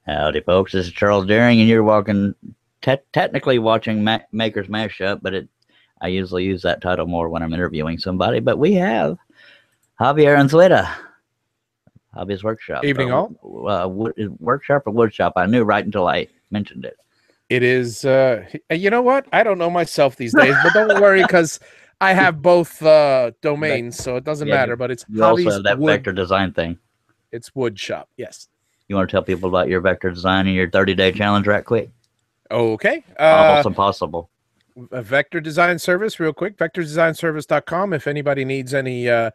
Howdy, folks. This is Charles Deering, and you're technically watching Maker's Mashup, but I usually use that title more when I'm interviewing somebody. But we have Javier Anzueta, Hobby's Workshop. Evening all. Workshop or Woodshop? I knew right until I mentioned it. It is, you know what? I don't know myself these days, but don't worry because I have both domains, so it doesn't matter. But it's you also have that vector design thing. It's Woodshop, yes. You want to tell people about your vector design and your 30-day challenge right quick? Okay. Almost impossible. A vector design service, real quick, vectordesignservice.com. If anybody needs anything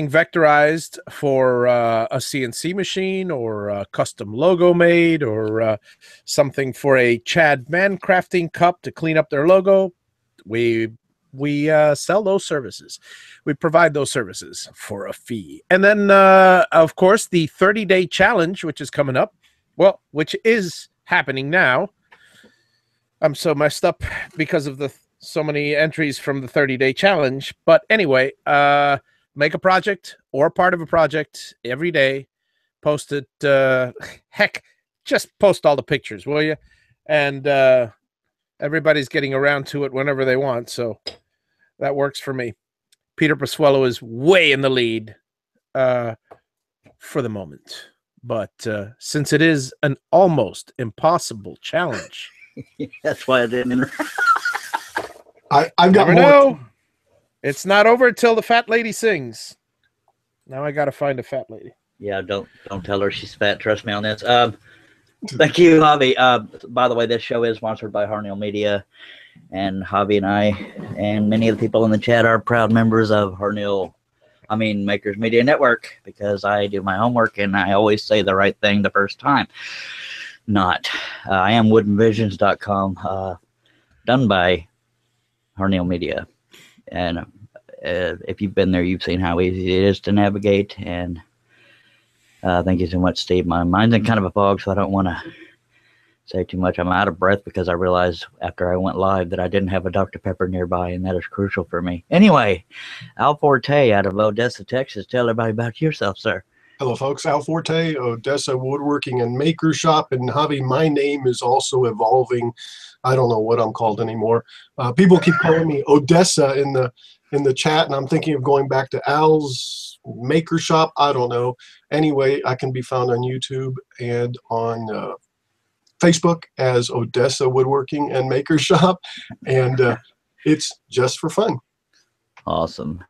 vectorized for a CNC machine or a custom logo made or something for a Chad Mancrafting cup to clean up their logo, we sell those services. We provide those services for a fee. And then, of course, the 30-day challenge, which is coming up, well, which is happening now. I'm so messed up because of the so many entries from the 30-day challenge. But anyway, make a project or part of a project every day. Post it. Heck, just post all the pictures, will you? And everybody's getting around to it whenever they want. So that works for me. Peter Pasuelo is way in the lead for the moment. But since it is an almost impossible challenge... That's why I didn't. I've got more. No, it's not over until the fat lady sings. Now I got to find a fat lady. Yeah, don't tell her she's fat. Trust me on this. Thank you, Javi. By the way, this show is sponsored by Harnell Media, and Javi and I and many of the people in the chat are proud members of Makers Media Network, because I do my homework and I always say the right thing the first time. I am woodenvisions.com, done by Harnell Media, and if you've been there, you've seen how easy it is to navigate. And thank you so much, Steve. My mind's in kind of a fog, so I don't want to say too much. I'm out of breath because I realized after I went live that I didn't have a Dr. Pepper nearby, and that is crucial for me. Anyway, Al Forte out of Odessa, Texas. Tell everybody about yourself, sir. Hello, folks. Al Forte, Odessa Woodworking and Maker Shop. And Javi, my name is also evolving. I don't know what I'm called anymore. People keep calling me Odessa in the chat, and I'm thinking of going back to Al's Maker Shop. I don't know. Anyway, I can be found on YouTube and on Facebook as Odessa Woodworking and Maker Shop, and it's just for fun. Awesome.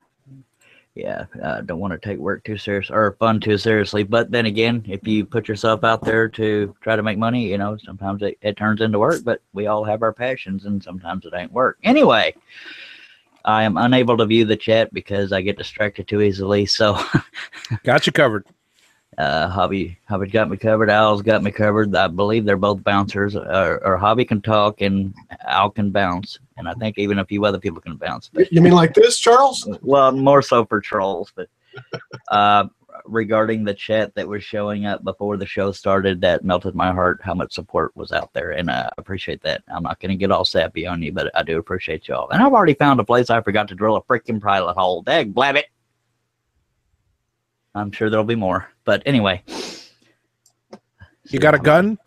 Yeah, I don't want to take work too serious or fun too seriously. But then again, if you put yourself out there to try to make money, sometimes it turns into work. But we all have our passions, and sometimes it ain't work. Anyway, I am unable to view the chat because I get distracted too easily. So, got you covered. Hobby got me covered. Al's got me covered. I believe they're both bouncers. Or Hobby can talk and Al can bounce, and I think even a few other people can bounce. But, you mean like this, Charles? Well, more so for trolls. But regarding the chat that was showing up before the show started, that melted my heart how much support was out there, and I appreciate that. I'm not going to get all sappy on you, but I do appreciate y'all. And I've already found a place I forgot to drill a freaking pilot hole. Dag blabbit. I'm sure there'll be more. But anyway. You got a gun?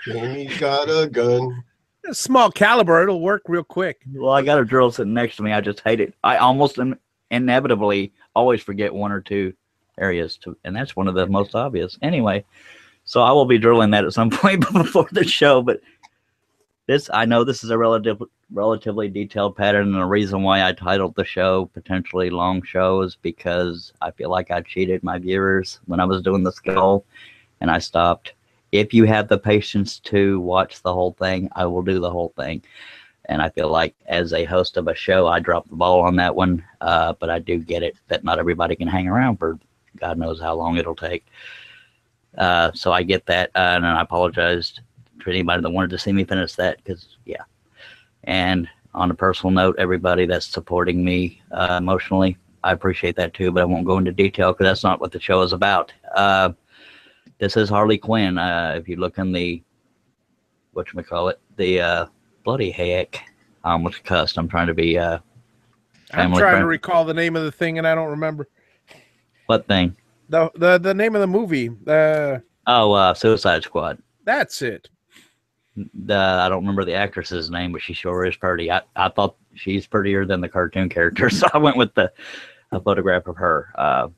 Jamie's got a gun. A small caliber. It'll work real quick. Well, I got a drill sitting next to me. I just hate it. I almost inevitably always forget one or two areas, and that's one of the most obvious. Anyway, so I will be drilling that at some point before the show. But I know this is a relatively detailed pattern, and the reason why I titled the show Potentially Long Show is because I feel like I cheated my viewers when I was doing the skull, and I stopped. If you have the patience to watch the whole thing, I will do the whole thing. And I feel like as a host of a show, I dropped the ball on that one, but I do get it that not everybody can hang around for God knows how long it'll take. So I get that, and I apologize to anybody that wanted to see me finish that, because yeah. And on a personal note, everybody that's supporting me emotionally, I appreciate that too, but I won't go into detail because that's not what the show is about. This is Harley Quinn. If you look in the bloody heck, I almost cussed. I'm trying to be I'm trying to recall the name of the thing and I don't remember. What thing? The name of the movie. Suicide Squad. That's it. I don't remember the actress's name, but she sure is pretty. I thought she's prettier than the cartoon character, so I went with a photograph of her.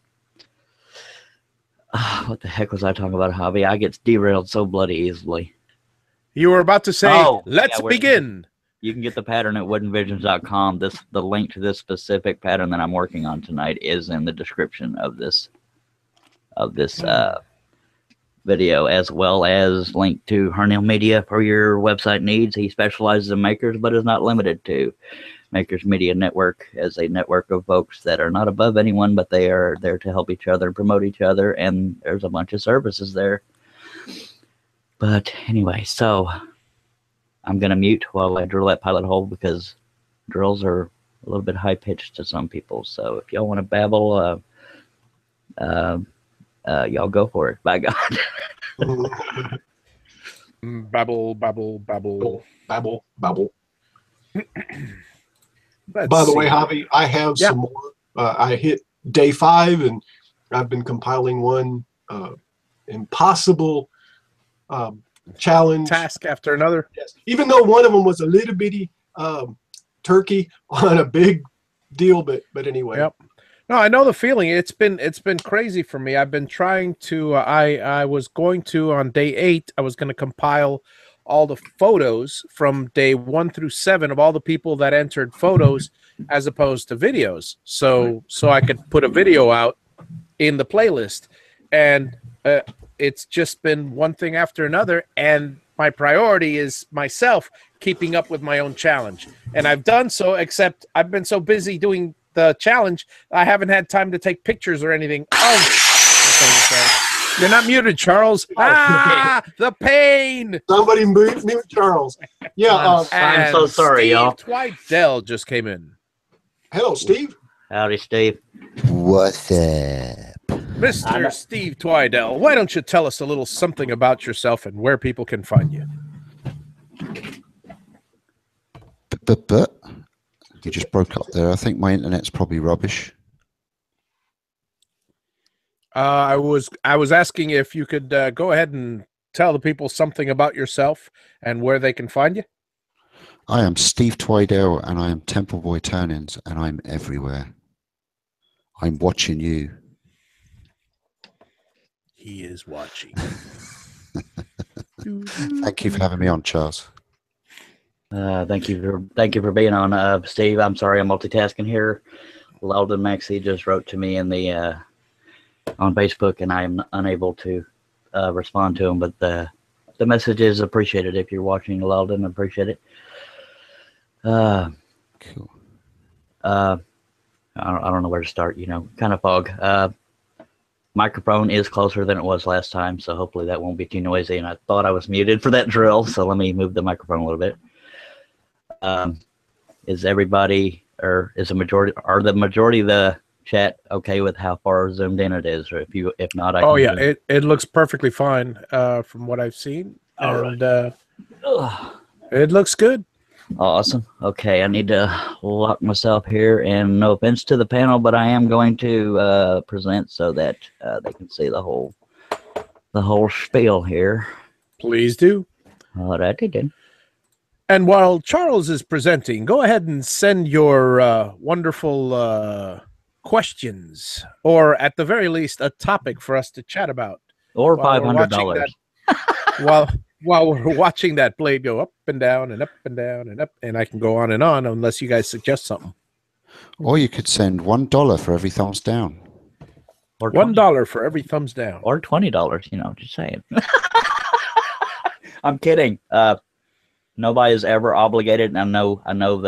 What the heck was I talking about, hobby? I get derailed so bloody easily. You were about to say, let's begin. You can get the pattern at woodenvisions.com. The link to this specific pattern that I'm working on tonight is in the description of this video, as well as link to Harnell Media for your website needs. He specializes in makers, but is not limited to. Makers Media Network as a network of folks that are not above anyone, but they are there to help each other, promote each other, and there's a bunch of services there. But anyway, so I'm going to mute while I drill that pilot hole because drills are a little bit high-pitched to some people. So if y'all want to babble, y'all go for it. By God. Babble, babble, babble. Babble, babble. By the way, Javi, I have some more. I hit day 5, and I've been compiling one impossible challenge. Task after another. Yes. Even though one of them was a little bitty turkey on a big deal, but anyway. Yep. No, I know the feeling. It's been crazy for me. I've been trying to. I was going to on day 8. I was going to compile all the photos from day 1 through 7 of all the people that entered photos, as opposed to videos. So I could put a video out in the playlist, and it's just been one thing after another. And my priority is myself keeping up with my own challenge, and I've done so. Except I've been so busy doing the challenge, I haven't had time to take pictures or anything. Oh, you're not muted, Charles. The pain. Somebody mute Charles. Yeah, I'm so sorry, y'all. Steve Twidell just came in. Hello, Steve. Howdy, Steve. What's up? Mr. Steve Twidell, why don't you tell us a little something about yourself and where people can find you? You just broke up there. I think my internet's probably rubbish. I was asking if you could go ahead and tell the people something about yourself and where they can find you. I am Steve Twidell, and I am Temple Boy Turnings, and I'm everywhere. I'm watching you. He is watching. Thank you for having me on, Charles. Thank you for being on, Steve. I'm sorry I'm multitasking here. Loudon Maxey just wrote to me in the on Facebook, and I am unable to respond to him. But the message is appreciated. If you're watching, Loudon, appreciate it. Cool. I don't know where to start. Kind of fog. Microphone is closer than it was last time, so hopefully that won't be too noisy. And I thought I was muted for that drill, so let me move the microphone a little bit. Is everybody, or is the majority of the chat okay with how far zoomed in it is? Or if not, I can it looks perfectly fine from what I've seen. And it looks good. Awesome. Okay, I need to lock myself here, and no offense to the panel, but I am going to present so that they can see the whole spiel here. Please do. Alrighty then. And while Charles is presenting, go ahead and send your wonderful questions, or at the very least, a topic for us to chat about. Or $500. While we're watching that blade go up and down and up and down and up, and I can go on and on unless you guys suggest something. Or you could send $1 for every thumbs down. Or $1 for every thumbs down. Or $20, just saying. I'm kidding. Nobody is ever obligated, and I know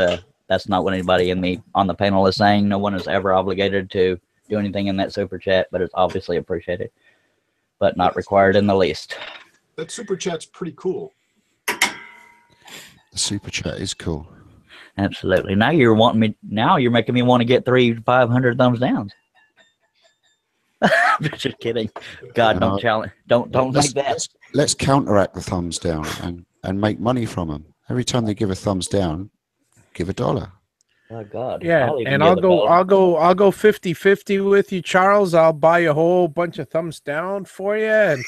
that's not what anybody on the panel is saying. No one is ever obligated to do anything in that super chat, but it's obviously appreciated, but not required in the least. That super chat's pretty cool. The super chat is cool. Absolutely. Now you're making me want to get 500 thumbs down. Just kidding. God, don't challenge. Don't make that. Let's counteract the thumbs down and make money from them. Every time they give a thumbs down, give $1. Oh God. Yeah, I'll even and give I'll a go, dollar. I'll go 50-50 with you, Charles. I'll buy you a whole bunch of thumbs down for you. And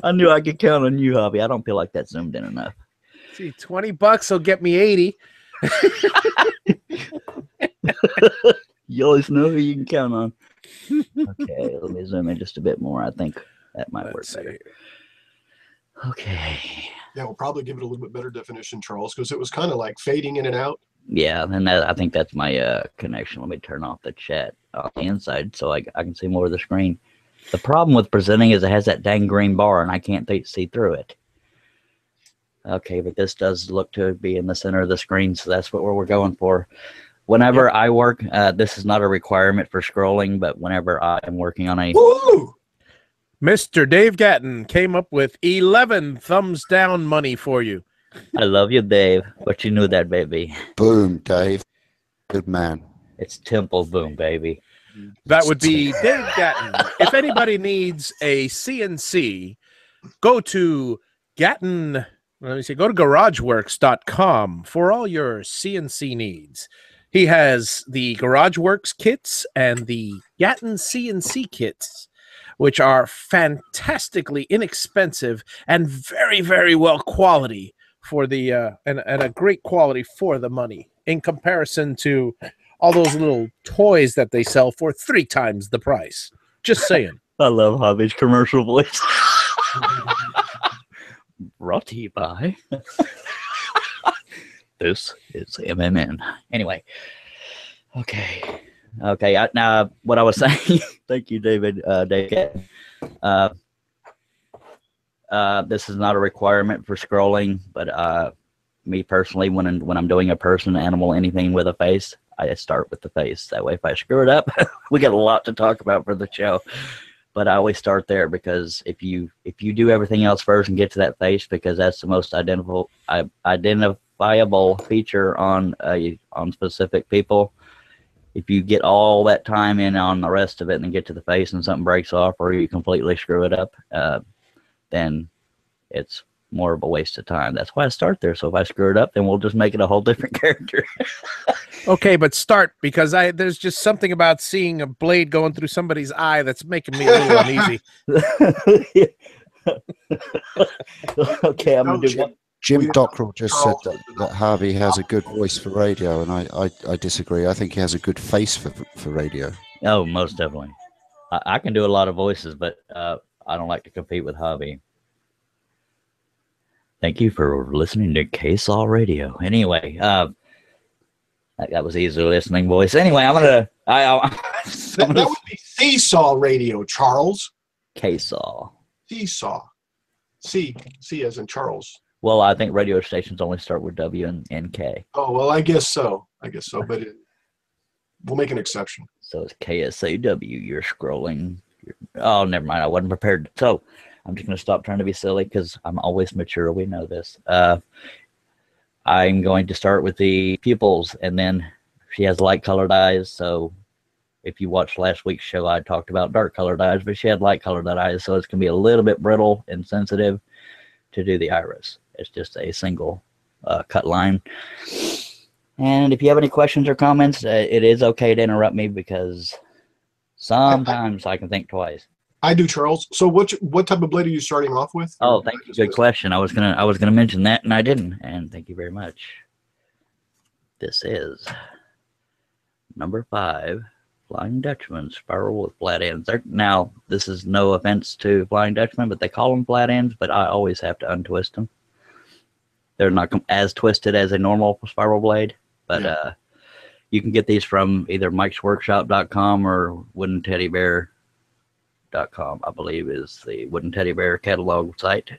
I knew I could count on you, Hobby. I don't feel like that's zoomed in enough. see, $20 will get me 80. You always know who you can count on. Okay, let me zoom in just a bit more. I think that might work Let's better. see. Okay. Yeah, we'll probably give it a little bit better definition, Charles, because it was kind of like fading in and out. Yeah, and I think that's my connection. Let me turn off the chat on the inside so I can see more of the screen. The problem with presenting is it has that dang green bar, and I can't see through it. Okay, but this does look to be in the center of the screen, so that's what we're going for. Whenever I work, this is not a requirement for scrolling, but whenever I am working on a... Woo! Mr. Dave Gatton came up with 11 thumbs down money for you. I love you, Dave, but you knew that, baby. Boom, Dave. Good man. It's Temple Boom, baby. That would be Dave Gatton. If anybody needs a CNC, go to Gatton. Let me see. Go to GarageWorks.com for all your CNC needs. He has the GarageWorks kits and the Gatton CNC kits, which are fantastically inexpensive and very, very well quality for the and a great quality for the money in comparison to all those little toys that they sell for 3 times the price. Just saying. I love Hobby's commercial voice. Brought to you by... This is MMN. Anyway. Okay. Now, what I was saying... Thank you, David. Dave. This is not a requirement for scrolling, but me personally, when I'm doing a person, animal, anything with a face, I start with the face. That way, if I screw it up, we got a lot to talk about for the show. But I always start there because if you do everything else first and get to that face, because that's the most identifiable feature on specific people. If you get all that time in on the rest of it and then get to the face and something breaks off or you completely screw it up, then it's more of a waste of time. That's why I start there. So if I screw it up, then we'll just make it a whole different character. Okay, but start, because there's just something about seeing a blade going through somebody's eye that's making me a little uneasy. Okay, I'm going to do one. Jim Dockrell just said that Harvey has a good voice for radio, and I disagree. I think he has a good face for radio. Oh, most definitely. I can do a lot of voices, but I don't like to compete with Hobby. Thank you for listening to KSAW Radio. Anyway, that was easy listening voice. Anyway, I'm gonna. That would be Seesaw Radio, Charles. KSAW. Seesaw. C as in Charles. Well, I think radio stations only start with W and K. Oh well, I guess so. But we'll make an exception. So it's KSAW. You're scrolling. Oh, never mind. I wasn't prepared. So I'm just gonna stop trying to be silly because I'm always mature. We know this. I'm going to start with the pupils, and then she has light-colored eyes. So if you watched last week's show, I talked about dark-colored eyes, but she had light-colored eyes, so it's going to be a little bit brittle and sensitive to do the iris. It's just a single cut line. And if you have any questions or comments, it is okay to interrupt me because sometimes I can think twice. I do, Charles. So what type of blade are you starting off with? Oh, thank you. Good question. I was gonna mention that and I didn't. And thank you very much. This is number 5, Flying Dutchman spiral with flat ends. Now, this is no offense to Flying Dutchman, but they call them flat ends, but I always have to untwist them. They're not as twisted as a normal spiral blade, but you can get these from either mikesworkshop.com or woodenteddybear.com, I believe is the Wooden Teddy Bear catalog site.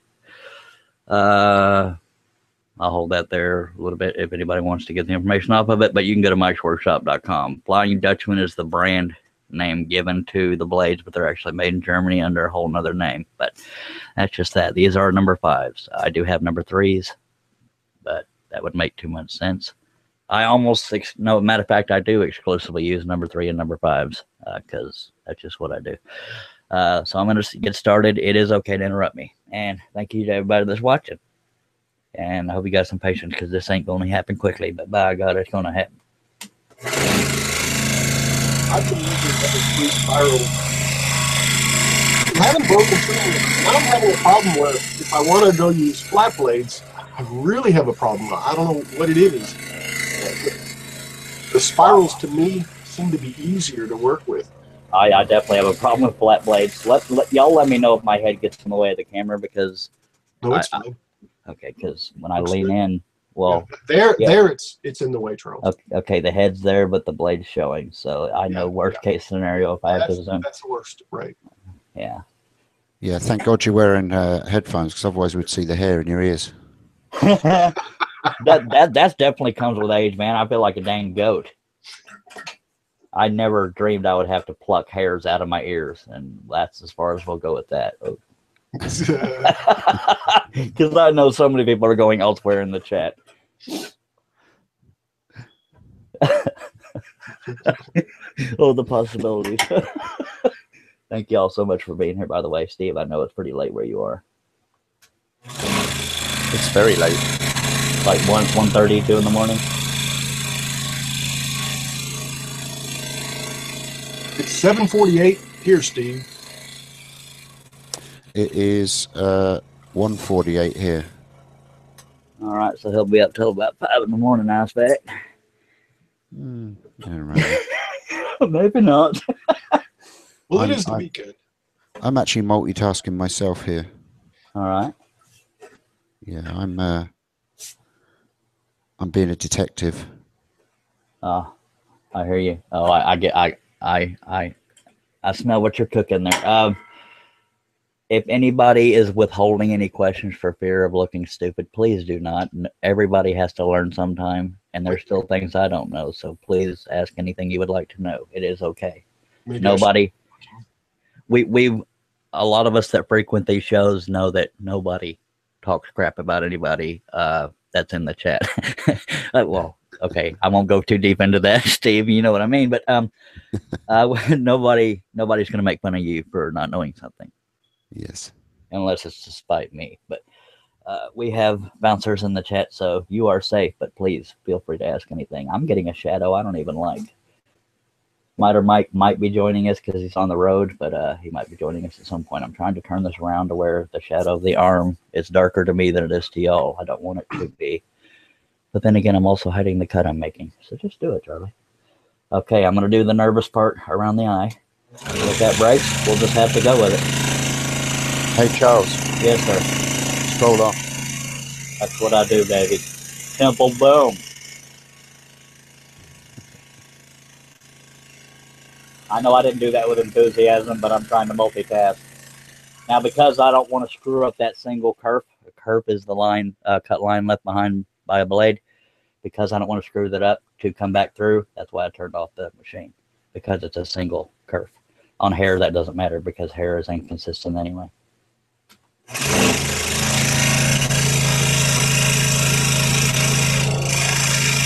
I'll hold that there a little bit if anybody wants to get the information off of it, but you can go to mikesworkshop.com. Flying Dutchman is the brand name given to the blades, but they're actually made in Germany under a whole nother name. But that's just that. These are number 5s. I do have number 3s, but that would make too much sense. I almost, no, matter of fact, I do exclusively use number 3 and number 5s because that's just what I do. So I'm going to get started. It is okay to interrupt me. And thank you to everybody that's watching. And I hope you got some patience because this ain't going to happen quickly, but by God, it's going to happen. I've been using those three spirals. I haven't broken through. Now I'm having a problem where if I want to go use flat blades, I really have a problem. I don't know what it is. The spirals to me seem to be easier to work with. I definitely have a problem with flat blades. Y'all let me know if my head gets in the way of the camera because No, it's fine. Okay, because when I Looks lean good. in, well, There it's in the way, Charles. okay, the head's there, but the blade's showing. So I know worst case scenario if I have to zoom. That's the worst, right? Yeah. Yeah, thank God you're wearing headphones, because otherwise we'd see the hair in your ears. That's definitely comes with age, man. I feel like a dang goat. I never dreamed I would have to pluck hairs out of my ears, and that's as far as we'll go with that. Because I know so many people are going elsewhere in the chat. Oh, the possibilities. Thank you all so much for being here, by the way. Steve, I know it's pretty late where you are. It's very late. Like 1:30, 2 in the morning? It's 7:48 here, Steve. It is 1:48 here. All right, so he'll be up till about 5 in the morning, I expect. Yeah, right. Maybe not. Well, it is the weekend. I'm actually multitasking myself here. All right. Yeah, I'm being a detective. Oh, I hear you. Oh, I smell what you're cooking there. If anybody is withholding any questions for fear of looking stupid, please do not. Everybody has to learn sometime, and there's still things I don't know. So please ask anything you would like to know. It is okay. Nobody. A lot of us that frequent these shows know that nobody talks crap about anybody that's in the chat. Well, okay, I won't go too deep into that, Steve. You know what I mean. But nobody's going to make fun of you for not knowing something. Yes. Unless it's to spite me. But we have bouncers in the chat, so you are safe. But please feel free to ask anything. I'm getting a shadow I don't even like. Mike might be joining us because he's on the road, but he might be joining us at some point. I'm trying to turn this around to where the shadow of the arm is darker to me than it is to y'all. I don't want it to be. But then again, I'm also hiding the cut I'm making. So just do it, Charlie. Okay, I'm going to do the nervous part around the eye. If that breaks, we'll just have to go with it. Hey, Charles. Yes, sir. Scroll up. That's what I do, baby. Simple boom. I know I didn't do that with enthusiasm, but I'm trying to multitask. Now, because I don't want to screw up that single kerf, a kerf is the line, cut line left behind by a blade. Because I don't want to screw that up to come back through, that's why I turned off the machine. Because it's a single kerf. On hair, that doesn't matter because hair is inconsistent anyway.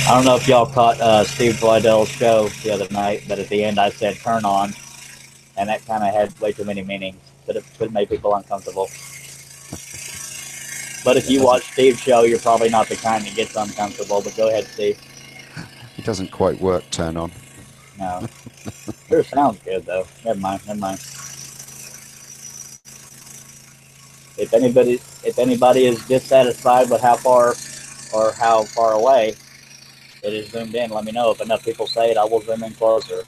I don't know if y'all caught Steve Twidell's show the other night, but at the end I said turn on, and that kind of had way too many meanings, but it could make people uncomfortable. But if you watch Steve's show, you're probably not the kind that gets uncomfortable, but go ahead, Steve. It doesn't quite work, turn on. No. Sure sounds good, though. Never mind. If anybody is dissatisfied with how far away it is zoomed in, let me know. If enough people say it, I will zoom in closer.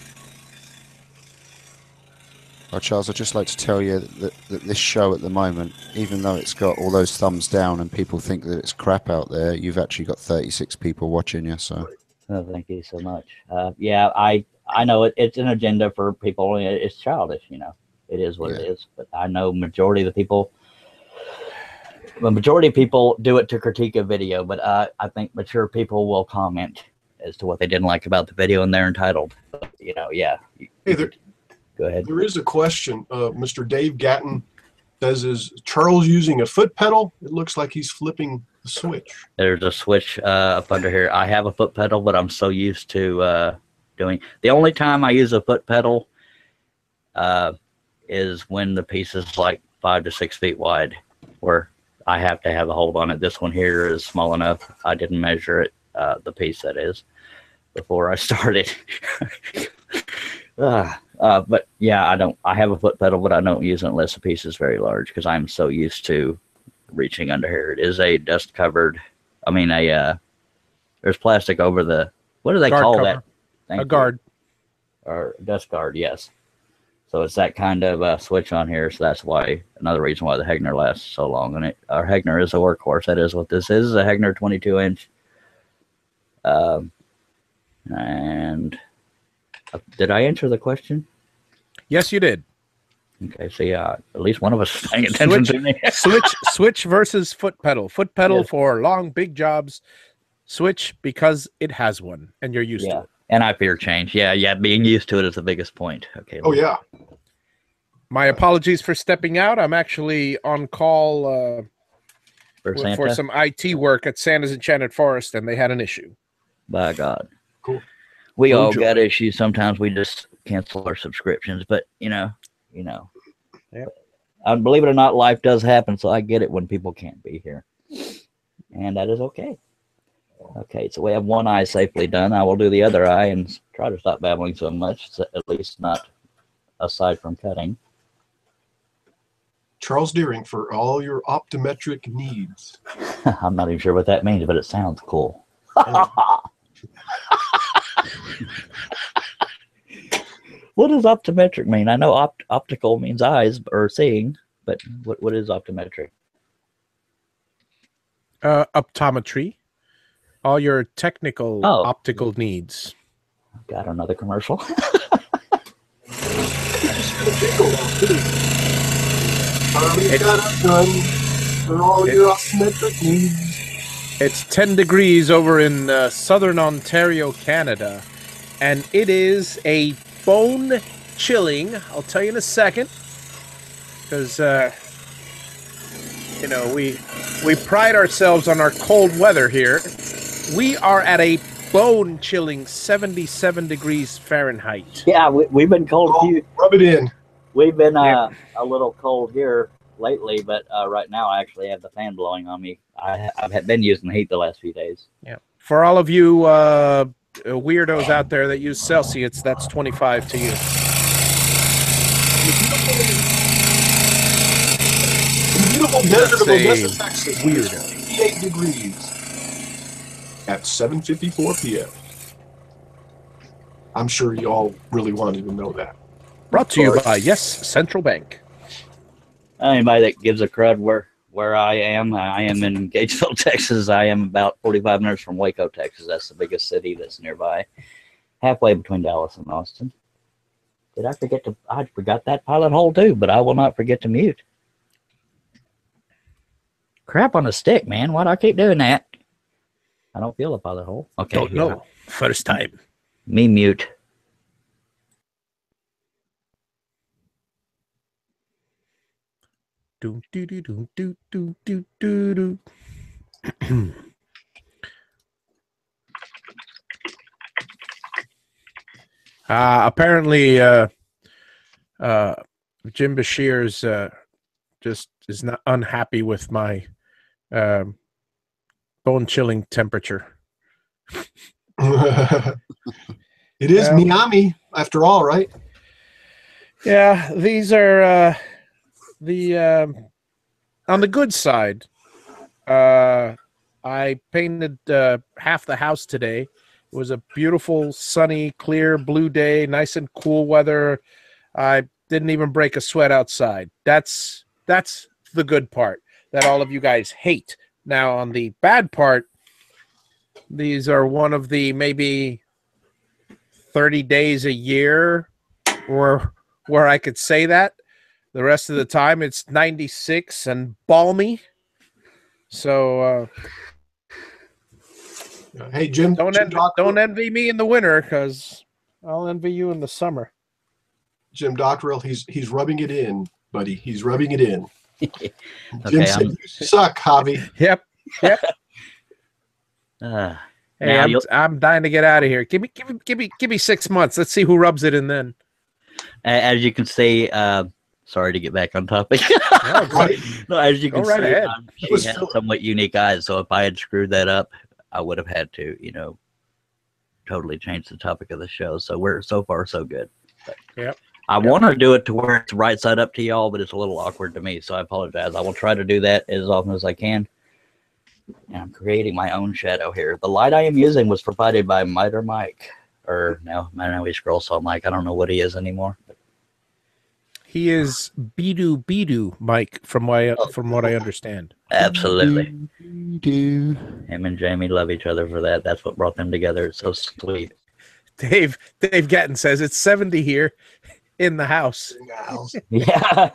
Well, Charles, I'd just like to tell you that this show at the moment, even though it's got all those thumbs down and people think that it's crap out there, you've actually got 36 people watching you. So, oh, thank you so much. Yeah, I know it's an agenda for people. It's childish, you know. It is what it is. But I know the majority of people do it to critique a video. But I think mature people will comment as to what they didn't like about the video, and they're entitled. But, you know, yeah. Hey, go ahead. There is a question. Mr. Dave Gatton says, is Charles using a foot pedal? It looks like he's flipping the switch. There's a switch up under here. I have a foot pedal, but I'm so used to doing. The only time I use a foot pedal is when the piece is like 5 to 6 feet wide, where I have to have a hold on it. This one here is small enough. I didn't measure it, the piece that is, before I started. But yeah, I have a foot pedal, but I don't use it unless the piece is very large because I'm so used to reaching under here. It is a dust covered. I mean, there's plastic over the, what do they Guard call cover. that? Thank A you. guard. Or dust guard, yes. So it's that kind of switch on here. So that's why, another reason why the Hegner lasts so long. And our Hegner is a workhorse. That is what this is a Hegner 22-inch. And did I answer the question? Yes, you did. Okay, so yeah, at least one of us is paying attention to me. Switch versus foot pedal. Foot pedal Yes. for long, big jobs. Switch because it has one and you're used to it. And I fear change. Yeah, being used to it is the biggest point. Okay. Oh yeah. My apologies for stepping out. I'm actually on call for some IT work at Santa's Enchanted Forest, and they had an issue. By God. Cool. We all Enjoy. got issues. Sometimes we just cancel our subscriptions, but you know. Yep. Believe it or not, life does happen, so I get it when people can't be here. And that is okay. Okay, so we have one eye safely done. I will do the other eye and try to stop babbling so much, at least not aside from cutting. Charles Deering for all your optometric needs. I'm not even sure what that means, but it sounds cool. What does optometric mean? I know optical means eyes or seeing, but what is optometric? Optometry. All your technical optical needs. Got another commercial. For all your optometric needs. It's 10 degrees over in southern Ontario, Canada, and it is a bone chilling. I'll tell you in a second, because we pride ourselves on our cold weather here. We are at a bone chilling 77 degrees Fahrenheit. Yeah, we've been cold. Rub it in. We've been a little cold here lately, but right now I actually have the fan blowing on me. I've been using the heat the last few days. Yeah. For all of you weirdos out there that use Celsius, that's 25 to you. The beautiful desert of Odessa, Texas, weirdo. 58 degrees at 7:54 p.m. I'm sure you all really wanted to know that. Brought to you by Yes Central Bank. Anybody that gives a crud where I am in Gatesville, Texas. I am about 45 minutes from Waco, Texas. That's the biggest city that's nearby, halfway between Dallas and Austin. Did I forget to? I forgot that pilot hole too, but I will not forget to mute. Crap on a stick, man. Why do I keep doing that? I don't feel a pilot hole. Okay. Don't know. First time. Me mute. Do do do do do do do do do. Apparently, Jim Bashir's just is not unhappy with my bone-chilling temperature. It is Miami, after all, right? Yeah, these are on the good side. I painted half the house today. It was a beautiful, sunny, clear, blue day, nice and cool weather. I didn't even break a sweat outside. That's the good part that all of you guys hate. Now, on the bad part, these are one of the maybe 30 days a year where I could say that. The rest of the time, it's 96 and balmy. So, hey, Jim, don't envy me in the winter, because I'll envy you in the summer. Jim Dockrell, he's rubbing it in, buddy. He's rubbing it in. Okay, Jim said, "You suck, Javi." Yep. Hey, I'm dying to get out of here. Give me 6 months. Let's see who rubs it in then. As you can see, Sorry to get back on topic. Right. No, as you Go can right see, ahead. she was has still- somewhat unique eyes. So if I had screwed that up, I would have had to, you know, totally change the topic of the show. So we're so far so good. But Yep. I want to do it to where it's right side up to y'all, but it's a little awkward to me. So I apologize. I will try to do that as often as I can. And I'm creating my own shadow here. The light I am using was provided by Miter Mike. Or no, I know he's Scroll Saw Mike. I don't know what he is anymore. But He is Bidu Mike, from what I understand. absolutely. Do. Him and Jamie love each other for that. That's what brought them together. It's so sweet. Dave Gatton says it's 70 here in the house. In the house. Yeah.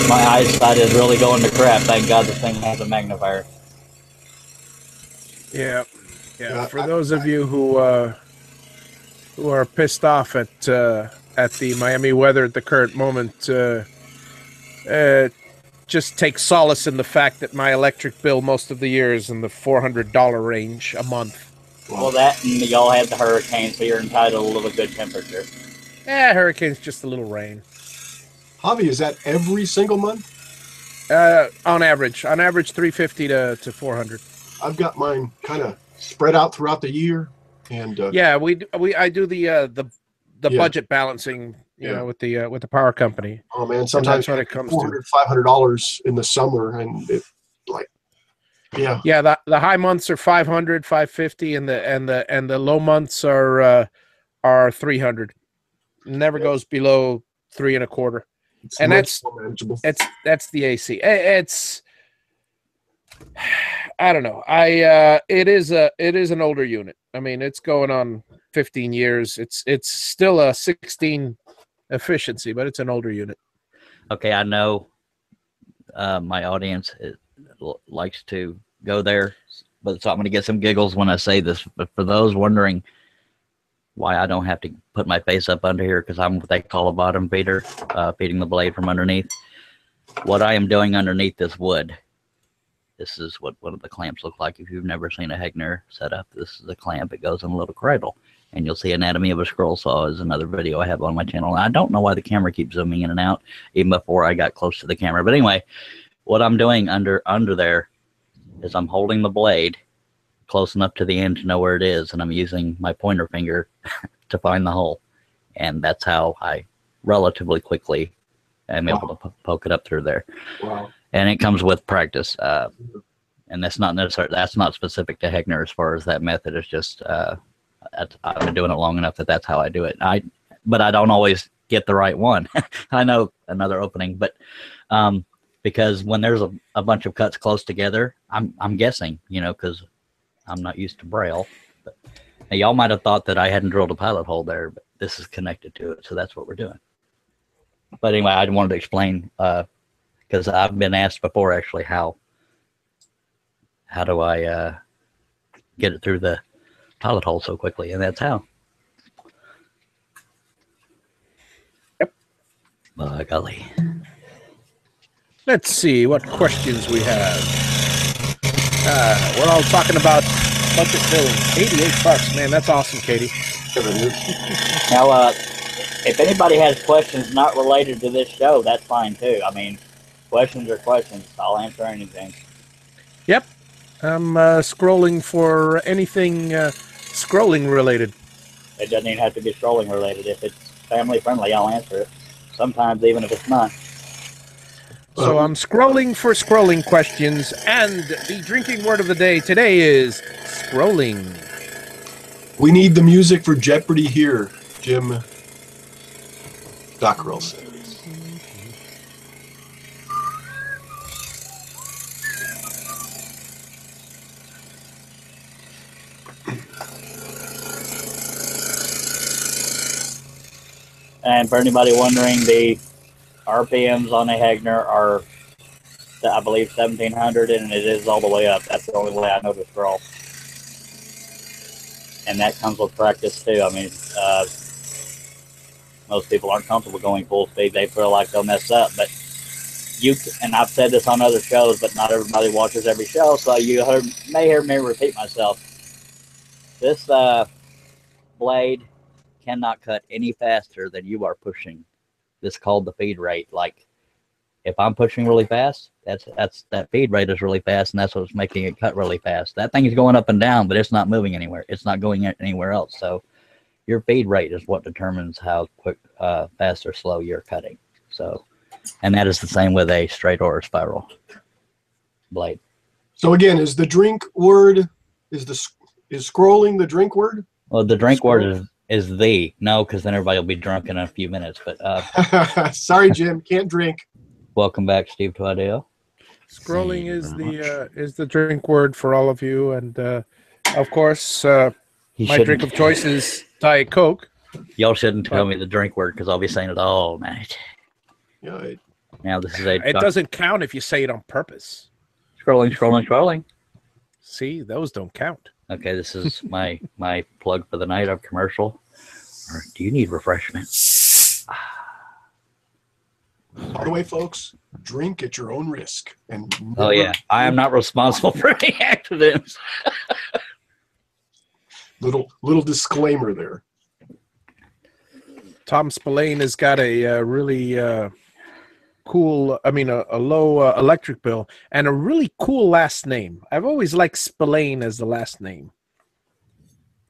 My eyesight is really going to crap. Thank God this thing has a magnifier. Yeah. Yeah, For those of you who are pissed off at the Miami weather at the current moment, just take solace in the fact that my electric bill most of the year is in the $400 range a month. Well, that and y'all had the hurricane, so you're entitled to a good temperature. Hurricane's just a little rain. Javi, is that every single month? On average 350 to 400. I've got mine kind of spread out throughout the year, and Yeah, I do the Yeah. budget balancing, you Yeah. know, with the power company. oh man, sometimes that's what it comes to. $400, $500 in the summer, and it like, yeah, Yeah, the high months are 500, 550, and the low months are 300. Never goes below 3.25. it's And much more manageable. That's the AC. It's I don't know. It is an older unit. I mean, it's going on 15 years. It's still a 16 efficiency, but it's an older unit. Okay, I know my audience likes to go there, but so I'm going to get some giggles when I say this. But for those wondering why I don't have to put my face up under here, because I'm what they call a bottom feeder, feeding the blade from underneath. What I am doing underneath this wood, this is what one of the clamps look like. If you've never seen a Hegner setup, this is a clamp. It goes in a little cradle. And you'll see Anatomy of a Scroll Saw is another video I have on my channel. I don't know why the camera keeps zooming in and out, even before I got close to the camera. But anyway, what I'm doing under there is I'm holding the blade close enough to the end to know where it is, and I'm using my pointer finger to find the hole. And that's how I relatively quickly am able to poke it up through there. Wow. And it comes with practice. And that's not necessarily, that's not specific to Hegner as far as that method. It's just I've been doing it long enough that that's how I do it. But I don't always get the right one. I know another opening, but because when there's a bunch of cuts close together, I'm guessing, you know, because I'm not used to Braille. But y'all might have thought that I hadn't drilled a pilot hole there, but this is connected to it, so that's what we're doing. But anyway, I wanted to explain because I've been asked before, actually, how do I get it through the pilot hole so quickly, and that's how. Yep. By golly. Let's see what questions we have. We're all talking about budget billing. $88, man. That's awesome, Katie. Now, if anybody has questions not related to this show, that's fine too. I mean, questions are questions. I'll answer anything. Yep. I'm scrolling for anything scrolling related. It doesn't even have to be scrolling related. If it's family friendly, I'll answer it. Sometimes even if it's not. So I'm scrolling for scrolling questions, and the drinking word of the day today is scrolling. We need the music for Jeopardy here, Jim Dockrell says. And for anybody wondering, the RPMs on a Hegner are, I believe, 1700, and it is all the way up. That's the only way I know to scroll. And that comes with practice too. I mean, most people aren't comfortable going full speed. They feel like they'll mess up. But and I've said this on other shows, but not everybody watches every show, so you may hear me repeat myself. This blade cannot cut any faster than you are pushing. This is called the feed rate. Like if I'm pushing really fast, that feed rate is really fast, and that's what's making it cut really fast. That thing is going up and down, but it's not moving anywhere. It's not going anywhere else. So your feed rate is what determines how quick, fast or slow you're cutting. So, and that is the same with a straight or a spiral blade. So again, is the drink word, is scrolling the drink word? Well, the drink word is no, because then everybody will be drunk in a few minutes. But sorry, Jim, can't drink. Welcome back, Steve Twadale. Scrolling is the drink word for all of you, and of course, my drink of choice is Diet Coke. Y'all shouldn't tell me the drink word because I'll be saying it all night. Yeah. Now this is a. It doesn't count if you say it on purpose. Scrolling. See, those don't count. Okay, this is my plug for the night of commercial. Or do you need refreshment? By the way, folks, drink at your own risk. And oh yeah, I am not responsible for any accidents. Little disclaimer there. Tom Spillane has got a really cool, a low electric bill and a really cool last name. I've always liked Spillane as the last name.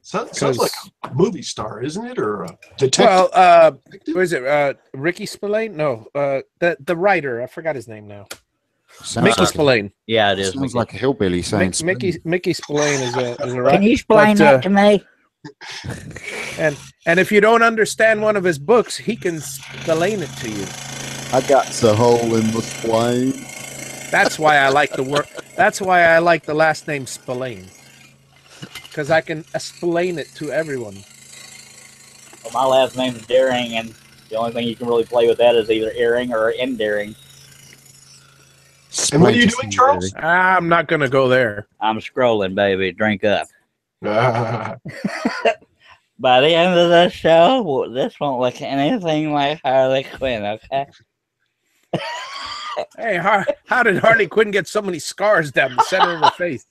Sounds like a movie star, isn't it? Or a detective? Well, what is it? Ricky Spillane? No, the writer. I forgot his name now. Mickey Spillane. Yeah, it is. Sounds like a hillbilly saying Mickey Spillane is a writer. Can you explain that to me? And if you don't understand one of his books, he can Spillane it to you. I got the hole in the spine. That's why I like the word. That's why I like the last name Spillane, because I can explain it to everyone. Well, my last name is Daring, and the only thing you can really play with that is either earring or endearing. And what are you doing, Charles? I'm not going to go there. I'm scrolling, baby. Drink up. By the end of the show, this won't look anything like Harley Quinn, okay? Hey, how did Harley Quinn get so many scars down the center of her face?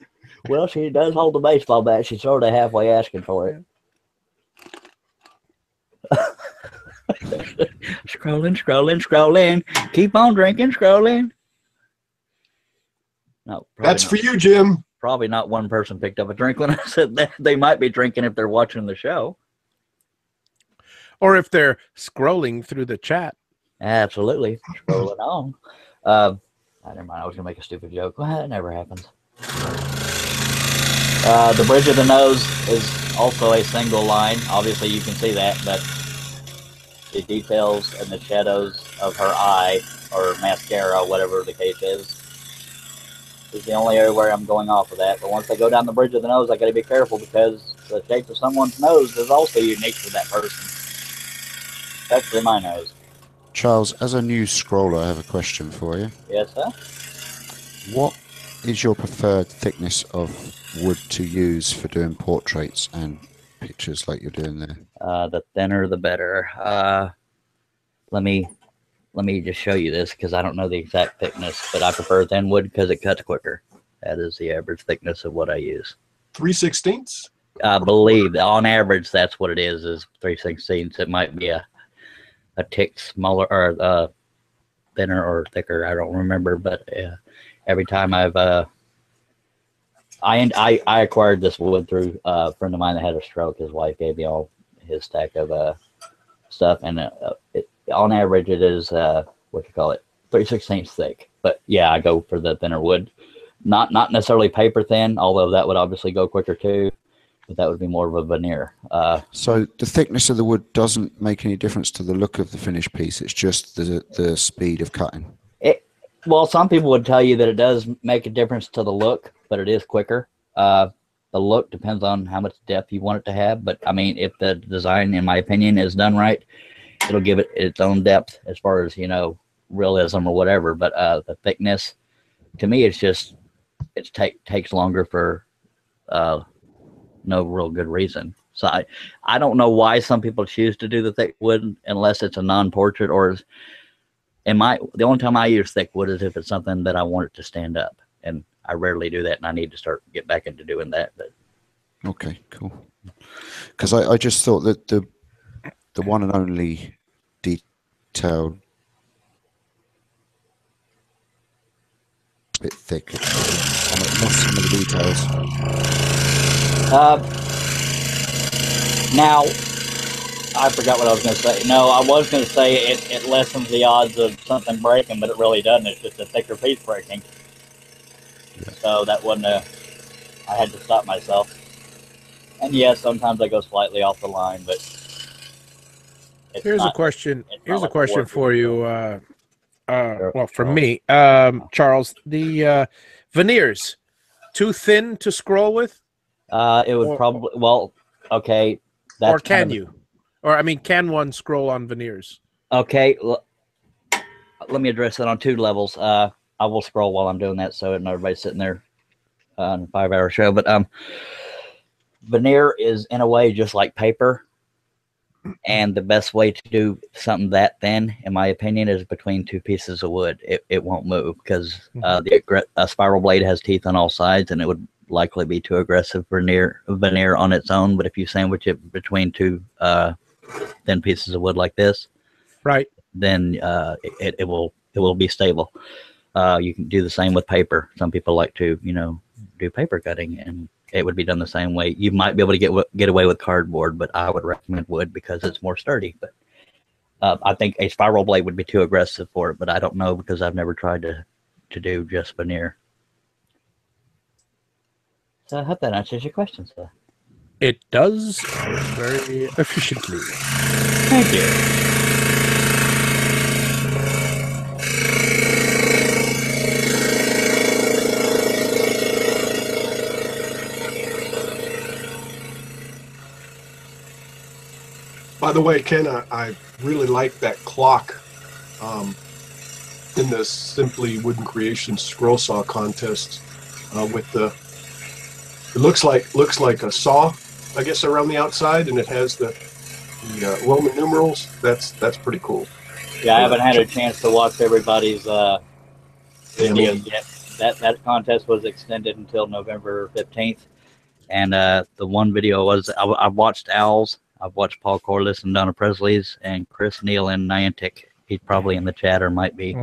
Well, she does hold the baseball bat. She's sort of halfway asking for it. Scrolling. Keep on drinking, scrolling. No, that's for you, Jim. Probably not one person picked up a drink when I said that. They might be drinking if they're watching the show. Or if they're scrolling through the chat. Absolutely. Scrolling on. Never mind. I was going to make a stupid joke. Well, that never happens. The bridge of the nose is also a single line. Obviously, you can see that, but the details and the shadows of her eye or mascara, whatever the case is the only area where I'm going off of that. But once I go down the bridge of the nose, I got to be careful because the shape of someone's nose is also unique to that person, especially my nose. Charles, as a new scroller, I have a question for you. Yes, sir? What is your preferred thickness of wood to use for doing portraits and pictures like you're doing there? The thinner, the better. Let me just show you this because I don't know the exact thickness, but I prefer thin wood because it cuts quicker. That is the average thickness of what I use. 3/16? I believe on average that's what it is 3/16. It might be a tick smaller or thinner or thicker. I don't remember, but every time I've I acquired this wood through a friend of mine that had a stroke. His wife gave me all his stack of stuff, and on average it is 3/16 thick. But yeah, I go for the thinner wood. Not necessarily paper thin, although that would obviously go quicker too. But that would be more of a veneer. So the thickness of the wood doesn't make any difference to the look of the finished piece. It's just the speed of cutting. Well, some people would tell you that it does make a difference to the look, but it is quicker. The look depends on how much depth you want it to have. But I mean, if the design, in my opinion, is done right, it'll give it its own depth as far as, realism or whatever. But the thickness, to me, takes longer for no real good reason. So I don't know why some people choose to do the thick wood unless it's a non-portrait or the only time I use thick wood is if it's something that I want it to stand up, and I rarely do that, and I need to get back into doing that. But okay, cool. Because I just thought that the one and only detailed, a bit thick. Lost some of the details. Now, I forgot what I was going to say. No, I was going to say it lessens the odds of something breaking, but it really doesn't. It's just a thicker piece breaking. Yeah. So that wasn't I had to stop myself. And yes, sometimes I go slightly off the line, but here's a question. Here's a question for you. Well, for me, Charles, the veneers, too thin to scroll with? It would probably, well, okay. Or can you? Or, I mean, can one scroll on veneers? Okay. Let me address that on two levels. I will scroll while I'm doing that, so everybody's sitting there on a 5-hour show. But veneer is, in a way, just like paper. And the best way to do something that thin, in my opinion, is between two pieces of wood. It won't move because the spiral blade has teeth on all sides, and it would likely be too aggressive veneer on its own. But if you sandwich it between two thin pieces of wood like this, right, then it will be stable. You can do the same with paper. Some people like to do paper cutting, and it would be done the same way. You might be able to get away with cardboard, but I would recommend wood because it's more sturdy. But I think a spiral blade would be too aggressive for it, but I don't know because I've never tried to do just veneer. So I hope that answers your question, sir. It does very efficiently. Thank you. By the way, Ken, I really like that clock in the Simply Wooden Creations scroll saw contest with the. It looks like a saw, I guess, around the outside, and it has the Roman numerals. That's pretty cool. Yeah, I haven't had a chance to watch everybody's videos yet. That contest was extended until November 15th, and the one video was I watched Owl's. I've watched Paul Corliss and Donna Presley's and Chris Neal and Niantic. He's probably in the chat or might be.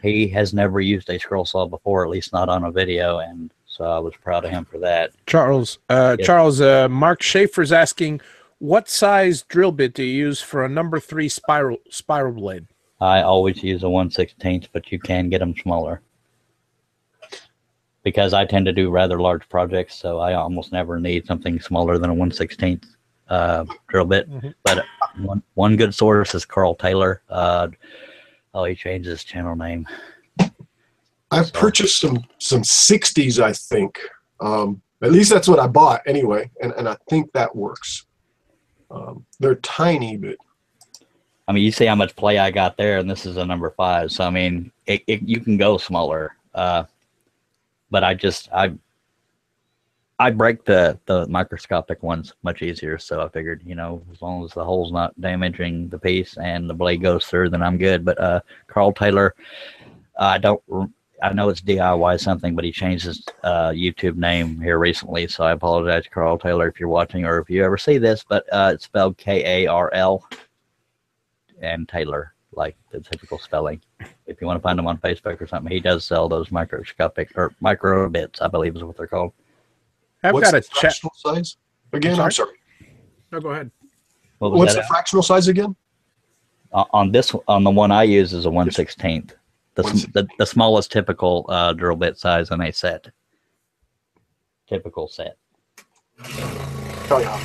He has never used a scroll saw before, at least not on a video, and so I was proud of him for that. Charles, Mark Schaefer's asking, what size drill bit do you use for a number 3 spiral blade? I always use a 1/16, but you can get them smaller. Because I tend to do rather large projects, so I almost never need something smaller than a 1/16. Drill bit, but one good source is Carl Taylor. He changed his channel name. I've purchased some 60s, I think. At least that's what I bought anyway, and I think that works. They're tiny, but I mean, you see how much play I got there, and this is a number 5. So I mean, you can go smaller, but I break the microscopic ones much easier, so I figured, as long as the hole's not damaging the piece and the blade goes through, then I'm good. But Carl Taylor, I know it's DIY something, but he changed his YouTube name here recently, so I apologize, Carl Taylor, if you're watching or if you ever see this, but it's spelled Karl and Taylor, like the typical spelling. If you want to find him on Facebook or something, he does sell those microscopic or micro bits, I believe is what they're called. What's the fractional size again? I'm sorry. No, go ahead. What's the fractional size again? On the one I use is a 1/16. The smallest typical drill bit size in a set. Typical set. Oh yeah.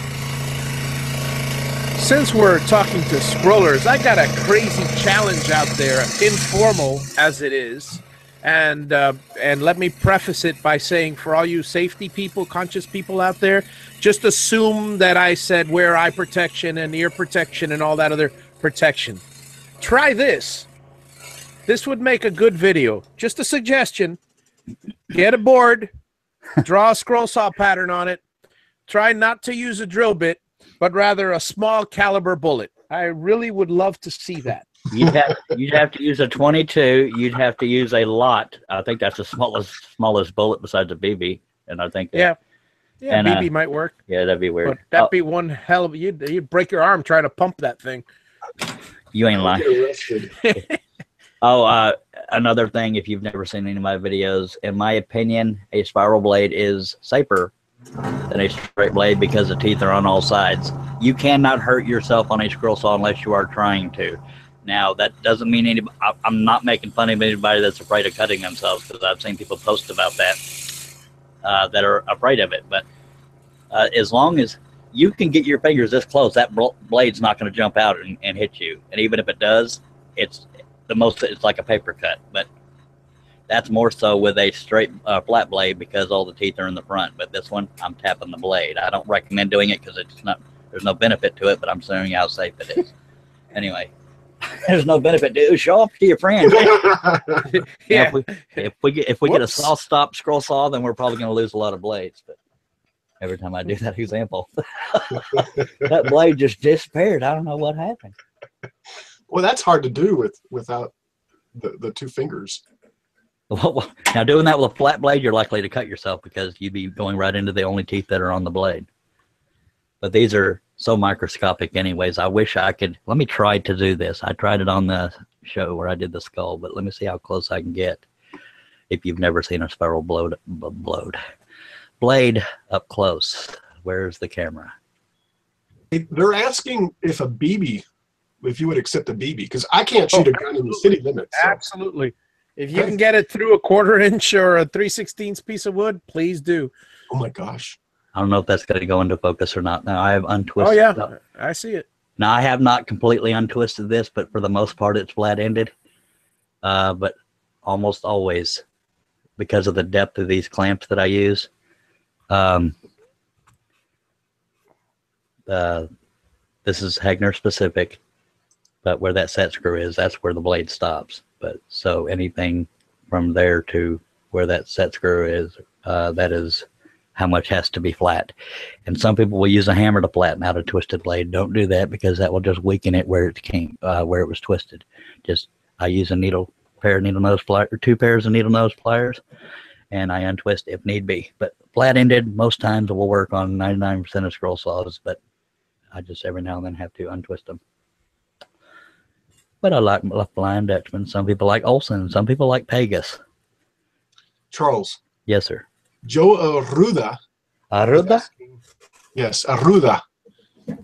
Since we're talking to scrollers, I got a crazy challenge out there, informal as it is. And let me preface it by saying, for all you safety people, conscious people out there, just assume that I said wear eye protection and ear protection and all that other protection. Try this. This would make a good video. Just a suggestion. Get a board, draw a scroll saw pattern on it. Try not to use a drill bit, but rather a small caliber bullet. I really would love to see that. You'd have to use a 22. You'd have to use a lot. I think that's the smallest bullet besides a BB. And I think Yeah, And, BB might work. Yeah, that'd be weird. But that'd be one hell of you'd break your arm trying to pump that thing. You ain't lying. Get arrested. Another thing, if you've never seen any of my videos, in my opinion, a spiral blade is safer than a straight blade because the teeth are on all sides. You cannot hurt yourself on a scroll saw unless you are trying to. Now, that doesn't mean I'm not making fun of anybody that's afraid of cutting themselves, because I've seen people post about that that are afraid of it. But as long as you can get your fingers this close, that blade's not going to jump out and hit you. And even if it does, it's like a paper cut. But that's more so with a straight flat blade, because all the teeth are in the front. But this one, I'm tapping the blade. I don't recommend doing it because there's no benefit to it, but I'm showing you how safe it is. Anyway, there's no benefit to show off to your friends. Yeah. If we get a saw stop scroll saw, then we're probably going to lose a lot of blades. But every time I do that example, that blade just disappeared. I don't know what happened. Well, that's hard to do without the two fingers. Well, now doing that with a flat blade, you're likely to cut yourself because you'd be going right into the only teeth that are on the blade. But these are so microscopic anyways. I wish I could. Let me try to do this. I tried it on the show where I did the skull, but let me see how close I can get. If you've never seen a spiral blade up close, where's the camera? They're asking if you would accept a BB, because I can't shoot a gun in the city limits. So. Absolutely. If you can get it through a 1/4 inch or a 3/16 piece of wood, please do. Oh my gosh. I don't know if that's going to go into focus or not. Now I have untwisted. Oh yeah, I see it. Now I have not completely untwisted this, but for the most part it's flat-ended. But almost always, because of the depth of these clamps that I use, this is Hegner specific, but where that set screw is, that's where the blade stops. But so anything from there to where that set screw is, that is how much has to be flat. And some people will use a hammer to flatten out a twisted blade. Don't do that, because that will just weaken it where it was twisted. I use a pair of needle nose pliers, or 2 pairs of needle nose pliers, and I untwist if need be. But flat-ended, most times it will work on 99% of scroll saws, but I just every now and then have to untwist them. But I like Blind Dutchman. Some people like Olson. Some people like Pegas. Charles. Yes, sir. Joe Arruda. Arruda? Yes, Arruda.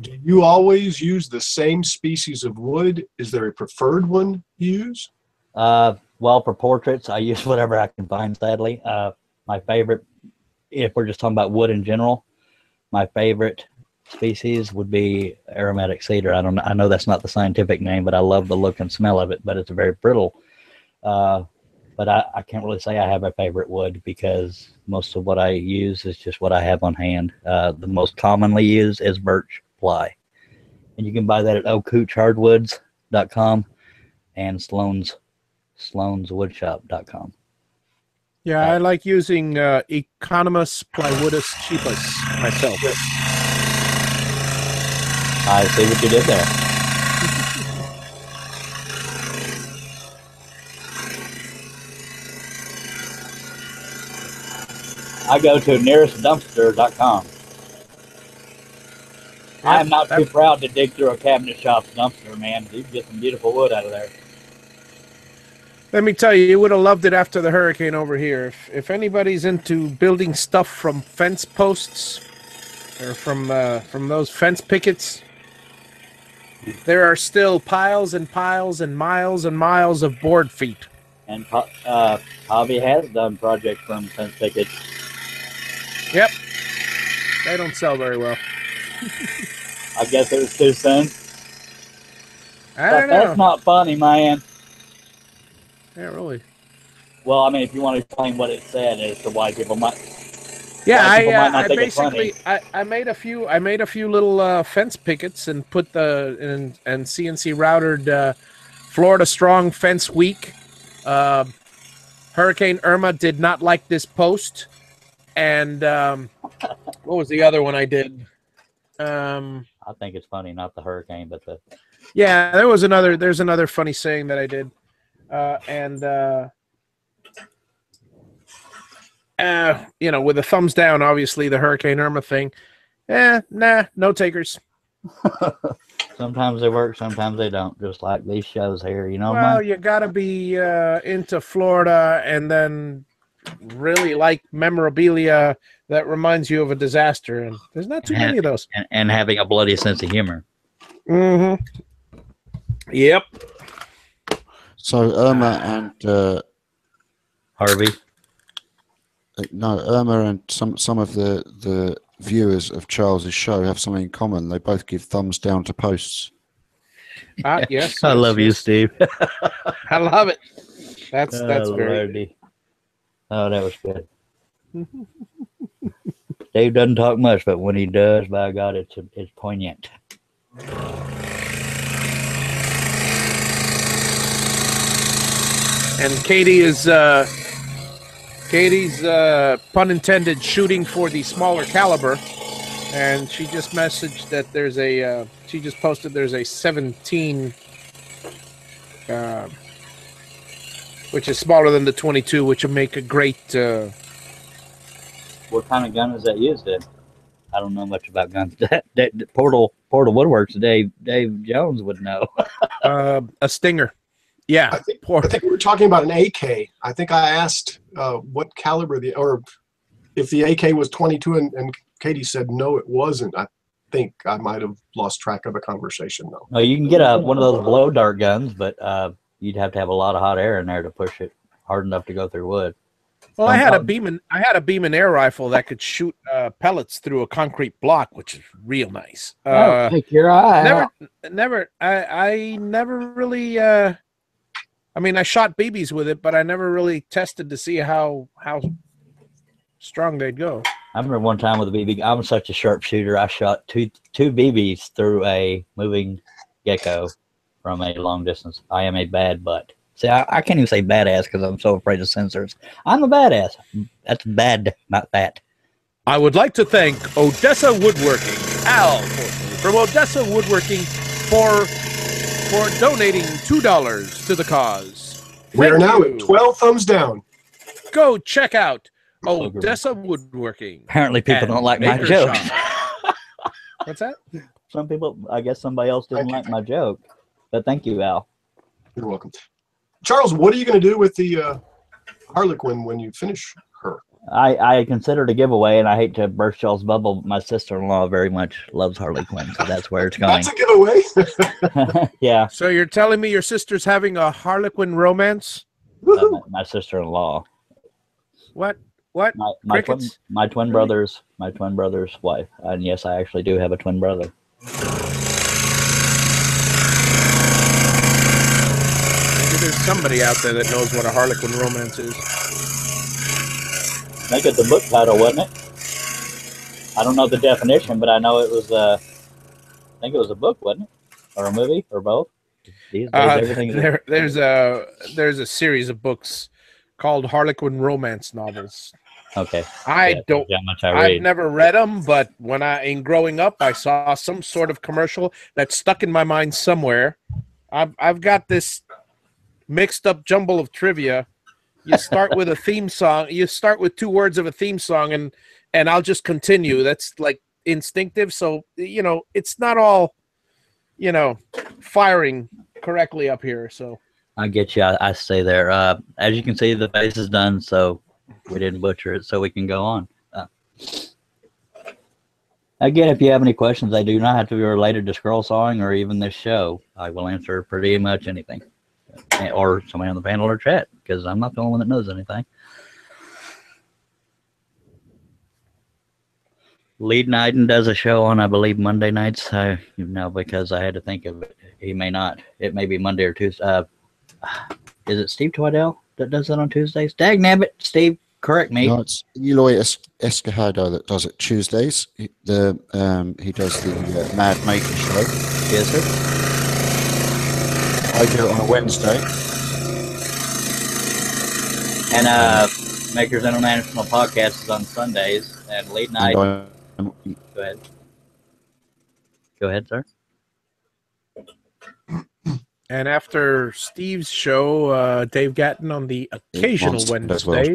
Do you always use the same species of wood? Is there a preferred one you use? Well, for portraits, I use whatever I can find, sadly. My favorite, if we're just talking about wood in general, my favorite species would be aromatic cedar. I know that's not the scientific name, but I love the look and smell of it, but it's very brittle. But I can't really say I have a favorite wood, because most of what I use is just what I have on hand. The most commonly used is birch ply. And you can buy that at ocoochhardwoods.com and sloanswoodshop.com. Yeah, I like using Economus Plywoodus cheapus myself. I see what you did there. I go to nearestdumpster.com. I am not too proud to dig through a cabinet shop's dumpster, man. You can get some beautiful wood out of there. Let me tell you, you would have loved it after the hurricane over here. If anybody's into building stuff from fence posts or from those fence pickets, there are still piles and piles and miles and miles of board feet. And Javi has done projects from fence pickets. Yep. They don't sell very well. I guess it was too soon. I don't know. That's not funny, man. Yeah, really. Well, I mean, if you want to explain what it said as to why people might. Yeah, I basically I made a few little fence pickets and put and CNC routered Florida Strong Fence Week. Hurricane Irma did not like this post, and what was the other one I did? I think it's funny, not the hurricane, but the. Yeah, there's another funny saying that I did, and with the thumbs down, obviously the Hurricane Irma thing. Nah, no takers. Sometimes they work, sometimes they don't. Just like these shows here, you know. Well, you got to be into Florida and then really like memorabilia that reminds you of a disaster, and there's not too many of those. And having a bloody sense of humor. Mm-hmm. Yep. So Irma and Harvey. No, Irma and some of the viewers of Charles's show have something in common. They both give thumbs down to posts. Yes. I love you, Steve. I love it. That's very Lordy. Oh, that was good. Dave doesn't talk much, but when he does, by God, it's poignant. And Katie's pun intended shooting for the smaller caliber, and she just messaged that she just posted there's a 17 which is smaller than the 22, which will make a great What kind of gun is that used in? I don't know much about guns. That Portal Woodworks, Dave Jones would know. a Stinger. Yeah, I think we were talking about an AK. I think I asked what caliber or if the AK was 22, and Katie said no, it wasn't. I think I might have lost track of the conversation though. No, you can get one of those blow dart guns, but you'd have to have a lot of hot air in there to push it hard enough to go through wood. Well, I had a beam and air rifle that could shoot pellets through a concrete block, which is real nice. Take your eye out. I never really. I mean, I shot BBs with it, but I never really tested to see how strong they'd go. I remember one time with a BB. I'm such a sharpshooter. I shot two BBs through a moving gecko from a long distance. I am a bad butt. See, I can't even say badass because I'm so afraid of sensors. I'm a badass. That's bad, not fat. I would like to thank Odessa Woodworking, Al, from Odessa Woodworking, for donating $2 to the cause. We are now at 12 thumbs down. Go check out Odessa Woodworking. Apparently, people don't like my jokes. What's that? Some people, I guess somebody else didn't like my joke. But thank you, Al. You're welcome. Charles, what are you going to do with the Harley Quinn when you finish her? I considered a giveaway, and I hate to burst y'all's bubble. My sister-in-law very much loves Harley Quinn, so that's where it's going. That's a giveaway. Yeah. So you're telling me your sister's having a Harley Quinn romance? My sister-in-law. What? My twin brother's wife, and yes, I actually do have a twin brother. Maybe there's somebody out there that knows what a Harley Quinn romance is. I think it's a book title, wasn't it? I don't know the definition, but I know it was. I think it was a book, wasn't it, or a movie, or both? These days, everything. There's a series of books called Harlequin romance novels. Okay. I've never read them, but in growing up, I saw some sort of commercial that stuck in my mind somewhere. I've got this mixed up jumble of trivia. You start with a theme song. You start with 2 words of a theme song, and I'll just continue. That's like instinctive. So, it's not all, firing correctly up here. So I get you. I stay there. As you can see, the face is done, so we didn't butcher it, so we can go on. Again, if you have any questions, they do not have to be related to scroll sawing or even this show. I will answer pretty much anything. Or somebody on the panel or chat, because I'm not the only one that knows anything. Lead Knighton does a show on, I believe, Monday nights. Because I had to think of it. He may not. It may be Monday or Tuesday. Is it Steve Twaddell that does it on Tuesdays? Dagnabbit, Steve, correct me. No, it's Eloy Escajado that does it Tuesdays. He does the Mad Maker show. Yes, sir. I do it on a Wednesday. And Makers International Podcast is on Sundays. And Late Night. Go ahead. Go ahead, sir. And after Steve's show, Dave Gatton on the occasional Wednesday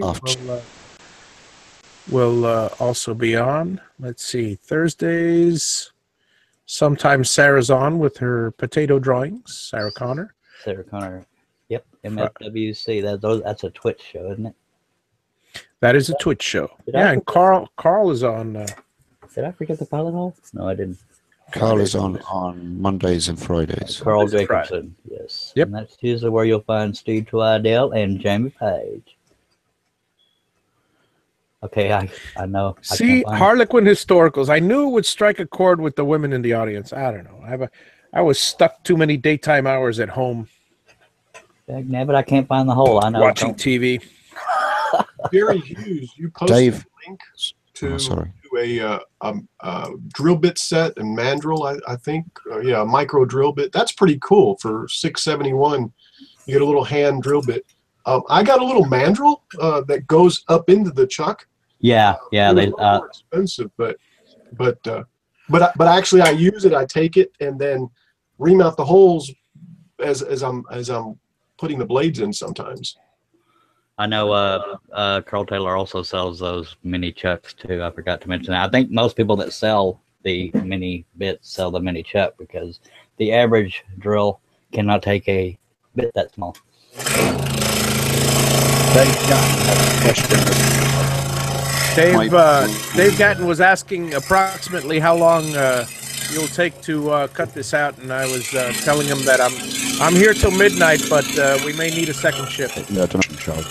will also be on. Let's see, Thursdays. Sometimes Sarah's on with her potato drawings. Sarah Connor. Sarah Connor. Yep. MFWC. That's a Twitch show, isn't it? That is a Twitch show. Did I Yeah, and forget- Carl is on. Did I forget the pilot hall? No, I didn't. Carl is on Mondays and Fridays. Carl Mondays and Fridays. Jacobson. Yes. Yep. And that's usually where you'll find Steve Twidell and Jamie Page. Okay, I know. See, Harley Quinn historicals. I knew it would strike a chord with the women in the audience. I don't know. I was stuck too many daytime hours at home Yeah, but I can't find the hole. I know. watching TV. Jerry Hughes, you posted Dave. a link Oh, sorry. to a drill bit set and mandrel, I think. Yeah, a micro drill bit. That's pretty cool for $671. You get a little hand drill bit. I got a little mandrel that goes up into the chuck. Yeah. They more expensive, but actually I use it. I take it and then remount the holes as I'm putting the blades in sometimes. I know Carl Taylor also sells those mini chucks too. I forgot to mention that. I think most people that sell the mini bits sell the mini chuck because the average drill cannot take a bit that small. Dave Gatton was asking approximately how long you'll take to cut this out, and I was telling him that I'm here till midnight, but we may need a second shift. Yeah, I don't know, Charles.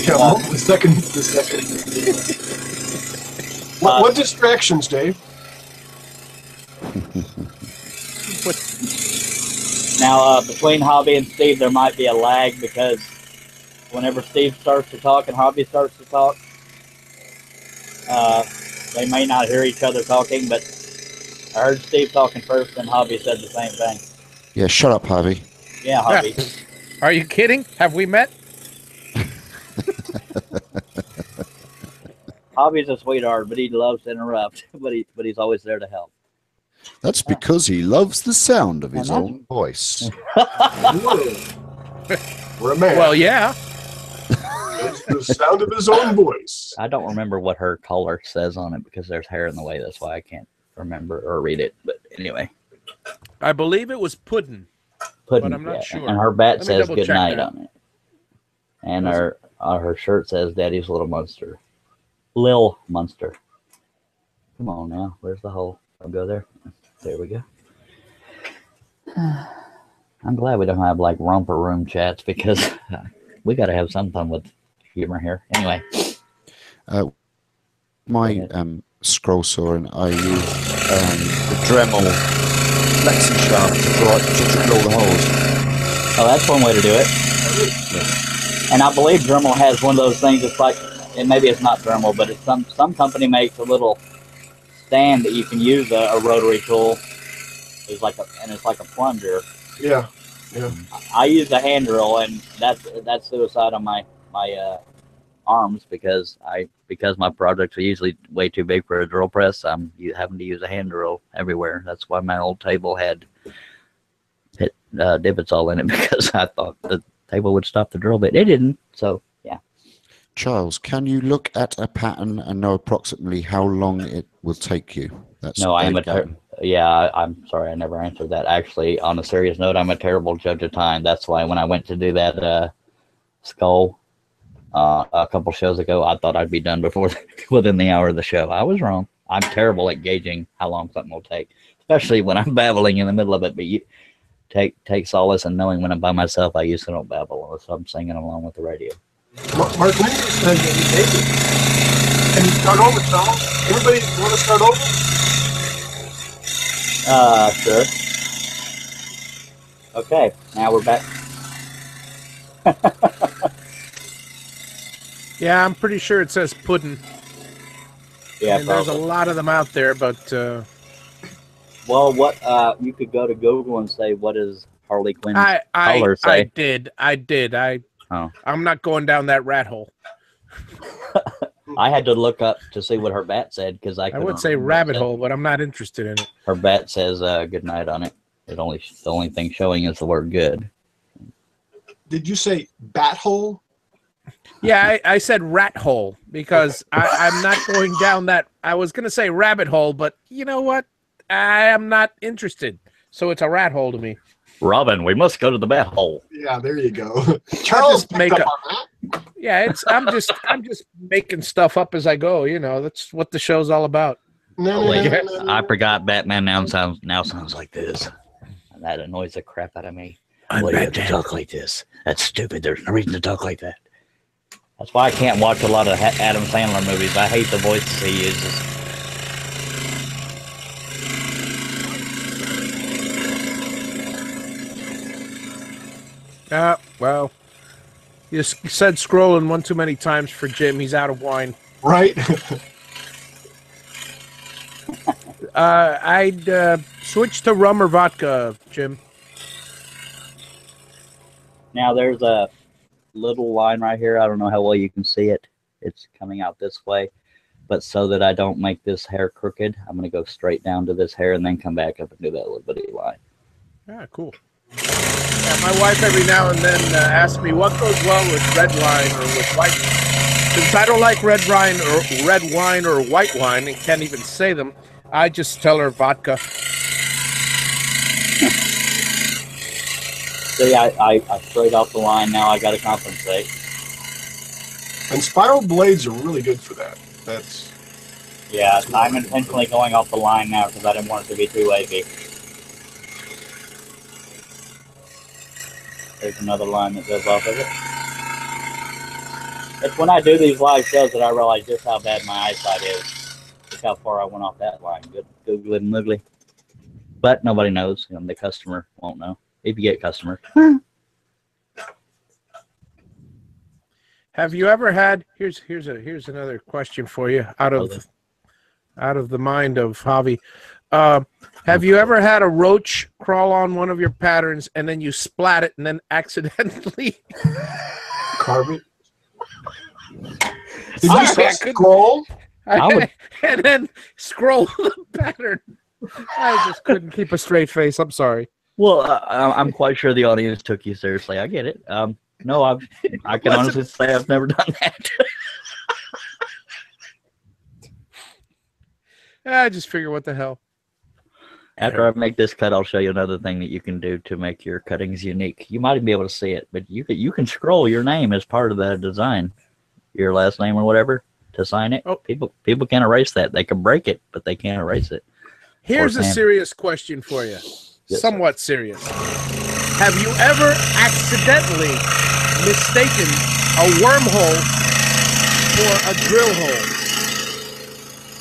Yeah, the second. What distractions, Dave? Now, between Hobby and Steve, there might be a lag because whenever Steve starts to talk and Hobby starts to talk, they may not hear each other talking, but I heard Steve talking first and Hobby said the same thing. Yeah, shut up, Harvey. Yeah, Hobby. Are you kidding? Have we met? Hobby's a sweetheart, but he loves to interrupt, but he's always there to help. That's because he loves the sound of his And own voice. We're a man. Well, yeah. It's the sound of his own voice. I don't remember what her collar says on it because there's hair in the way. That's why I can't remember or read it. But anyway. I believe it was pudding. Pudding, But I'm not sure. And her bat Let me says double good check night that. on it. And her shirt says Daddy's Little Monster. Lil Monster. Come on now. Where's the hole? I'll go there. There we go. I'm glad we don't have like romper room chats because we got to have some fun with humor here. Anyway. My scroll saw, and I use the Dremel flexi shaft to drill all the holes. Oh, that's one way to do it. And I believe Dremel has one of those things. It's like, and maybe it's not Dremel, but it's some company makes a little stand that you can use a rotary tool. It's like it's like a plunger. Yeah. I use a hand drill, and that's suicide on my arms because my projects are usually way too big for a drill press. I'm having to use a hand drill everywhere. That's why my old table had divots all in it because I thought the table would stop the drill bit. It didn't. So yeah. Charles, can you look at a pattern and know approximately how long it will take you? That's No, I am Dave I'm sorry, I never answered that. Actually, on a serious note, I'm a terrible judge of time. That's why when I went to do that skull a couple shows ago, I thought I'd be done within the hour of the show. I was wrong. I'm terrible at gauging how long something will take, especially when I'm babbling in the middle of it. But you take solace in knowing when I'm by myself, I usually don't babble unless I'm singing along with the radio. Mark, when you said that you take it, can you start over, Charles? Everybody want to start over? Sure. Okay, now we're back. Yeah, I'm pretty sure it says pudding. Yeah, And there's a probably. lot of them out there, but Well, what you could go to Google and say, what is Harley Quinn I color say? did. Oh. I'm not going down that rat hole. I had to look up to see what her bat said because I I couldn't would say remember what it rabbit said. hole, but I'm not interested in it. Her bat says good night on it. The only thing showing is the word good. Did you say bat hole? Yeah, I said rat hole because I'm not going down that. I was going to say rabbit hole, but you know what? I am not interested. So it's a rat hole to me. Robin, we must go to the bat hole. Yeah, there you go. Charles picked up on that. Yeah, I'm just making stuff up as I go. You know, that's what the show's all about. No, I forgot Batman now sounds like this. And that annoys the crap out of me. Why do you have to talk like this? That's stupid. There's no reason to talk like that. That's why I can't watch a lot of Adam Sandler movies. I hate the voices he uses. Well, you said scrolling one too many times for Jim. He's out of wine. Right. I'd switch to rum or vodka, Jim. Now there's a little line right here. I don't know how well you can see it. It's coming out this way. But so that I don't make this hair crooked, I'm going to go straight down to this hair and then come back up and do that little bitty line. Ah, cool. Yeah, my wife every now and then asks me what goes well with red wine or with white wine. Since I don't like red wine or white wine and can't even say them, I just tell her vodka. See, I straight off the line now. I got to compensate. And spiral blades are really good for that. Yeah, I'm intentionally going off the line now because I didn't want it to be too wavy. There's another line that goes off of it. It's when I do these live shows that I realize just how bad my eyesight is. Look how far I went off that line. Good, googly and moogly. But nobody knows. You know, the customer won't know. If you get customers. Have you ever had? Here's another question for you out of the mind of Javi. Have you ever had a roach crawl on one of your patterns and then you splat it and then accidentally carve it? Did you say scroll? And then scroll the pattern. I just couldn't keep a straight face. I'm sorry. Well, I'm quite sure the audience took you seriously. I get it. No, I can honestly say I've never done that. I just figure, what the hell. After I make this cut, I'll show you another thing that you can do to make your cuttings unique. You might even be able to see it, but you can scroll your name as part of the design, your last name or whatever, to sign it. Oh. People can't erase that. They can break it, but they can't erase it. Here's a serious question for you. Yes, somewhat serious. Have you ever accidentally mistaken a wormhole for a drill hole?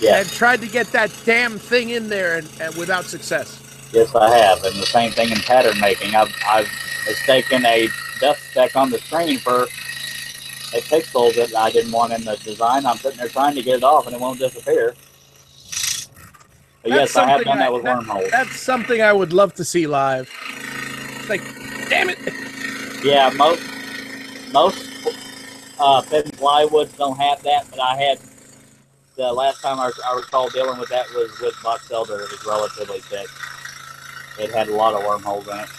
Yeah. And tried to get that damn thing in there and without success? Yes, I have. And the same thing in pattern making. I've mistaken a dust speck on the screen for a pixel that I didn't want in the design. I'm sitting there trying to get it off and it won't disappear. But yes, I have done that with wormholes. That's something I would love to see live. It's like, damn it. Yeah, most thin plywoods don't have that, but I had the last time I recall dealing with that was with box elder. It was relatively thick. It had a lot of wormholes in it.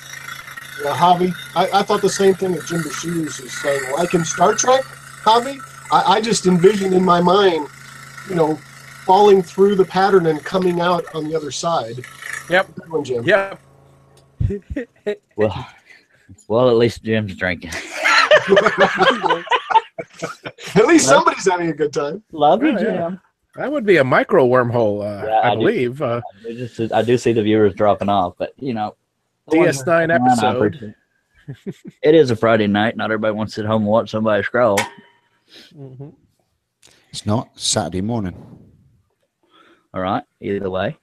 Yeah, Javi, I thought the same thing that Jim Bashir is saying. Like in Star Trek, Javi, I just envisioned in my mind, you know, falling through the pattern and coming out on the other side. Yep. Good one, Jim. Yep. Well, at least Jim's drinking. At least somebody's having a good time. Love you, Jim. Yeah. That would be a micro wormhole, I believe. I do see the viewers dropping off, but you know, DS9 episode. It is a Friday night. Not everybody wants to sit home and watch somebody scroll. Mm-hmm. It's not Saturday morning. All right. Either way,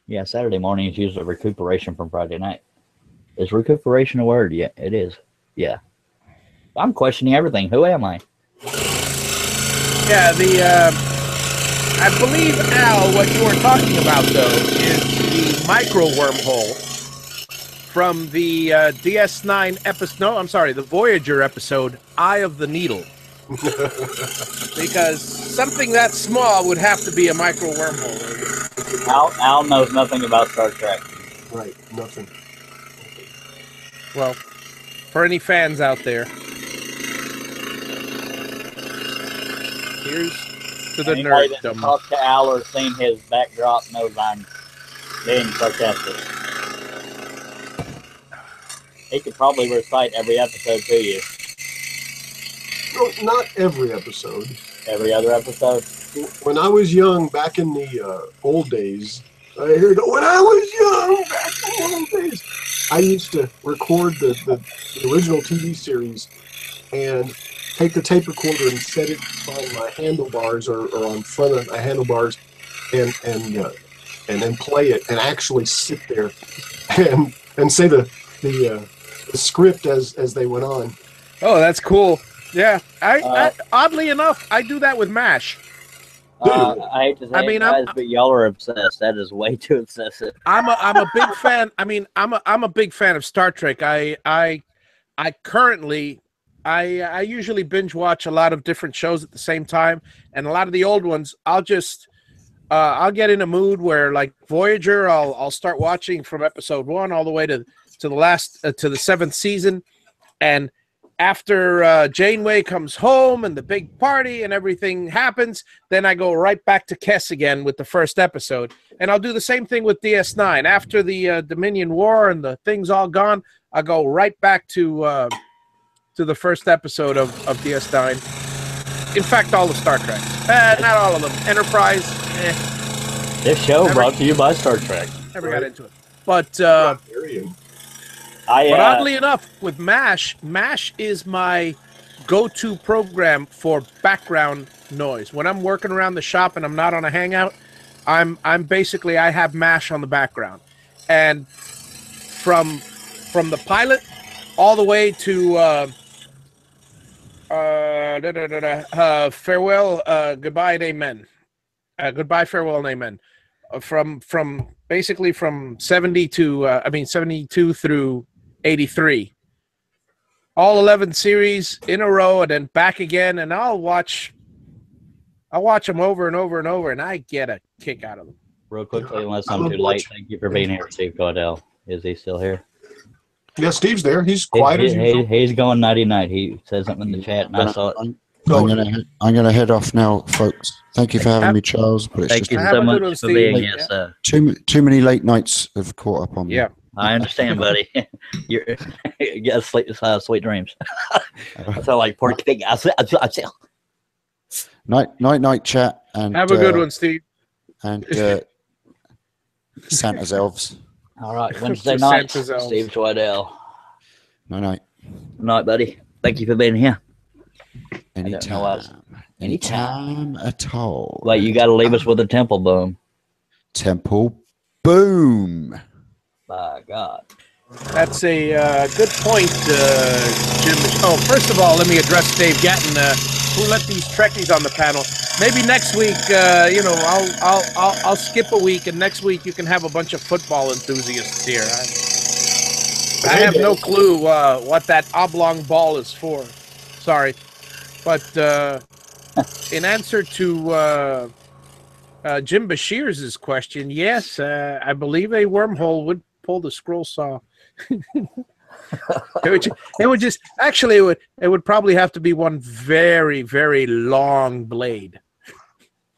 yeah. Saturday morning is usually recuperation from Friday night. Is recuperation a word? Yeah, it is. Yeah. I'm questioning everything. Who am I? Yeah, I believe, Al, what you were talking about, though, is the micro wormhole from the DS9 episode. No, I'm sorry, the Voyager episode, Eye of the Needle. Because something that small would have to be a micro wormhole. Al knows nothing about Star Trek. Right, nothing. Well, for any fans out there. Here's to the Anybody that's nerddom. talked to Al or seen his backdrop knows I'm being sarcastic. He could probably recite every episode to you. No, not every episode. Every other episode. When I was young, back in the old days, I heard, when I was young, back in the old days, I used to record the original TV series and take the tape recorder and set it on my handlebars or on front of my handlebars and then play it and actually sit there and say the script as they went on. Oh, that's cool. Yeah, I oddly enough, I do that with MASH. I hate to say I mean, it, guys, but y'all are obsessed. That is way too obsessive. I'm a big fan. I mean, I'm a big fan of Star Trek. I currently usually binge watch a lot of different shows at the same time, and a lot of the old ones I'll just I'll get in a mood where, like Voyager, I'll start watching from episode 1 all the way to the last to the 7th season, and after Janeway comes home and the big party and everything happens, then I go right back to Kess again with the first episode. And I'll do the same thing with DS9. After the Dominion War and the thing's all gone, I go right back to the first episode of DS9. In fact, all the Star Trek. Not all of them. Enterprise, This show brought to you by Star Trek. Never got into it. But oddly enough, with MASH is my go-to program for background noise. When I'm working around the shop and I'm not on a hangout, I'm basically, I have MASH on the background. And from the pilot all the way to farewell, goodbye and amen. Goodbye, farewell, and amen. From basically from 72 through 83, all 11 series in a row, and then back again, and I'll watch them over and over and over, and I get a kick out of them. Real quickly, unless I'm too late, thank you for being here, Steve Caudell. Is he still here? Yeah, Steve's there. He's quiet as usual. He's going nighty-night. He said something in the chat, and I saw it. I'm gonna head off now, folks. Thank you for having me, Charles. But it's Thank you just so much for being here. too many late nights have caught up on me. Yeah, I understand, buddy. You get sweet dreams. I feel like pork pig. Night chat, and have a good one, Steve. And Santa's elves. All right, Wednesday night, Santa's elves. Steve Caudell. Night. Night, buddy. Thank you for being here. Anytime at all. Wait, you got to leave us with a temple boom. Temple boom. By God. That's a good point, Jim. Oh, first of all, let me address Dave Gatton, who let these Trekkies on the panel. Maybe next week, I'll skip a week, and next week you can have a bunch of football enthusiasts here. I have no clue what that oblong ball is for. Sorry. But in answer to Jim Bashir's question, yes, I believe a wormhole would pull the scroll saw. it would probably have to be one very, very long blade.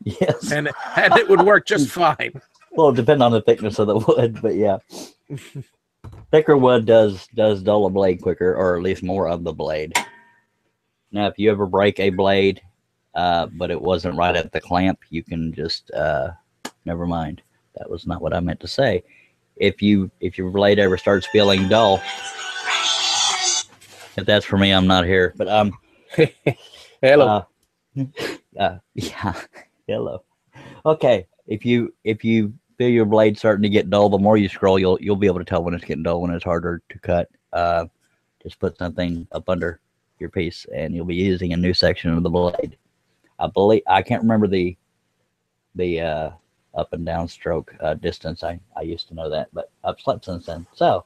Yes. And it would work just fine. Well, it depends on the thickness of the wood, but yeah. Thicker wood does dull a blade quicker, or at least more of the blade. Now, if you ever break a blade, but it wasn't right at the clamp, you can just never mind. That was not what I meant to say. If your blade ever starts feeling dull, if that's for me, I'm not here. But Hello. Yeah. Hello. Okay. If you feel your blade starting to get dull, the more you scroll, you'll be able to tell when it's getting dull, when it's harder to cut. Just put something up under your piece, and you'll be using a new section of the blade. I can't remember the up and down stroke distance. I used to know that, but I've slept since then. So,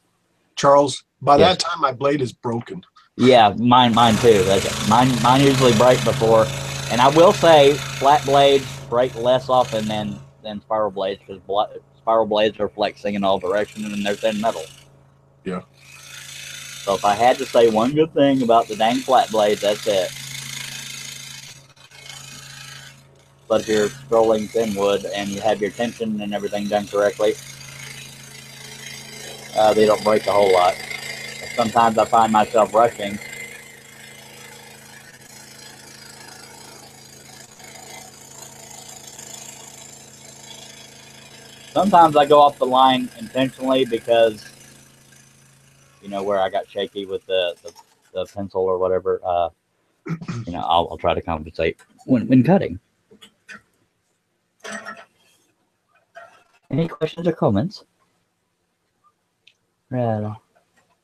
Charles, by that time my blade is broken. Yeah, mine too. Mine usually break before, and I will say flat blades break less often than spiral blades, because spiral blades are flexing in all directions and they're thin metal. Yeah. So if I had to say one good thing about the dang flat blades, that's it. but if you're scrolling thin wood and you have your tension and everything done correctly, they don't break a whole lot. Sometimes I find myself rushing. Sometimes I go off the line intentionally because, you know, where I got shaky with the pencil or whatever, you know, I'll try to compensate when cutting. Any questions or comments? Right.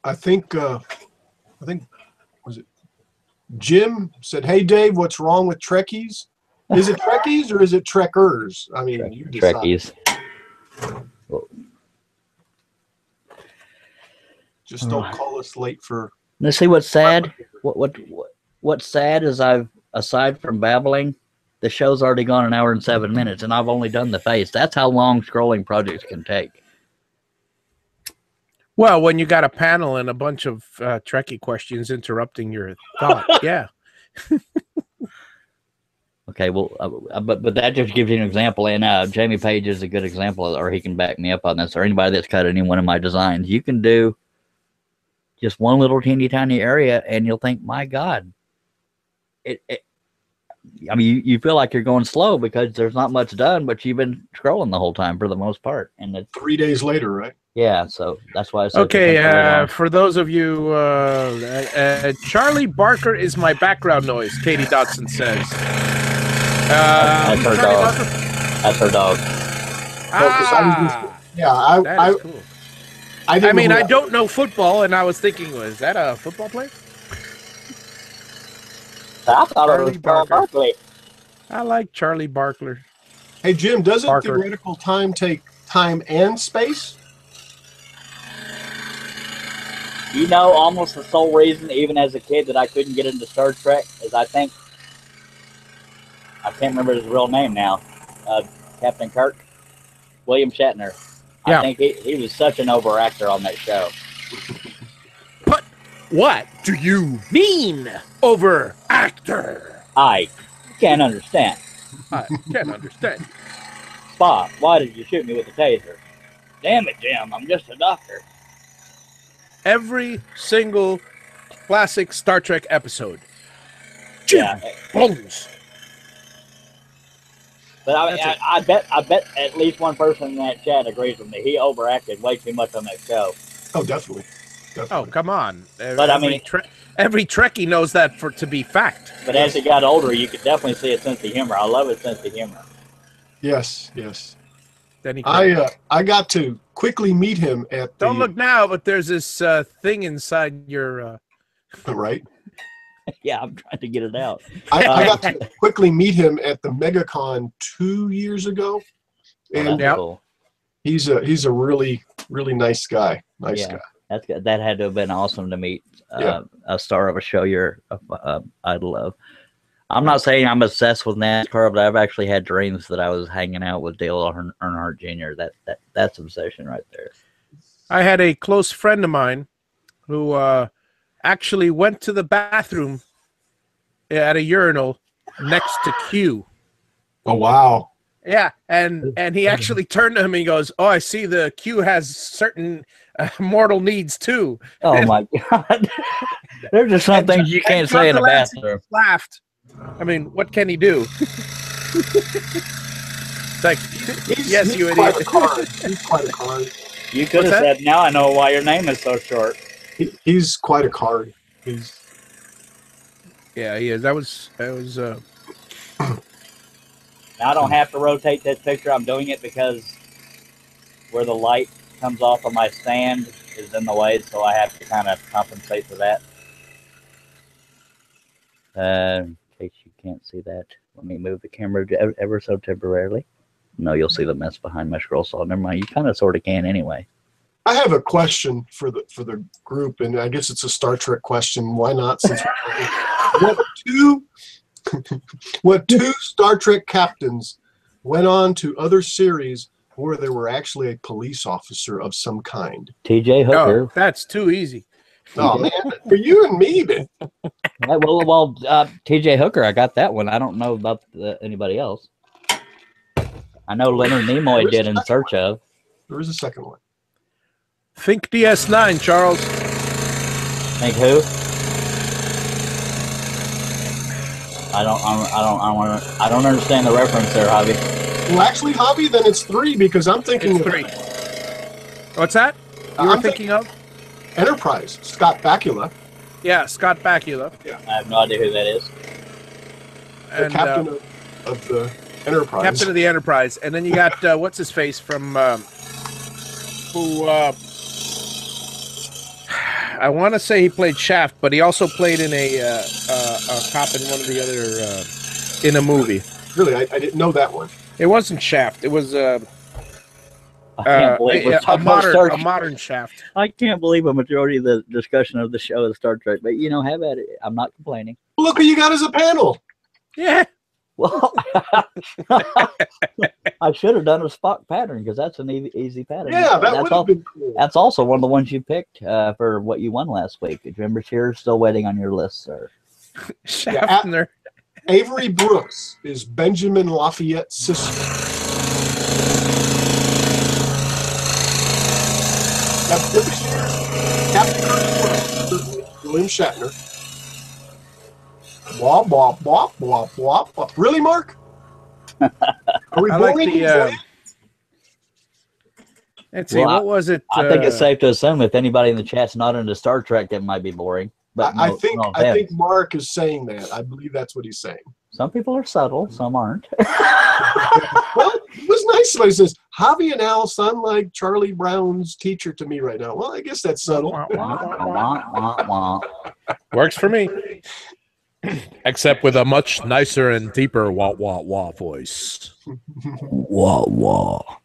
I think was it Jim said, "Hey Dave, what's wrong with Trekkies? Is it Trekkies or is it Trekkers? I mean, you decide." Trekkies. Just don't call us late for. Let's see what's sad. What's sad is aside from babbling, the show's already gone 1 hour and 7 minutes, and I've only done the face. That's how long scrolling projects can take. Well, when you got a panel and a bunch of Trekkie questions interrupting your thought, yeah. Okay, well, but that just gives you an example, and Jamie Page is a good example, or he can back me up on this, or anybody that's cut any one of my designs. You can do just one little teeny tiny area, and you'll think, my God, I mean, you feel like you're going slow because there's not much done, but you've been scrolling the whole time for the most part, and it's 3 days later, right? Yeah, so that's why I said. Okay, for those of you, Charlie Barker is my background noise. Katie Dotson says. That's her Charlie dog. Barker? That's her dog. I cool. I mean, I don't know football, and I was thinking, was that a football player? I thought it was Charlie Barkley. I like Charlie Barker. Hey Jim, doesn't Barker. theoretical time take time and space? You know, almost the sole reason, even as a kid, that I couldn't get into Star Trek is I can't remember his real name now. Captain Kirk, William Shatner. Yeah. I think he was such an overactor on that show. But what do you mean, overactor? I can't understand. I can't understand. Spock, why did you shoot me with a taser? Damn it, Jim, I'm just a doctor. Every single classic Star Trek episode. Jim Bones. But I bet at least one person in that chat agrees with me. He overacted way too much on that show. Oh, definitely. Oh, come on. But every Trekkie knows that to be fact. But as he got older, you could definitely see a sense of humor. I love his sense of humor. Yes. Then he I got to quickly meet him at the... Don't look now, but there's this thing inside your... Right? Yeah, I'm trying to get it out. I got to quickly meet him at the MegaCon 2 years ago. And Cool. He's a really, really nice guy. Nice guy. That's good. That had to have been awesome to meet a star of a show you're idol of. I'm not saying I'm obsessed with NASCAR, but I've actually had dreams that I was hanging out with Dale Earnhardt Jr. That's obsession right there. I had a close friend of mine who actually went to the bathroom at a urinal next to Q. Oh, wow. Yeah, and he actually turned to him and he goes, "Oh, I see the Q has certain mortal needs too." Oh my God! There's just some things you can't say in a bathroom. Laughed. I mean, what can he do? Like, yes, you idiot. He's quite a card. You could have said, "Now I know why your name is so short." He's quite a card. Yeah, he is. That was. Now I don't have to rotate this picture. I'm doing it because where the light comes off of my stand is in the way, so I have to kind of compensate for that. In case you can't see that, let me move the camera ever so temporarily. No, you'll see the mess behind my scroll saw. Never mind. You kind of sort of can anyway. I have a question for the group, and I guess it's a Star Trek question. Why not? Since what two Star Trek captains went on to other series where they were actually a police officer of some kind? T.J. Hooker. Oh, that's too easy. Oh man, for you and me, man. Well, T.J. Hooker, I got that one. I don't know about anybody else. I know Leonard Nimoy did In Search of. There is a second one. Think DS9, Charles. Think who? I don't understand the reference there, Javi. Well, actually, Javi, then it's 3 because I'm thinking It's 3. What's that? You were thinking of? Enterprise, Scott Bakula. Yeah, Scott Bakula. I have no idea who that is. The And, captain of the Enterprise. Captain of the Enterprise. And then you got, what's his face from, who, I want to say he played Shaft, but he also played in a cop in one of the other, in a movie. Really, I didn't know that one. It wasn't Shaft. It was I can't believe we're talking about Star a Trek. modern Shaft. I can't believe a majority of the discussion of the show is Star Trek, but have at it. I'm not complaining. Look who you got as a panel. Yeah. Well, I should have done a Spock pattern because that's an easy pattern. Yeah, that would have been cool. That's also one of the ones you picked for what you won last week. Do you remember? Cheers, still waiting on your list, sir. Schaffner. Avery Brooks is Benjamin Lafayette's sister. Captain Kirk, William Shatner. Wop, wop, wop, wop, wop, wop. Really, Mark? Are we I like boring you? Let's see, what was it? I think it's safe to assume if anybody in the chat's not into Star Trek, that might be boring. But I think Mark is saying that. I believe that's what he's saying. Some people are subtle, some aren't. Well, it was nice. Somebody says, Javi and Al sound like Charlie Brown's teacher to me right now. Well, I guess that's subtle. Works for me. Except with a much nicer and deeper wah wah wah voice. Wah wah.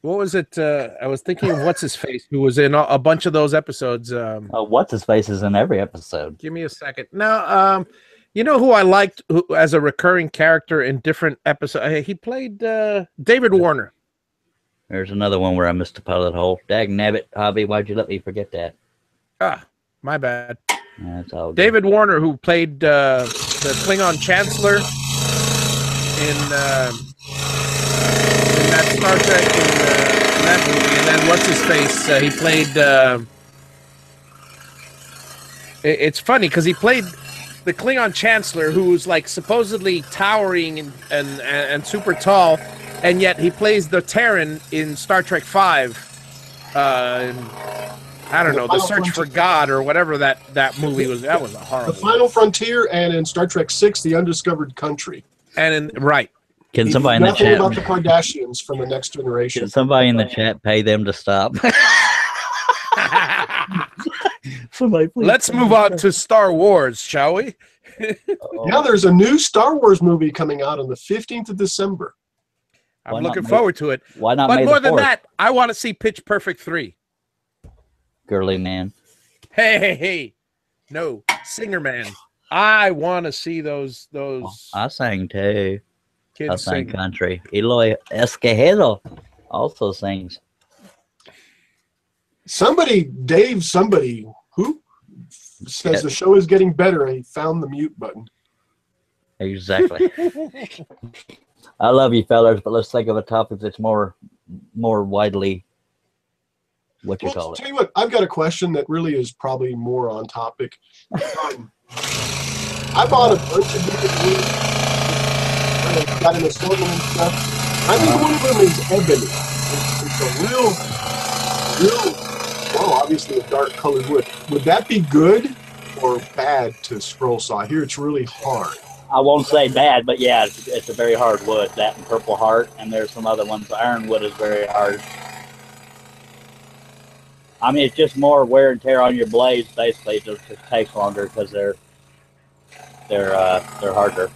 What was it? I was thinking of what's his face, who was in a bunch of those episodes. What's his face is in every episode. Give me a second. Now, you know who I liked as a recurring character in different episodes? He played David Warner. There's another one where I missed the pilot hole. Dag nabbit, Hobby, why'd you let me forget that? Ah, my bad. That's all good. David Warner, who played the Klingon Chancellor in that Star Trek in that movie, and then what's his face? He played. It's funny because he played the Klingon Chancellor, who's like supposedly towering and super tall, and yet he plays the Terran in Star Trek V. I don't know, The Search for God or whatever that movie was. That was a horrible. The Final Frontier, and in Star Trek VI, The Undiscovered Country. And right. Can somebody in the Nothing chat about the Kardashians from the Next Generation. Can somebody in the chat pay them to stop? Somebody, please. Let's move on to Star Wars, shall we? Yeah, there's a new Star Wars movie coming out on the 15th of December. I'm looking forward to it. Why not? But May more the than 4th? that, I want to see Pitch Perfect 3. Girly man. Hey. No, Singer Man. I want to see those I sang too. kids I sang sing. country. Eloy Esquejedo also sings. Somebody who says the show is getting better. He found the mute button. Exactly. I love you, fellas, but let's think of a topic that's more widely Well, tell you what, I've got a question that really is probably more on topic. I bought a bunch of different wood. Got an assortment and stuff. I think one of them is ebony. It's a real, well, obviously a dark colored wood. Would that be good or bad to scroll saw? I hear it's really hard. I won't say bad, but yeah, it's a very hard wood. That and Purple Heart, and there's some other ones. Ironwood is very hard. I mean, it's just more wear and tear on your blades. Basically, it just takes longer because they're harder.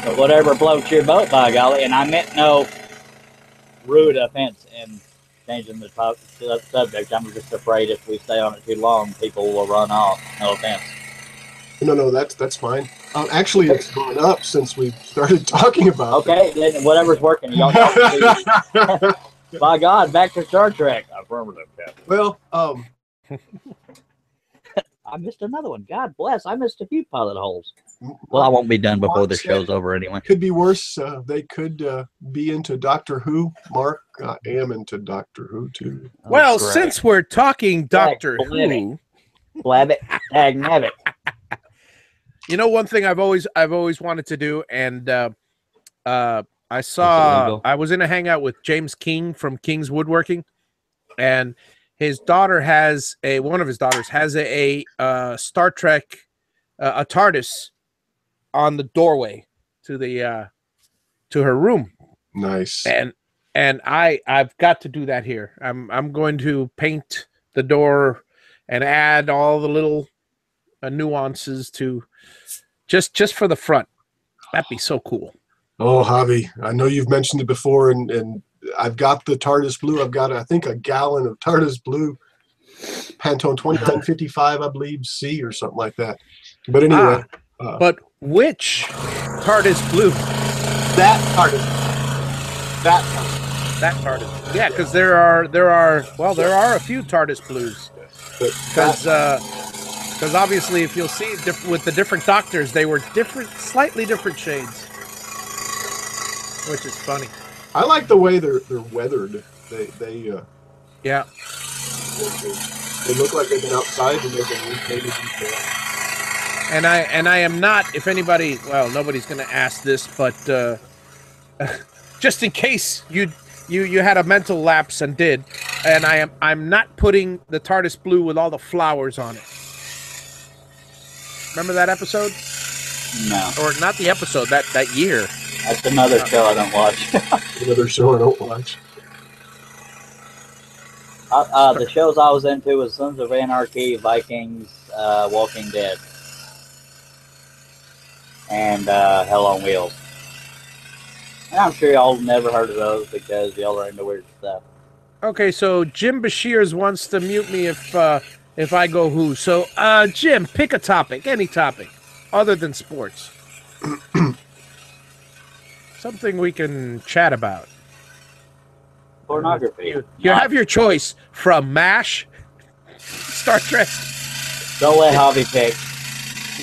But whatever floats your boat, by golly. And I meant no rude offense in changing the subject. I'm just afraid if we stay on it too long, people will run off. No offense. No, that's fine. Actually, it's gone up since we started talking about it. Okay, then whatever's working. Y'all by God, back to Star Trek. Affirmative, Captain. Well, I missed another one. God bless. I missed a few pilot holes. Well, I won't be done before Mark the said show's over anyway. Could be worse. They could be into Doctor Who. Mark, I am into Doctor Who too. Well, great. since we're talking Doctor Blab it. Who, Blab it, tag nabbit. you know, one thing I've always wanted to do, and I was in a hangout with James King from King's Woodworking, and his daughter has one of his daughters has a Star Trek, a TARDIS on the doorway to the to her room. Nice. And I've got to do that here. I'm going to paint the door and add all the little nuances to just for the front. That'd be so cool. Oh, Javi, I know you've mentioned it before, and I've got the TARDIS blue. I've got, I think, a gallon of TARDIS blue, Pantone 2955, I believe, C or something like that. But anyway. But which TARDIS blue? That TARDIS. That TARDIS. That TARDIS. Yeah, because there are a few TARDIS blues. Because obviously, if you'll see with the different doctors, they were slightly different shades, which is funny. I like the way they're weathered. They yeah. They look like they've been outside and they've been repainted. And I am not. If anybody, well, nobody's going to ask this, but just in case you had a mental lapse and did, and I'm not putting the TARDIS blue with all the flowers on it. Remember that episode? No. Or not the episode, that year. That's another show I don't watch. Another show I don't watch. The shows I was into was Sons of Anarchy, Vikings, Walking Dead, and Hell on Wheels. And I'm sure y'all never heard of those because y'all are into weird stuff. Okay, so Jim Bashirs wants to mute me if I go who. So, Jim, pick a topic, any topic, other than sports. Something we can chat about. Pornography. You have your choice from MASH, Star Trek. Don't let Javi pick.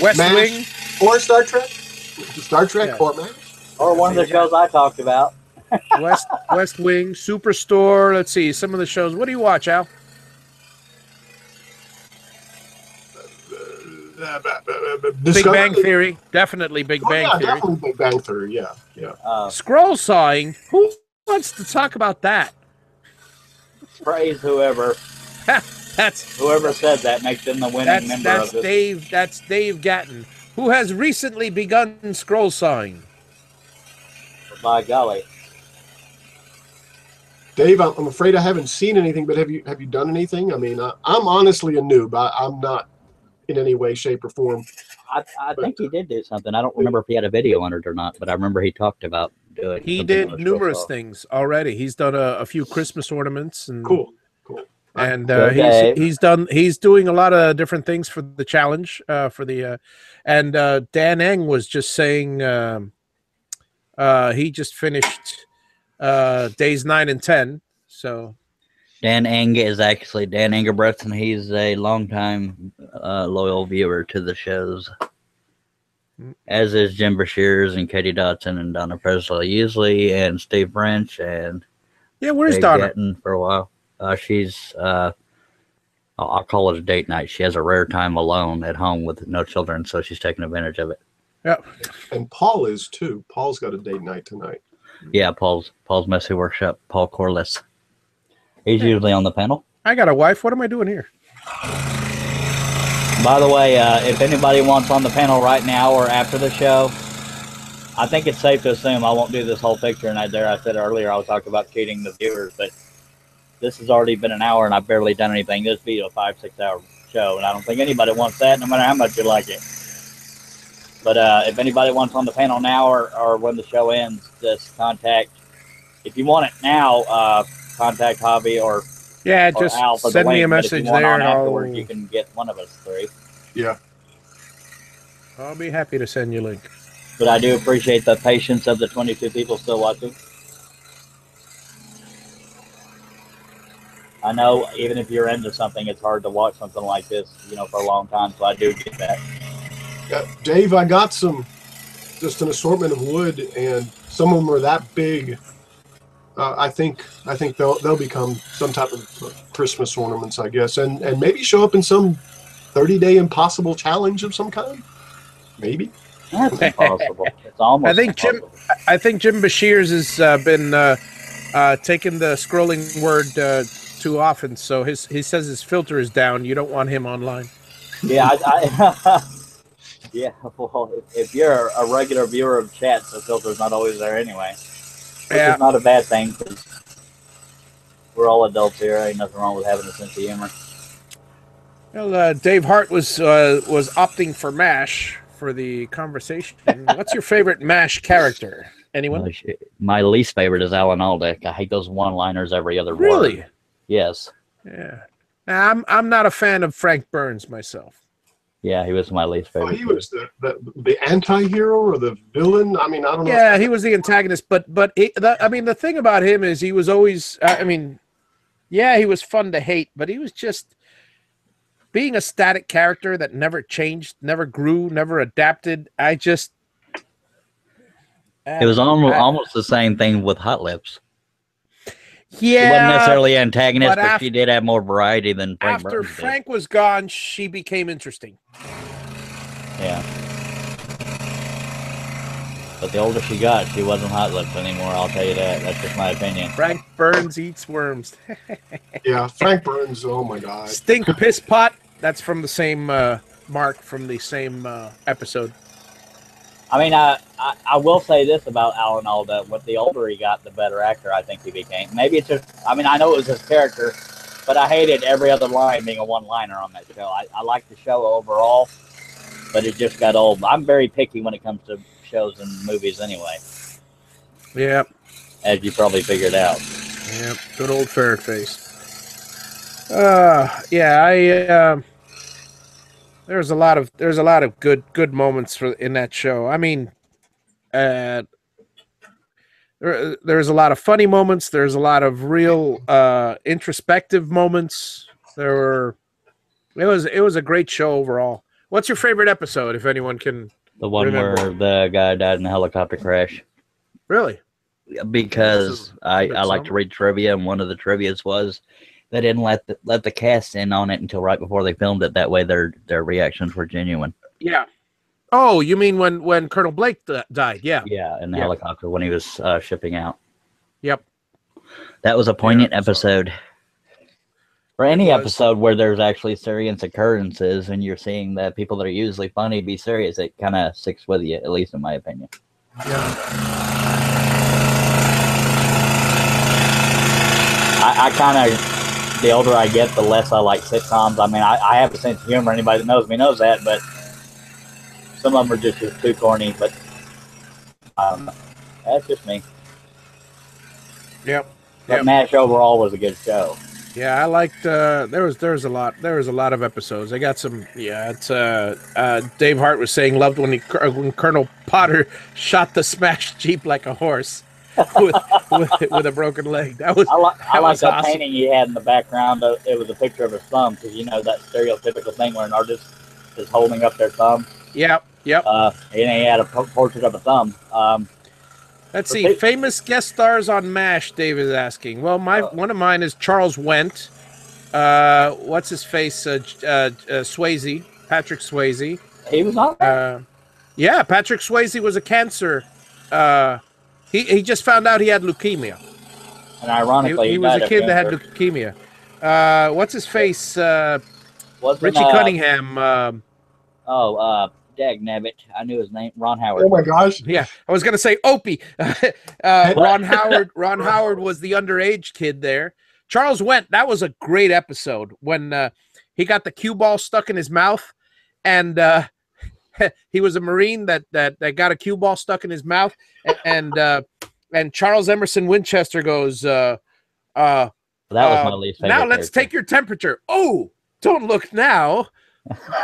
West MASH Wing. Or Star Trek. Star Trek or MASH. Or one of the shows I talked about. West Wing, Superstore. Let's see, some of the shows. What do you watch, Al? Big Bang Theory. Definitely Big Bang Theory. Definitely Big Bang Theory, yeah. Scroll sawing. Who wants to talk about that? Praise whoever. Whoever said that makes them the winning member of this. That's Dave Gatton, who has recently begun scroll sawing. By golly. Dave, I'm afraid I haven't seen anything, but have you done anything? I mean, I'm honestly a noob. I'm not in any way, shape, or form. I think he did do something. I don't remember if he had a video on it or not, but I remember he talked about doing. He did numerous things already. He's done a few Christmas ornaments and cool. And he's doing a lot of different things for the challenge for the and Dan Eng was just saying he just finished days 9 and 10. So Dan Eng is actually Dan Engelbrecht, and he's a longtime loyal viewer to the shows, as is Jim Bashirs and Katie Dotson and Donna Presley Usley and Steve French and where's Dave Donna? Gatton for a while. She's I'll call it a date night. She has a rare time alone at home with no children, so she's taking advantage of it. Yeah, and Paul is too. Paul's got a date night tonight. Yeah, Paul's Messy Workshop. Paul Corliss. He's usually on the panel. I got a wife. What am I doing here? By the way, if anybody wants on the panel right now or after the show, I think it's safe to assume I won't do this whole picture. And I said earlier I'll talk about cheating the viewers, but this has already been an hour and I've barely done anything. This be a 5-6 hour show, and I don't think anybody wants that, no matter how much you like it. But if anybody wants on the panel now or when the show ends, just contact. If you want it now, contact Javi or just Al for send the me link, a message there, and afterwards you can get one of us three. Yeah, I'll be happy to send you a link. But I do appreciate the patience of the 22 people still watching. I know even if you're into something, it's hard to watch something like this, for a long time. So I do get that. Dave, I got just an assortment of wood, and some of them are that big. I think they'll become some type of Christmas ornaments, I guess, and maybe show up in some 30-day impossible challenge of some kind. Maybe. That's impossible. It's almost. I think Jim Bashir's has been taking the scrolling word too often, so he says his filter is down. You don't want him online. Yeah, yeah. Well, if you're a regular viewer of chats, the filter's not always there anyway. Which is not a bad thing, because we're all adults here. Ain't nothing wrong with having a sense of humor. Well, Dave Hart was opting for MASH for the conversation. What's your favorite MASH character? Anyone? My least favorite is Alan Alda. I hate those one-liners every other word. Really? Yes. Yeah. Now, I'm not a fan of Frank Burns myself. Yeah, he was my least favorite. He was the anti-hero or the villain. I mean, I don't know. Yeah, he was the antagonist, but the thing about him is he was always. He was fun to hate, but he was just being a static character that never changed, never grew, never adapted. It was almost the same thing with Hot Lips. Yeah, she wasn't necessarily antagonist, but she did have more variety than Frank after Burns Frank was gone, she became interesting. Yeah. But the older she got, she wasn't Hot Lips anymore, I'll tell you that. That's just my opinion. Frank Burns eats worms. Yeah, Frank Burns, oh my God. Stink Piss Pot, that's from the same Mark from the same episode. I mean, I will say this about Alan Alda. With the older he got, the better actor I think he became. Maybe it's just, I mean, I know it was his character, but I hated every other line being a one-liner on that show. I liked the show overall, but it just got old. I'm very picky when it comes to shows and movies anyway. Yeah. As you probably figured out. Yeah, good old ferret face. There's a lot of good moments in that show. I mean, there's a lot of funny moments. There's a lot of real introspective moments. It was a great show overall. What's your favorite episode, if anyone can? The one remember? where the guy died in a helicopter crash. Really? Because I like to read trivia, and one of the trivias was they didn't let the cast in on it until right before they filmed it. That way, their reactions were genuine. Yeah. Oh, you mean when Colonel Blake died? Yeah. Yeah, in the helicopter when he was shipping out. Yep. That was a poignant episode. For any episode where there's actually serious occurrences and you're seeing the people that are usually funny be serious, it kind of sticks with you, at least in my opinion. Yeah. I kind of, the older I get, the less I like sitcoms. I mean, I have a sense of humor. Anybody that knows me knows that, but some of them are just too corny. But that's just me. Yep. But MASH overall was a good show. Yeah, I liked. There was a lot of episodes. I got some. Yeah, it's Dave Hart was saying loved when Colonel Potter shot the smashed Jeep like a horse with a broken leg. That was. I like that awesome painting he had in the background. It was a picture of his thumb, because you know that stereotypical thing where an artist is holding up their thumb. Yep. And he had a portrait of a thumb. Let's see. Famous guest stars on MASH, Dave is asking. Well, one of mine is Charles Wendt. What's his face? Swayze. Patrick Swayze. He was on there? Yeah, Patrick Swayze was a cancer. He just found out he had leukemia. And ironically, he was a kid that had leukemia. What's his face? Richie Cunningham. Dagnabbit. I knew his name. Ron Howard. Oh my gosh. Yeah, I was gonna say Opie. Ron Howard was the underage kid there. Charles Wendt, that was a great episode when he got the cue ball stuck in his mouth, and he was a Marine that got a cue ball stuck in his mouth, and Charles Emerson Winchester goes, that was my least favorite. Now let's take your temperature. Oh, don't look now.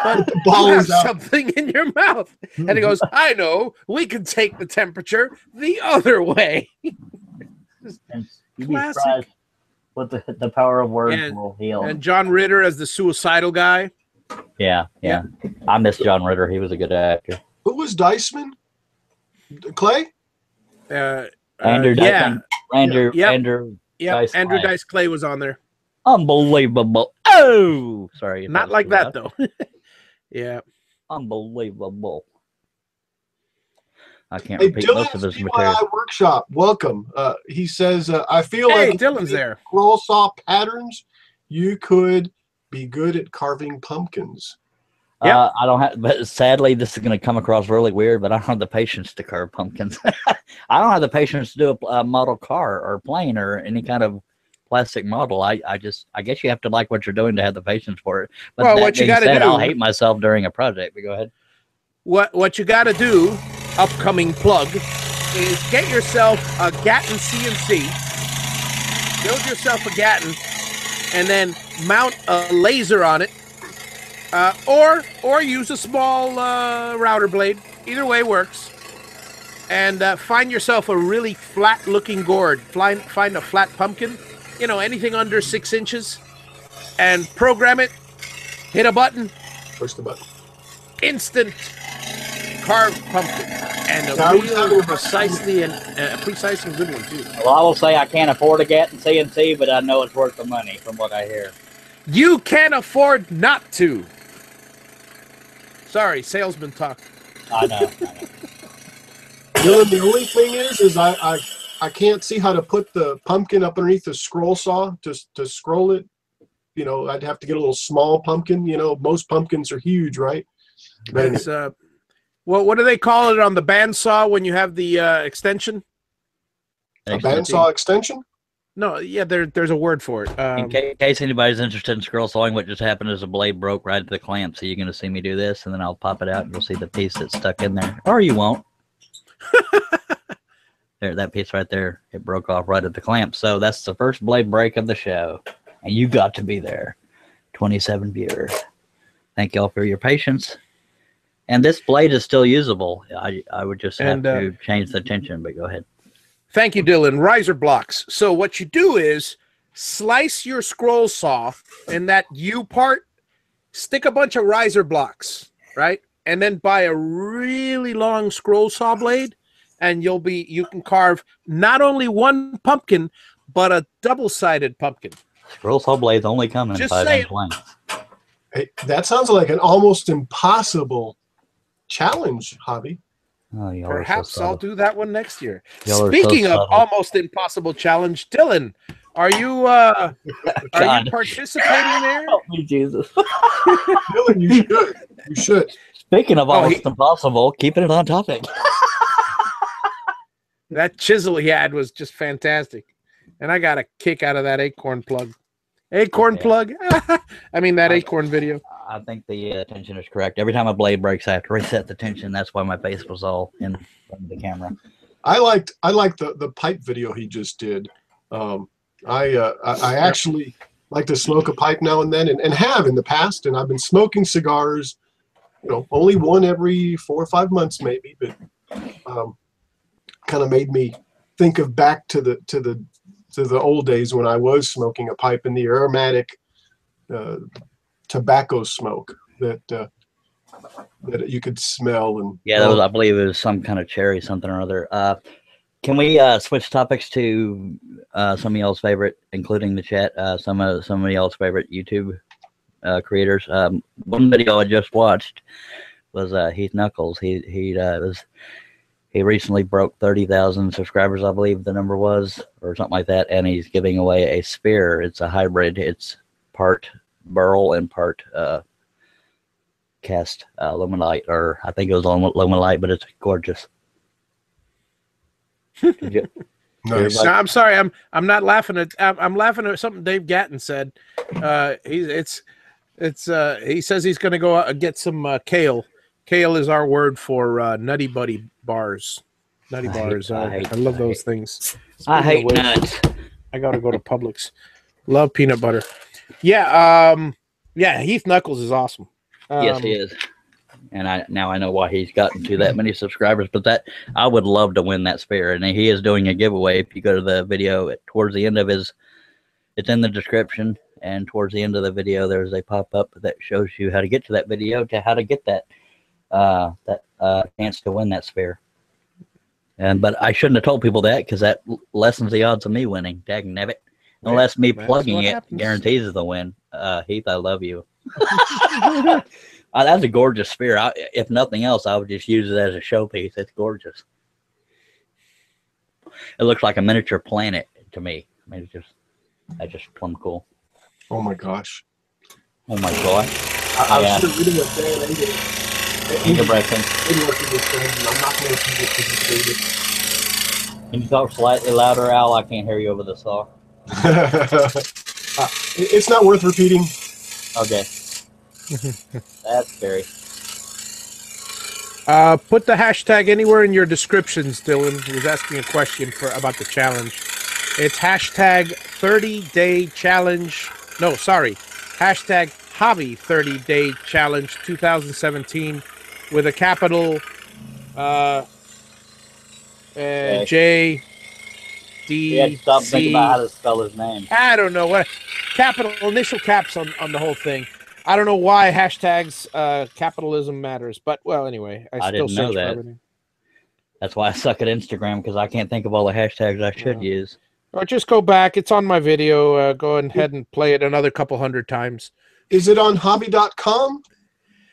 But the ball you have is out. something in your mouth. And he goes, I know, we can take the temperature the other way. And you'd be surprised what the power of words will heal. And John Ritter as the suicidal guy. Yeah. I miss John Ritter. He was a good actor. Who was Diceman? Clay? Andrew Yeah. Andrew Yeah, Dice Andrew Clay. Dice Clay was on there. Unbelievable. Oh, sorry. if Not was like too that, loud. though. Yeah. Unbelievable. I can't Hey, repeat most of Dylan's his material. DIY workshop. Welcome. He says, I feel Hey, like Dylan's there. scroll saw patterns, you could be good at carving pumpkins. Yep. I don't have, but sadly, this is going to come across really weird, but I don't have the patience to carve pumpkins. I don't have the patience to do a model car or plane or any kind of plastic model. I guess you have to like what you're doing to have the patience for it. But Well, that what you being gotta said, do- I'll hate myself during a project. But go ahead. What you got to do, upcoming plug, is get yourself a Gatton CNC, build yourself a Gatton, and then mount a laser on it, or use a small router blade. Either way works. And find yourself a really flat-looking gourd. Find a flat pumpkin, anything under 6 inches, and program it. Hit a button. Push the button. Instant carved pumpkin, and Yeah, I was a having real a- precise and good one too. Well, I will say I can't afford a Gatton CNC, but I know it's worth the money from what I hear. You can't afford not to. Sorry, salesman talk. I know. Dylan, the only thing is I can't see how to put the pumpkin up underneath the scroll saw to scroll it. I'd have to get a little small pumpkin. Most pumpkins are huge, right? But It's what do they call it on the bandsaw when you have the extension? a bandsaw extension? No, yeah, there's a word for it. In case anybody's interested in scroll sawing, what just happened is a blade broke right at the clamp. So you're going to see me do this, and then I'll pop it out, and you'll see the piece that's stuck in there. Or you won't. There, that piece right there, it broke off right at the clamp. So that's the first blade break of the show. And you got to be there. 27 viewers. Thank y'all for your patience. And this blade is still usable. I would just have to change the tension, but go ahead. Thank you, Dylan. Riser blocks. So what you do is slice your scroll saw in that U part, stick a bunch of riser blocks, right? And then buy a really long scroll saw blade, and you can carve not only one pumpkin, but a double-sided pumpkin. Scroll saw blades only come in Just 5-inch lengths. Hey, that sounds like an almost impossible challenge, Hobby. Oh, y'all are so Perhaps I'll subtle. do that one next year. Y'all are so Speaking of subtle. almost impossible challenge, Dylan, are you God. participating there? Help me, Jesus. Dylan, you should. You should. Speaking of Oh, almost impossible, keeping it on topic. That chisel he had was just fantastic. And I got a kick out of that acorn plug. Acorn Yeah. plug? I mean, that acorn video. I think the tension is correct. Every time a blade breaks, I have to reset the tension. That's why my face was all in front of the camera. I liked the pipe video he just did. I actually like to smoke a pipe now and then, and have in the past. And I've been smoking cigars, only one every 4 or 5 months maybe, but kind of made me think of back to the old days when I was smoking a pipe and the aromatic tobacco smoke that you could smell. And Yeah, that was, I believe it was some kind of cherry something or other. Can we switch topics to some of y'all's favorite, including the chat, some of y'all's favorite YouTube creators? One video I just watched was Heath Knuckles. He recently broke 30,000 subscribers, I believe the number was, or something like that, and he's giving away a spear. It's a hybrid. It's part burl and part cast luminite, or I think it was luminite, but it's gorgeous. nice. No, I'm sorry. I'm not laughing at. I'm laughing at something Dave Gatton said. He says he's going to go get some kale. Kale is our word for Nutty Buddy bars. Nutty bars. I love those things. I hate nuts. I got to go to Publix. Love peanut butter. Yeah. Yeah. Heath Knuckles is awesome. Yes, he is. And now I know why he's gotten to that many subscribers. But that I would love to win that spear, and he is doing a giveaway. If you go to the video towards the end of his, it's in the description, and towards the end of the video, there's a pop-up that shows you how to get to that video, to how to get that chance to win that sphere. But I shouldn't have told people that, because that lessens the odds of me winning. Dagnabbit. Unless me plugging it guarantees the win. Heath, I love you. That's a gorgeous sphere. If nothing else, I would just use it as a showpiece. It's gorgeous. It looks like a miniature planet to me. I mean, that's just plumb cool. Oh my gosh. Oh my gosh. I was just reading what Dan did. Interesting. I'm not going to read it. Can you talk slightly louder, Al? I can't hear you over the saw. It's not worth repeating. Okay. That's scary. Put the hashtag anywhere in your descriptions, Dylan. He was asking a question about the challenge. It's hashtag 30-day challenge. No, sorry. Hashtag hobby 30-day challenge 2017 with a capital J D Stop C. thinking about how to spell his name. I don't know what capital initial caps on the whole thing. I don't know why hashtags capitalism matters, but well, anyway, I still didn't know search for that. everything. That's why I suck at Instagram, because I can't think of all the hashtags I should use. Or just go back. It's on my video. Go ahead and play it another couple hundred times. Is it on hobby.com?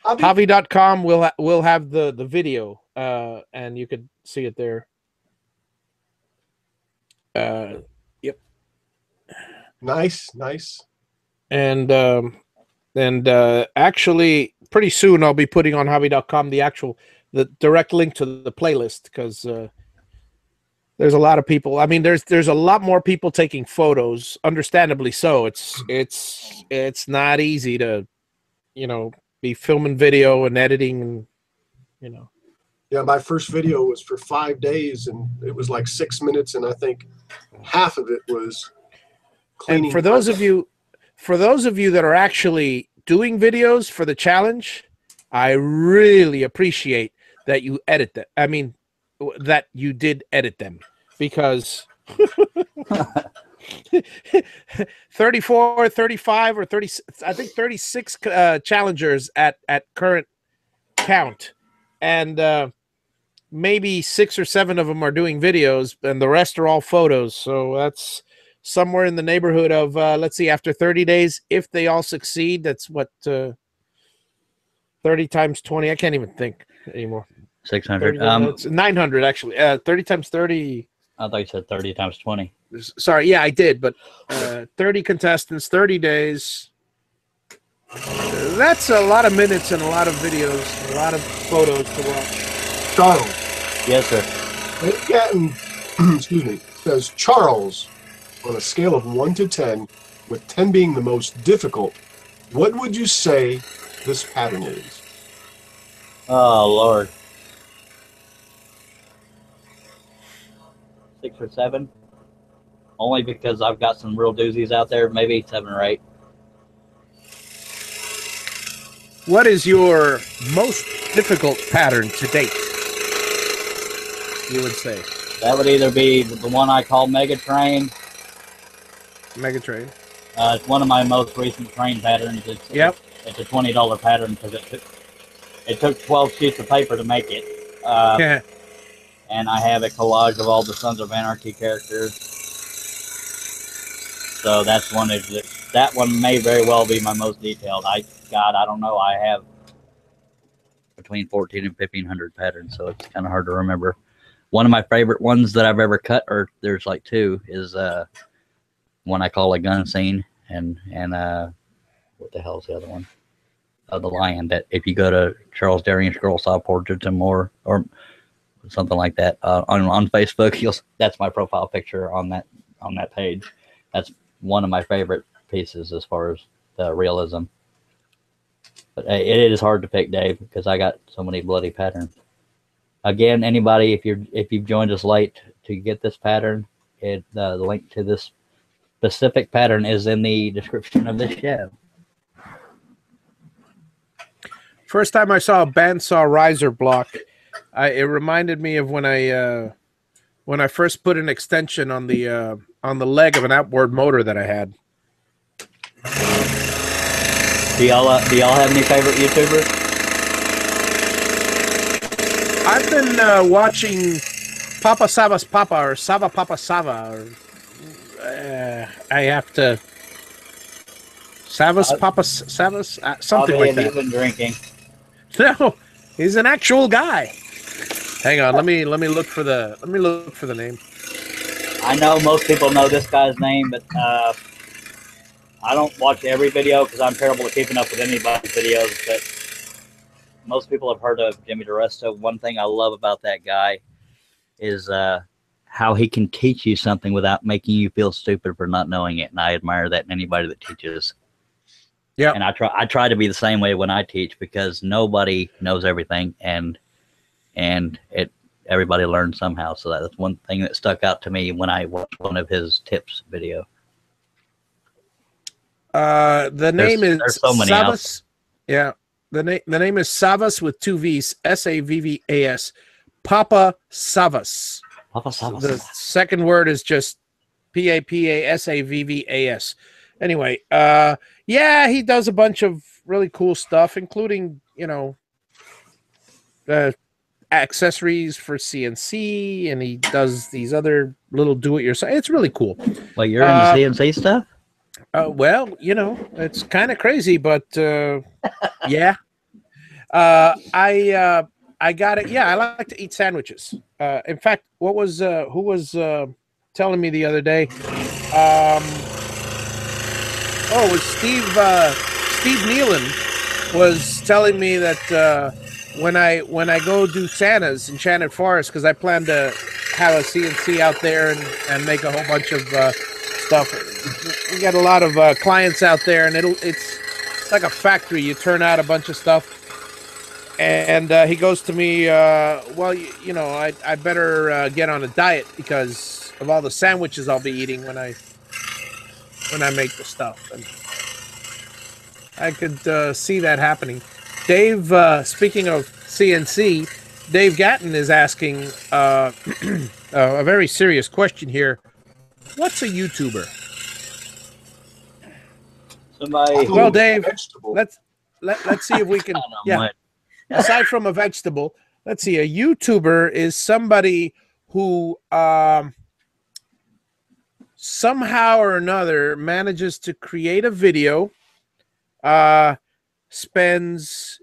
Hobby.com will have the video, and you could see it there. Yep. Nice. And actually, pretty soon I'll be putting on hobby.com the direct link to the playlist, because there's a lot of people. I mean, there's a lot more people taking photos, understandably so. It's not easy to, be filming video and editing, and Yeah, my first video was for 5 days, and it was like 6 minutes, and I think half of it was cleaning. And for those of you that are actually doing videos for the challenge, I really appreciate that you edit them. I mean, that you did edit them, because 34, 35, or 30, I think 36 challengers at current count, and maybe 6 or 7 of them are doing videos, and the rest are all photos. So that's somewhere in the neighborhood of, let's see, after 30 days, if they all succeed, that's what, 30 times 20. I can't even think anymore. 600. 900, actually. 30 times 30. I thought you said 30 times 20. Sorry, yeah, I did, but 30 contestants, 30 days. That's a lot of minutes and a lot of videos, a lot of photos to watch. Charles. Yes, sir. Excuse me. Says Charles, on a scale of 1 to 10, with 10 being the most difficult, what would you say this pattern is? Oh, Lord. 6 or 7. Only because I've got some real doozies out there. Maybe 7 or 8. What is your most difficult pattern to date, you would say? That would either be the one I call Mega Train. Megatrain. It's one of my most recent train patterns. It's a $20 pattern, because it took 12 sheets of paper to make it. And I have a collage of all the Sons of Anarchy characters. So that's that one may very well be my most detailed. I don't know. I have between 14 and 1,500 patterns, so it's kind of hard to remember. One of my favorite ones that I've ever cut, or there's like 2, is one I call a gun scene, and what the hell is the other one? The lion. That if you go to Charles Darian's Girl Saw Portraits and More, or something like that, on Facebook, that's my profile picture on that page. That's one of my favorite pieces as far as the realism. But it is hard to pick, Dave, because I got so many bloody patterns. Again, anybody, if you've joined us late to get this pattern, the link to this specific pattern is in the description of this show. First time I saw a bandsaw riser block, it reminded me of when I first put an extension on the leg of an outboard motor that I had. Do y'all have any favorite YouTubers? I've been watching Papa Sava's Papa or Sava Papa Sava. Or, I have to. Savas Papa Savas something like that. You've been drinking. No, he's an actual guy. Hang on, let me look for the name. I know most people know this guy's name, but I don't watch every video because I'm terrible at keeping up with anybody's videos. But most people have heard of Jimmy DiResto. One thing I love about that guy is how he can teach you something without making you feel stupid for not knowing it, and I admire that in anybody that teaches. Yeah, and I try to be the same way when I teach because nobody knows everything, and everybody learns somehow. So that's one thing that stuck out to me when I watched one of his tips video. The name is so many Savas. Yeah, the name is Savas with two V's. Savvas. Papa Savas. Papa Savas. The second word is just Papasavvas. Anyway, yeah, he does a bunch of really cool stuff, including, you know, accessories for CNC, and he does these other little do-it-yourself. It's really cool. Well, you're into CNC stuff? Well, you know, it's kind of crazy, but yeah. I got it. Yeah, I like to eat sandwiches. In fact, who was telling me the other day? It was Steve Nealon was telling me that when I go do Santa's in Enchanted Forest, because I plan to have a CNC out there and make a whole bunch of stuff. We got a lot of clients out there, and it's like a factory. You turn out a bunch of stuff. And he goes to me, well, you know, I better get on a diet because of all the sandwiches I'll be eating when I make the stuff. And I could see that happening. Dave, speaking of CNC, Dave Gatton is asking a very serious question here. What's a YouTuber? Somebody. Well, Dave, let's see if we can. Yeah. Aside from a vegetable, let's see. A YouTuber is somebody who somehow or another manages to create a video, spends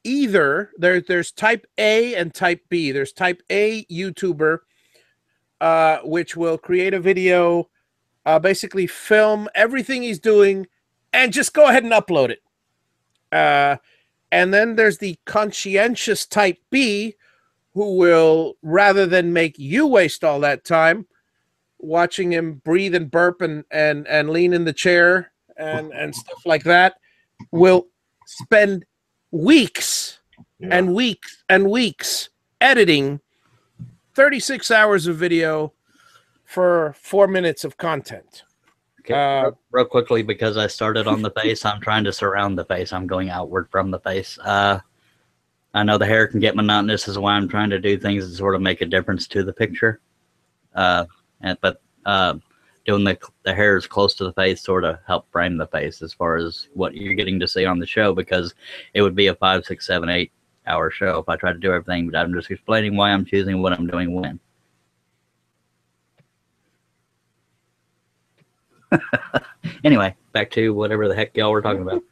either there's type A and type B. There's type A YouTuber, which will create a video, basically film everything he's doing and just go ahead and upload it. And then there's the conscientious type B, who will, rather than make you waste all that time watching him breathe and burp and lean in the chair and stuff like that, will spend weeks and weeks and weeks editing 36 hours of video for 4 minutes of content. Okay, real quickly, because I started on the face, I'm trying to surround the face. I'm going outward from the face. I know the hair can get monotonous, is why I'm trying to do things that sort of make a difference to the picture. But doing the hairs close to the face sort of help frame the face as far as what you're getting to see on the show, because it would be a 5, 6, 7, 8 hour show if I tried to do everything. But I'm just explaining why I'm choosing what I'm doing when. Anyway, back to whatever the heck y'all were talking about.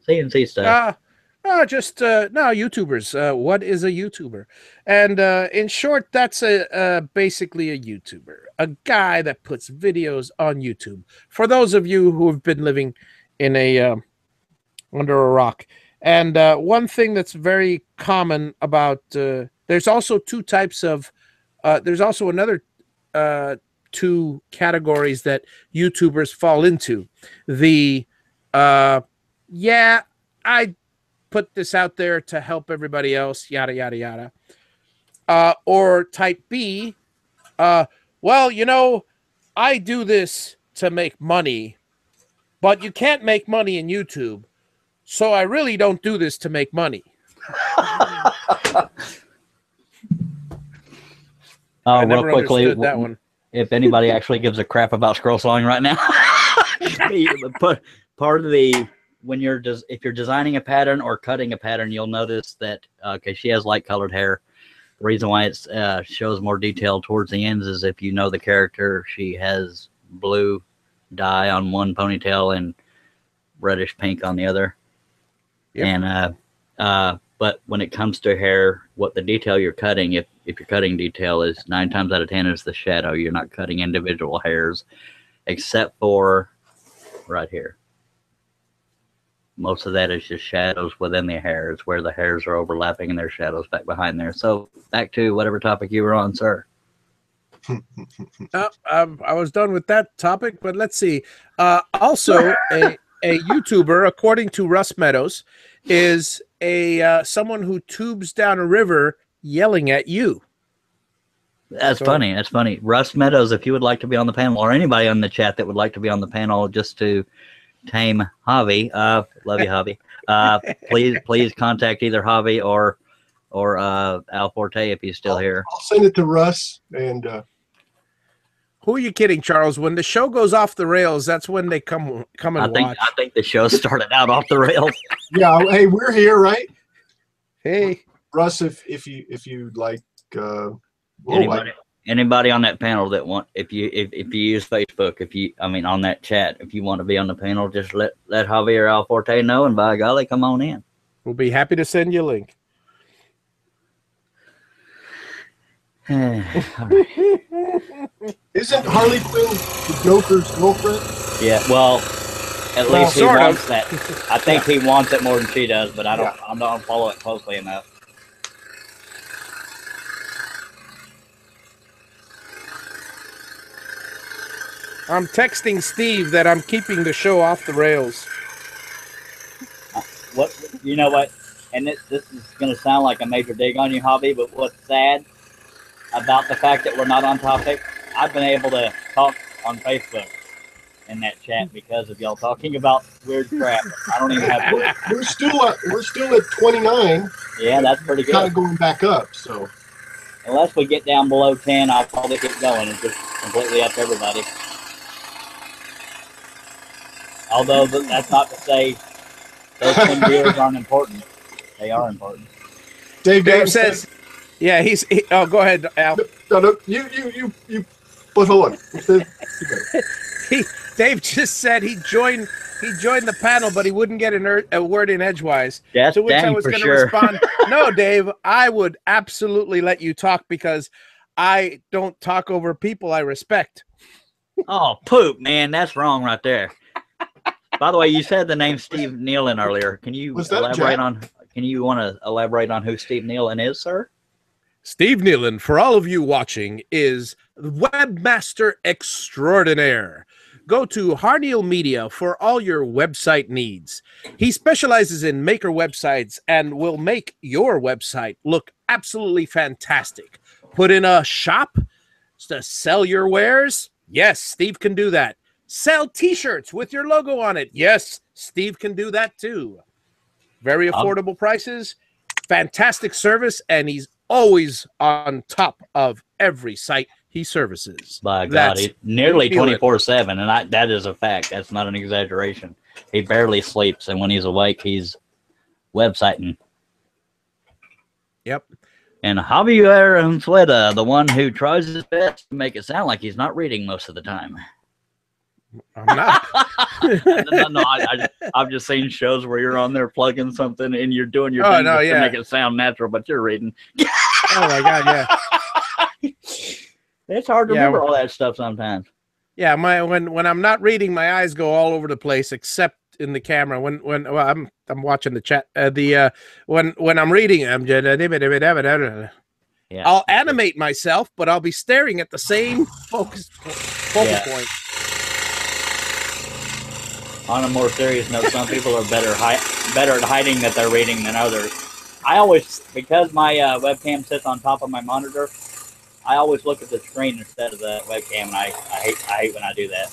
CNC stuff. No, YouTubers. What is a YouTuber? And in short, that's basically a YouTuber, a guy that puts videos on YouTube. For those of you who have been living in a under a rock, and one thing that's very common about there's also two types of there's also another two categories that YouTubers fall into. The I put this out there to help everybody else, yada yada yada. Or type B, well, you know, I do this to make money, but you can't make money in YouTube, so I really don't do this to make money. Real quickly, that one. If anybody actually gives a crap about scroll sawing right now, part of the when you're if you're designing a pattern or cutting a pattern, you'll notice that okay, she has light colored hair. The reason why it shows more detail towards the ends is if you know the character, she has blue dye on one ponytail and reddish pink on the other. Yep. And but when it comes to hair, what the detail you're cutting, if you're cutting detail, is 9 times out of 10 is the shadow. You're not cutting individual hairs, except for right here. Most of that is just shadows within the hairs, where the hairs are overlapping and there's shadows back behind there. So back to whatever topic you were on, sir. I was done with that topic, but let's see. Also, a YouTuber, according to Russ Meadows, is someone who tubes down a river yelling at you. That's funny. That's funny. Russ Meadows, if you would like to be on the panel, or anybody on the chat that would like to be on the panel just to tame Javi, love you, Javi. Please contact either Javi or Al Forte if he's still here. I'll send it to Russ. And who are you kidding, Charles? When the show goes off the rails, that's when they come and watch. I think the show started out off the rails. Yeah. Hey, we're here, right? Hey, Russ, if you'd like. Anybody on that panel that if you use Facebook, on that chat, if you want to be on the panel, just let Javier or Al Forte know, and by golly, come on in. We'll be happy to send you a link. Isn't Harley Quinn the Joker's girlfriend? Yeah, well, at least he wants that. I think he wants it more than she does, but I don't follow it closely enough. I'm texting Steve that I'm keeping the show off the rails. You know what? And this is going to sound like a major dig on you, Javi, but what's sad about the fact that we're not on topic, I've been able to talk on Facebook in that chat because of y'all talking about weird crap. I don't even have. We're still at 29. Yeah, that's pretty good. Kind of going back up, so. Unless we get down below 10, I'll probably keep going. It's just completely up to everybody. Although that's not to say those 10 viewers aren't important. They are important. Dave says, yeah, oh, go ahead, Al. No, you, but hold on. Dave just said he joined the panel, but he wouldn't get a word in edgewise. Yes, to which I was going to respond, no, Dave, I would absolutely let you talk because I don't talk over people I respect. Oh, poop, man. That's wrong right there. By the way, you said the name Steve Nealon earlier. Can you elaborate on? Can you want to elaborate on who Steve Nealon is, sir? Steve Nealon, for all of you watching, is webmaster extraordinaire. Go to Harneal Media for all your website needs. He specializes in maker websites and will make your website look absolutely fantastic. Put in a shop to sell your wares? Yes, Steve can do that. Sell t-shirts with your logo on it. Yes, Steve can do that too. Very affordable prices, fantastic service, and he's always on top of every site he services. By God, he's nearly 24/7, and that is a fact. That's not an exaggeration. He barely sleeps, and when he's awake, he's websiting. Yep. And Javier Unzueta, the one who tries his best to make it sound like he's not reading most of the time. I'm not. No, I've just seen shows where you're on there plugging something and you're doing your thing to make it sound natural, but you're reading. Oh my God, yeah. It's hard to remember all that stuff sometimes. Yeah, when I'm not reading, my eyes go all over the place, except in the camera. When I'm watching the chat. When I'm reading, I'll animate myself, but I'll be staring at the same focal point. On a more serious note, some people are better at hiding that they're reading than others. I always, because my webcam sits on top of my monitor, I always look at the screen instead of the webcam, and I hate when I do that.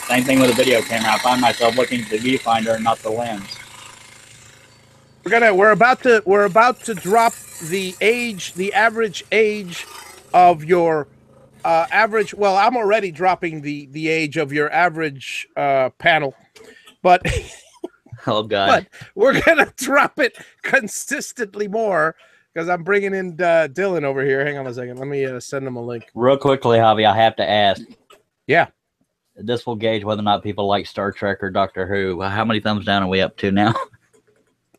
Same thing with a video camera. I find myself looking at the viewfinder and not the lens. We're about to drop the average age of your average. Well, I'm already dropping the age of your average panel, but Oh God. but we're gonna drop it consistently more because I'm bringing in Dylan over here. Hang on a second. Let me send him a link. Real quickly, Javi, I have to ask. Yeah. This will gauge whether or not people like Star Trek or Doctor Who. How many thumbs down are we up to now?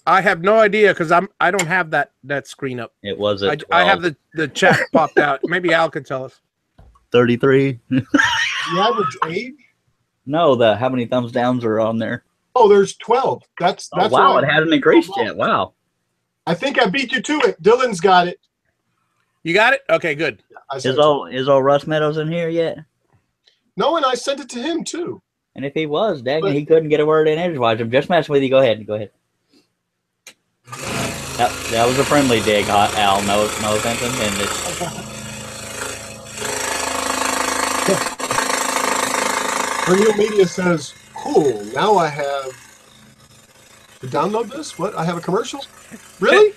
I have no idea because I don't have that screen up. It was at I have the chat popped out. Maybe Al can tell us. 33. The average age? No, how many thumbs downs are on there? Oh, there's 12. That's wow, what it hasn't increased yet. Wow. I think I beat you to it. Dylan's got it. You got it? Okay, good. Is old Russ Meadows in here yet? No, and I sent it to him too. And if he was, dang it, he couldn't get a word in edgewise. I'm just messing with you. Go ahead. Go ahead. That was a friendly dig, Al. No offense intended. Real Media says, cool, now I have to download this? What? I have a commercial? Really?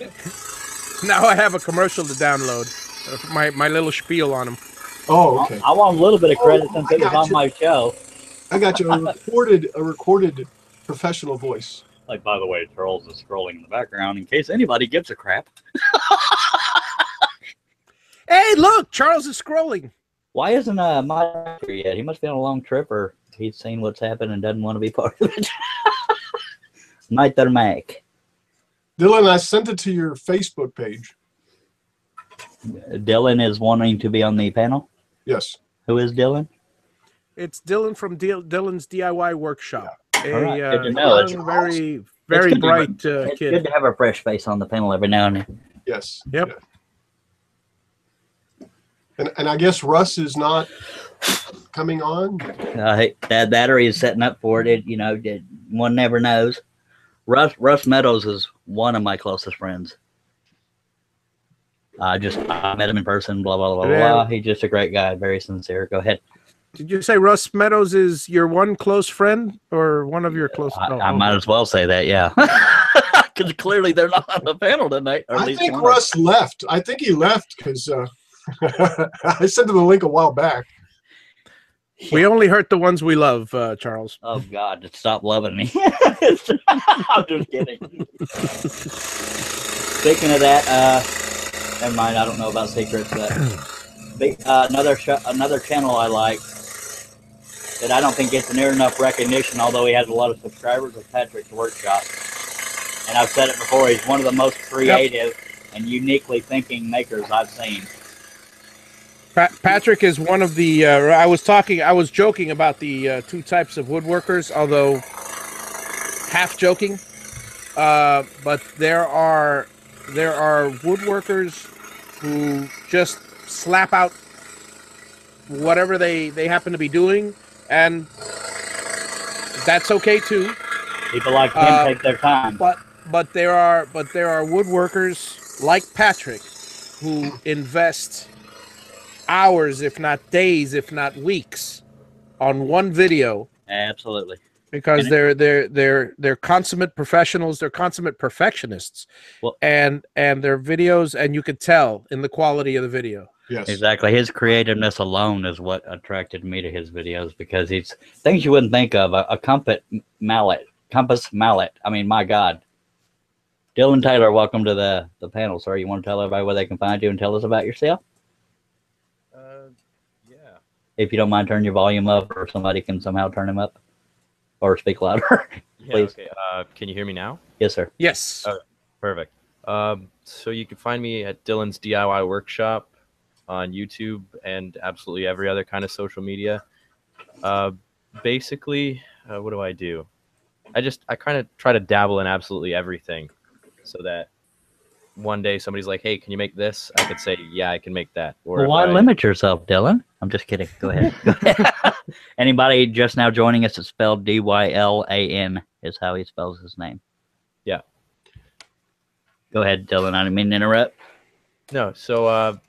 Now I have a commercial to download. My little spiel on him. Oh, okay. I want a little bit of credit since it was on my show. I got you. A recorded professional voice. Like, by the way, Charles is scrolling in the background in case anybody gives a crap. Hey, look, Charles is scrolling. Why isn't Mike here yet? He must be on a long trip, or he's seen what's happened and doesn't want to be part of it. Neither Mike. Dylan, I sent it to your Facebook page. Dylan is wanting to be on the panel? Yes. Who is Dylan? It's Dylan from Dylan's DIY workshop. All right, good to know. Young, very bright it's kid. good to have a fresh face on the panel every now and then. Yes. Yep. Yeah. And I guess Russ is not coming on. That battery is setting up for it. One never knows. Russ Meadows is one of my closest friends. I met him in person. Blah blah blah blah. He's just a great guy, very sincere. Go ahead. Did you say Russ Meadows is your one close friend or one of your close? I might as well say that, yeah. Because clearly they're not on the panel tonight. Or I think Russ left. I think he left because I sent him the link a while back. We only hurt the ones we love, Charles. Oh, God, just stop loving me. I'm just kidding. Speaking of that, never mind, I don't know about secrets, but another channel I like that I don't think gets near enough recognition, although he has a lot of subscribers, is Patrick's Workshop. And I've said it before, he's one of the most creative and uniquely thinking makers I've seen. Patrick is one of the. I was joking about the two types of woodworkers, although half joking. But there are woodworkers who just slap out whatever they happen to be doing, and that's okay too. People like him take their time. But there are woodworkers like Patrick who invest hours, if not days, if not weeks, on one video. Absolutely. Because they're consummate professionals, they're consummate perfectionists. Well, and their videos, and you could tell in the quality of the video. Yes. Exactly. His creativeness alone is what attracted me to his videos, because he's things you wouldn't think of. A compass mallet. I mean, my God. Dylan Taylor, welcome to the panel, sir. You want to tell everybody where they can find you and tell us about yourself? Yeah. If you don't mind, turn your volume up, or somebody can somehow turn him up, or speak louder. Please. Okay. Can you hear me now? Yes, sir. Yes. Okay, perfect. So you can find me at Dylan's DIY Workshop on YouTube and absolutely every other kind of social media. Basically, what do I do? I kind of try to dabble in absolutely everything, so that one day somebody's like, "Hey, can you make this?" I could say, "Yeah, I can make that." Or Well, why limit yourself, Dylan? I'm just kidding. Go ahead. Anybody just now joining us, it's spelled Dylan is how he spells his name. Yeah. Go ahead, Dylan. I didn't mean to interrupt. No, so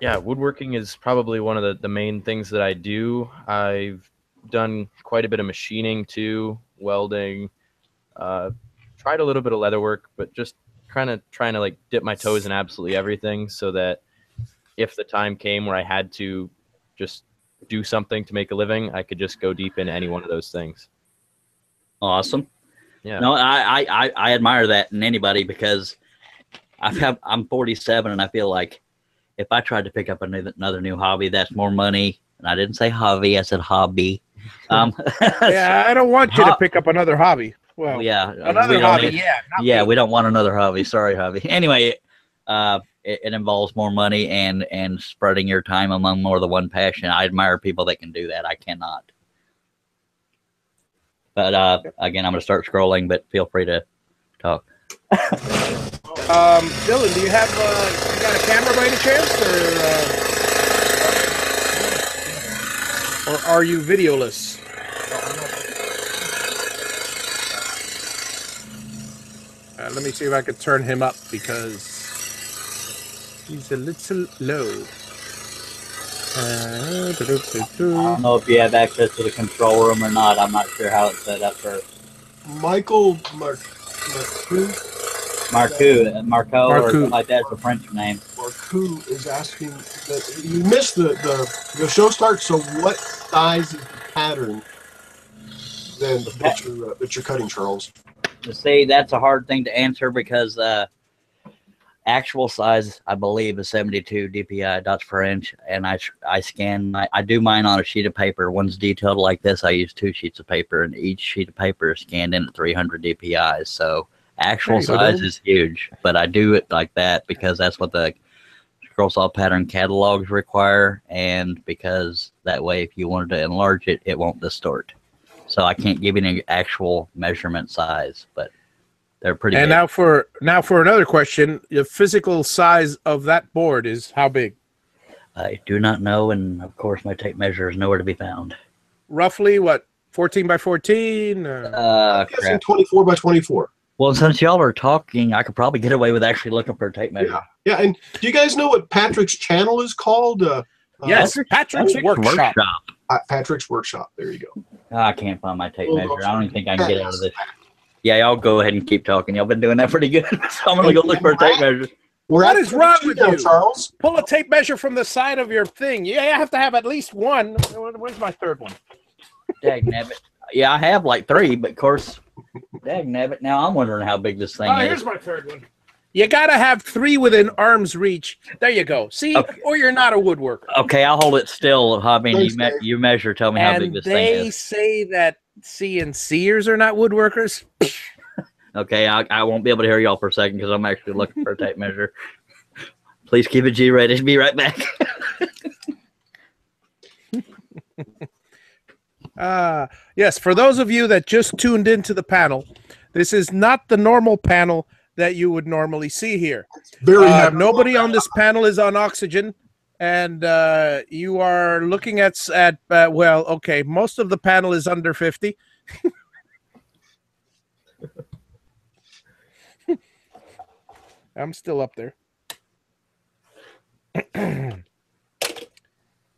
yeah, woodworking is probably one of the main things that I do. I've done quite a bit of machining too, welding, tried a little bit of leather work, but just kind of trying to like dip my toes in absolutely everything, so that if the time came where I had to just do something to make a living, I could just go deep into any one of those things. Awesome. Yeah. No, I admire that in anybody because I'm 47 and I feel like if I tried to pick up another new hobby, that's more money. And I didn't say hobby, I said hobby. Yeah, I don't want you to pick up another hobby. Well, yeah, another hobby, yeah. Yeah, me. we don't want another hobby. Sorry, hobby. Anyway, it involves more money and spreading your time among more than one passion. I admire people that can do that. I cannot. But again, I'm going to start scrolling, but feel free to talk. Dylan, do you have you got a camera by any chance, or are you videoless? Let me see if I can turn him up because he's a little low. I don't know if you have access to the control room or not. I'm not sure how it's set up for Michael Marco, or something like that's a French name. Marcoux is asking that you missed the show start. So what size is the pattern then that you're cutting, Charles? To say that's a hard thing to answer because actual size I believe is 72 DPI dots per inch, and I scan I do mine on a sheet of paper. One's detailed like this. I use 2 sheets of paper, and each sheet of paper is scanned in at 300 DPI. So actual size is huge, but I do it like that because that's what the scroll saw pattern catalogs require, and because that way if you wanted to enlarge it, it won't distort. So I can't give you an actual measurement size, but they're pretty big. Now for another question, the physical size of that board is how big? I do not know, and of course my tape measure is nowhere to be found. Roughly what, 14 by 14? Crap. 24 by 24. Well, since y'all are talking, I could probably get away with actually looking for a tape measure. Yeah. And do you guys know what Patrick's channel is called? Yes, Patrick's Workshop. Patrick's Workshop. There you go. I can't find my tape measure. I don't even think I can get out of this. Yeah, y'all go ahead and keep talking. Y'all been doing that pretty good. So I'm going to go look for a tape measure. What is wrong with you, Charles? Pull a tape measure from the side of your thing. Yeah, you have to have at least one. Where's my third one? Dagnabbit. Yeah, I have like 3, but of course, dagnabbit. Now I'm wondering how big this thing is. Here's my third one. You got to have 3 within arm's reach. There you go. See, okay. Or you're not a woodworker. Okay, I'll hold it still, Hobby, and you measure. Tell me how big this thing is. And they say that CNCers are not woodworkers. Okay, I won't be able to hear y'all for a second because I'm actually looking for a tape measure. Please keep it G-rated. Be right back. Yes, for those of you that just tuned into the panel, this is not the normal panel that you would normally see here. Nobody on this panel is on oxygen, and you are looking at well, okay, most of the panel is under 50. I'm still up there.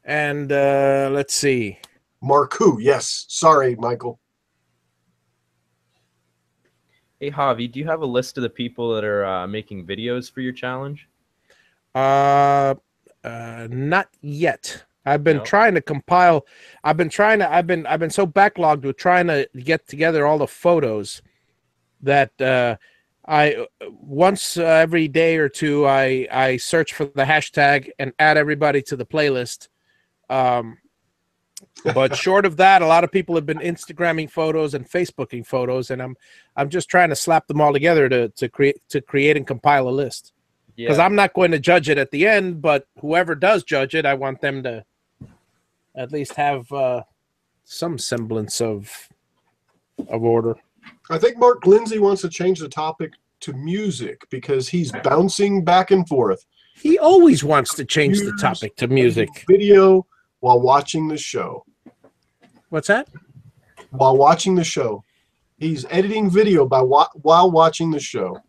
And let's see. Marcoux, yes. Sorry, Michael. Hey, Javi, do you have a list of the people that are making videos for your challenge? Not yet. I've been trying to compile. I've been so backlogged with trying to get together all the photos that I once every day or two I search for the hashtag and add everybody to the playlist. But short of that, a lot of people have been Instagramming photos and Facebooking photos, and I'm just trying to slap them all together to create and compile a list. Because I'm not going to judge it at the end, but whoever does judge it, I want them to at least have some semblance of order. I think Mark Lindsay wants to change the topic to music because he's bouncing back and forth. He always wants to change the topic to music. Video while watching the show. What's that? While watching the show. He's editing video while watching the show.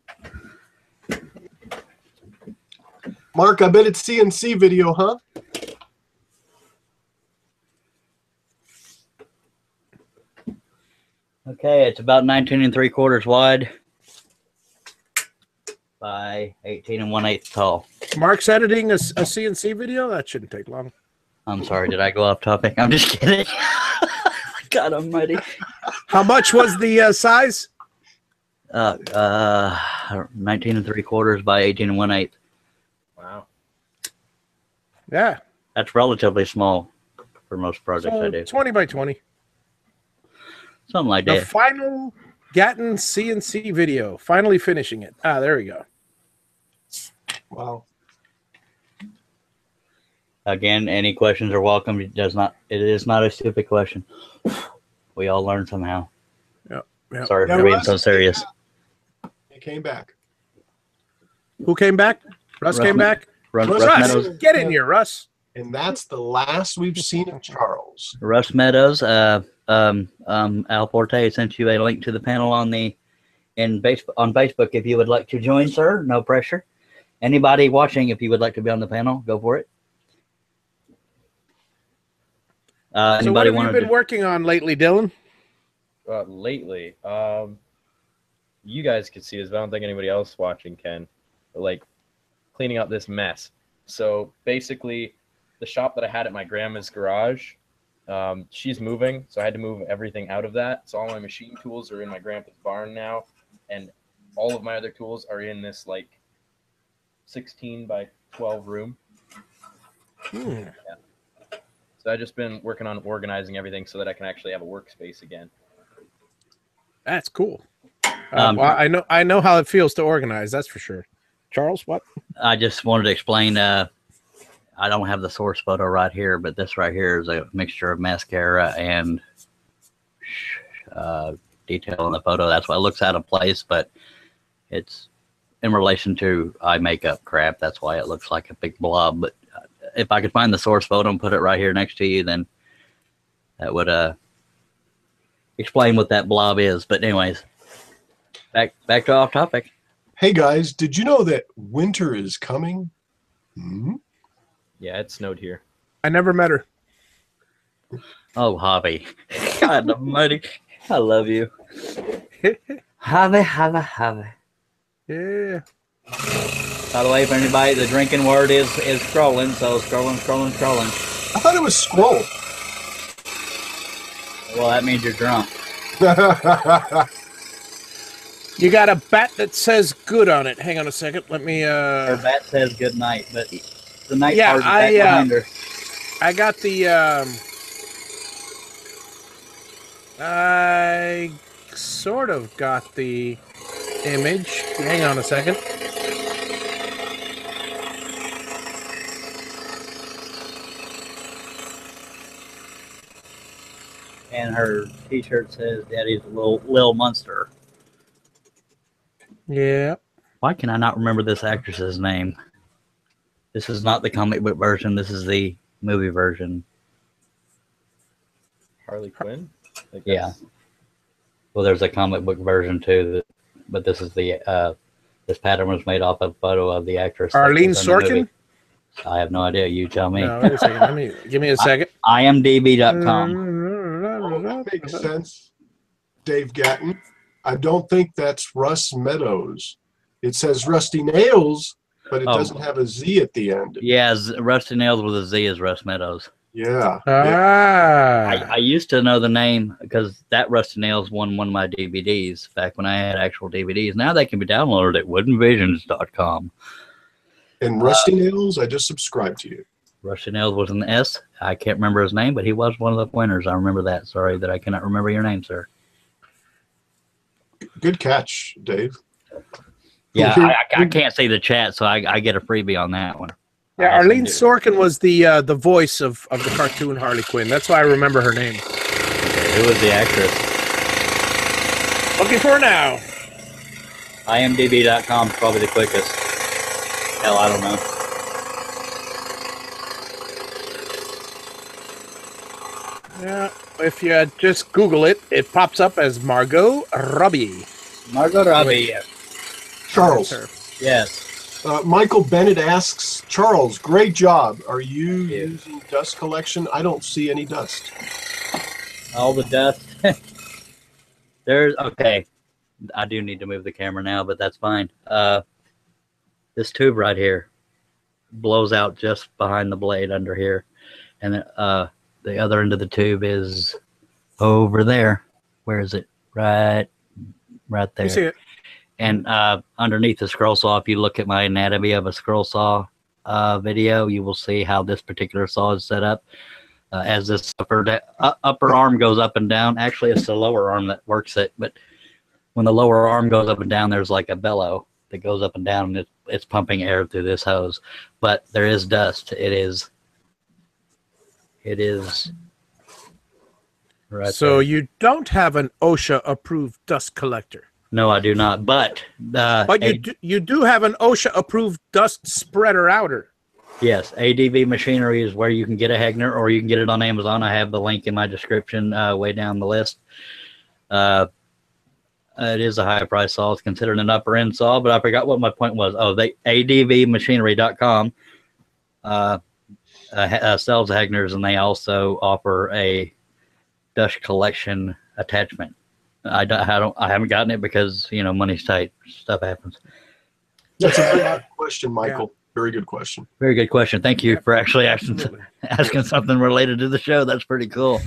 Mark, I bet it's CNC video, huh? Okay, it's about 19 3/4 wide by 18 1/8 tall. Mark's editing a CNC video? That shouldn't take long. I'm sorry, did I go off topic? I'm just kidding. God almighty. How much was the size? 19 3/4 by 18 1/8. Wow. Yeah. That's relatively small for most projects I So do. 20 by 20. Something like The that. final Gatton CNC video. Finally finishing it. Ah, there we go. Wow. Again, any questions are welcome. It is not a stupid question. We all learn somehow. Yep. Sorry Yeah, for being Russ, so serious. He came back. Who came back? Russ came back? Russ Russ Meadows. Get in here, Russ. And that's the last we've seen of Charles. Russ Meadows. Al Forte sent you a link to the panel on Facebook. If you would like to join, sir, no pressure. Anybody watching, if you would like to be on the panel, go for it. So what have you been working on lately, Dylan? Lately, you guys could see this, but I don't think anybody else watching can. But, like, cleaning up this mess. So basically, the shop that I had at my grandma's garage, she's moving, so I had to move everything out of that. So all my machine tools are in my grandpa's barn now, and all of my other tools are in this like 16 by 12 room. Yeah. So I've just been working on organizing everything so that I can actually have a workspace again. That's cool. Well, I know how it feels to organize. That's for sure. Charles, what? I just wanted to explain. I don't have the source photo right here, but this right here is a mixture of mascara and detail in the photo. That's why it looks out of place, but it's in relation to eye makeup crap. That's why it looks like a big blob. But if I could find the source photo and put it right here next to you, then that would explain what that blob is. But anyways, back to off topic. Hey guys, did you know that winter is coming? Hmm? Yeah, it snowed here. I never met her. Oh, Javi. God almighty. I love you. Javi. Yeah. By the way, for anybody, the drinking word is scrolling, so scrolling. I thought it was scroll. Well, that means you're drunk. You got a bat that says good on it. Hang on a second. Let me Her bat says good night, but the night Yeah, part is back behind her. I got the I sort of got the image. Hang on a second. And her t-shirt says Daddy's Lil Munster. Yeah. Why can I not remember this actress's name? This is not the comic book version. This is the movie version. Harley Quinn? Yeah. Well, there's a comic book version too, but this is the this pattern was made off a photo of the actress. Arlene Sorkin? I have no idea. You tell me. No, wait a second. Give me a second. IMDb.com. That makes sense, Dave Gatton. I don't think that's Russ Meadows. It says Rusty Nails, but it doesn't have a Z at the end. Yeah, Rusty Nails with a Z is Russ Meadows. Yeah. Ah. I used to know the name because that Rusty Nails won one of my DVDs back when I had actual DVDs. Now they can be downloaded at woodenvisions.com. And Rusty Nails, I just subscribed to you. Rusty Nails was an S. I can't remember his name, but he was one of the winners. I remember that. Sorry that I cannot remember your name, sir. Good catch, Dave. Yeah, I can't see the chat, so I get a freebie on that one. Yeah, Arlene Sorkin was the voice of the cartoon Harley Quinn. That's why I remember her name. Okay, who was the actress? Looking for her now. IMDb.com is probably the quickest. Hell, I don't know. Yeah, if you just Google it, it pops up as Margot Robbie. Margot Robbie. Charles. Yes. Michael Bennett asks, Charles, great job. Are you using dust collection? I don't see any dust. All the dust. There's, okay. I do need to move the camera now, but that's fine. This tube right here blows out just behind the blade under here. And the other end of the tube is over there. Where is it? Right You there. see it? And underneath the scroll saw, if you look at my anatomy of a scroll saw video, you will see how this particular saw is set up. As this upper arm goes up and down, actually it's the lower arm that works it, but when the lower arm goes up and down, there's like a bellow that goes up and down, and it's pumping air through this hose. But there is dust. It is right So there. you don't have an OSHA approved dust collector. No, I do not. But you do have an OSHA approved dust spreader outer. yes, ADV Machinery is where you can get a Hegner, or you can get it on Amazon. I have the link in my description way down the list. It is a high price saw. It's considered an upper end saw, but I forgot what my point was. Oh, they advmachinery.com sells Hegners, and they also offer a dust collection attachment. I haven't gotten it because money's tight. Stuff happens. That's a very good question, Michael. Yeah. Very good question. Very good question. Thank you for actually asking something related to the show. That's pretty cool.